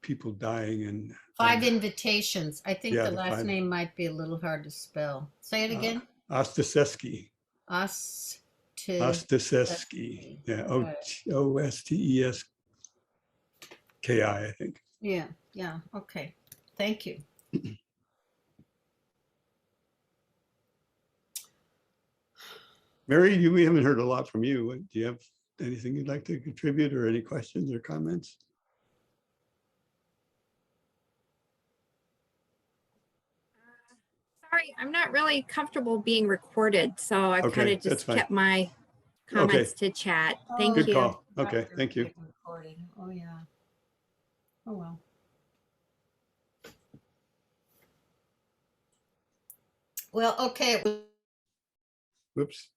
people dying and 5 Invitations. I think yeah, the last name might be a little hard to spell. Say it again. Ostaseski. Ostaseski. Yeah, Osteski, I think. Yeah, okay. Thank you. Mary, we haven't heard a lot from you. Do you have anything you'd like to contribute or any questions or comments? Sorry, I'm not really comfortable being recorded, so I've kind of just kept my comments to chat. Thank you. Good call. Okay, thank you. Oh, yeah. Oh, well. Well, okay. Whoops.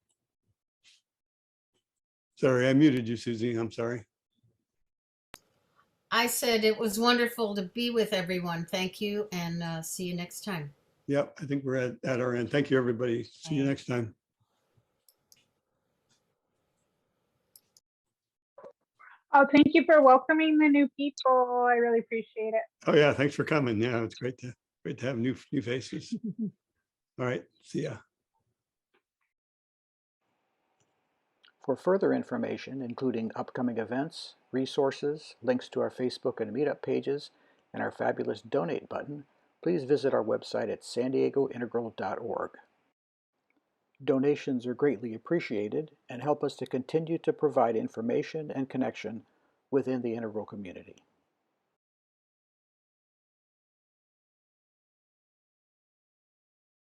Sorry, I muted you, Susie. I'm sorry. I said it was wonderful to be with everyone. Thank you, and see you next time. Yep, I think we're at our end. Thank you, everybody. See you next time. oh, thank you for welcoming the new people. I really appreciate it. Oh yeah, thanks for coming. Yeah, it's great to have new faces. All right, see ya. For further information, including upcoming events, resources, links to our Facebook and Meetup pages, and our fabulous donate button, please visit our website at sandiegointegral.org. Donations are greatly appreciated and help us to continue to provide information and connection within the Integral community.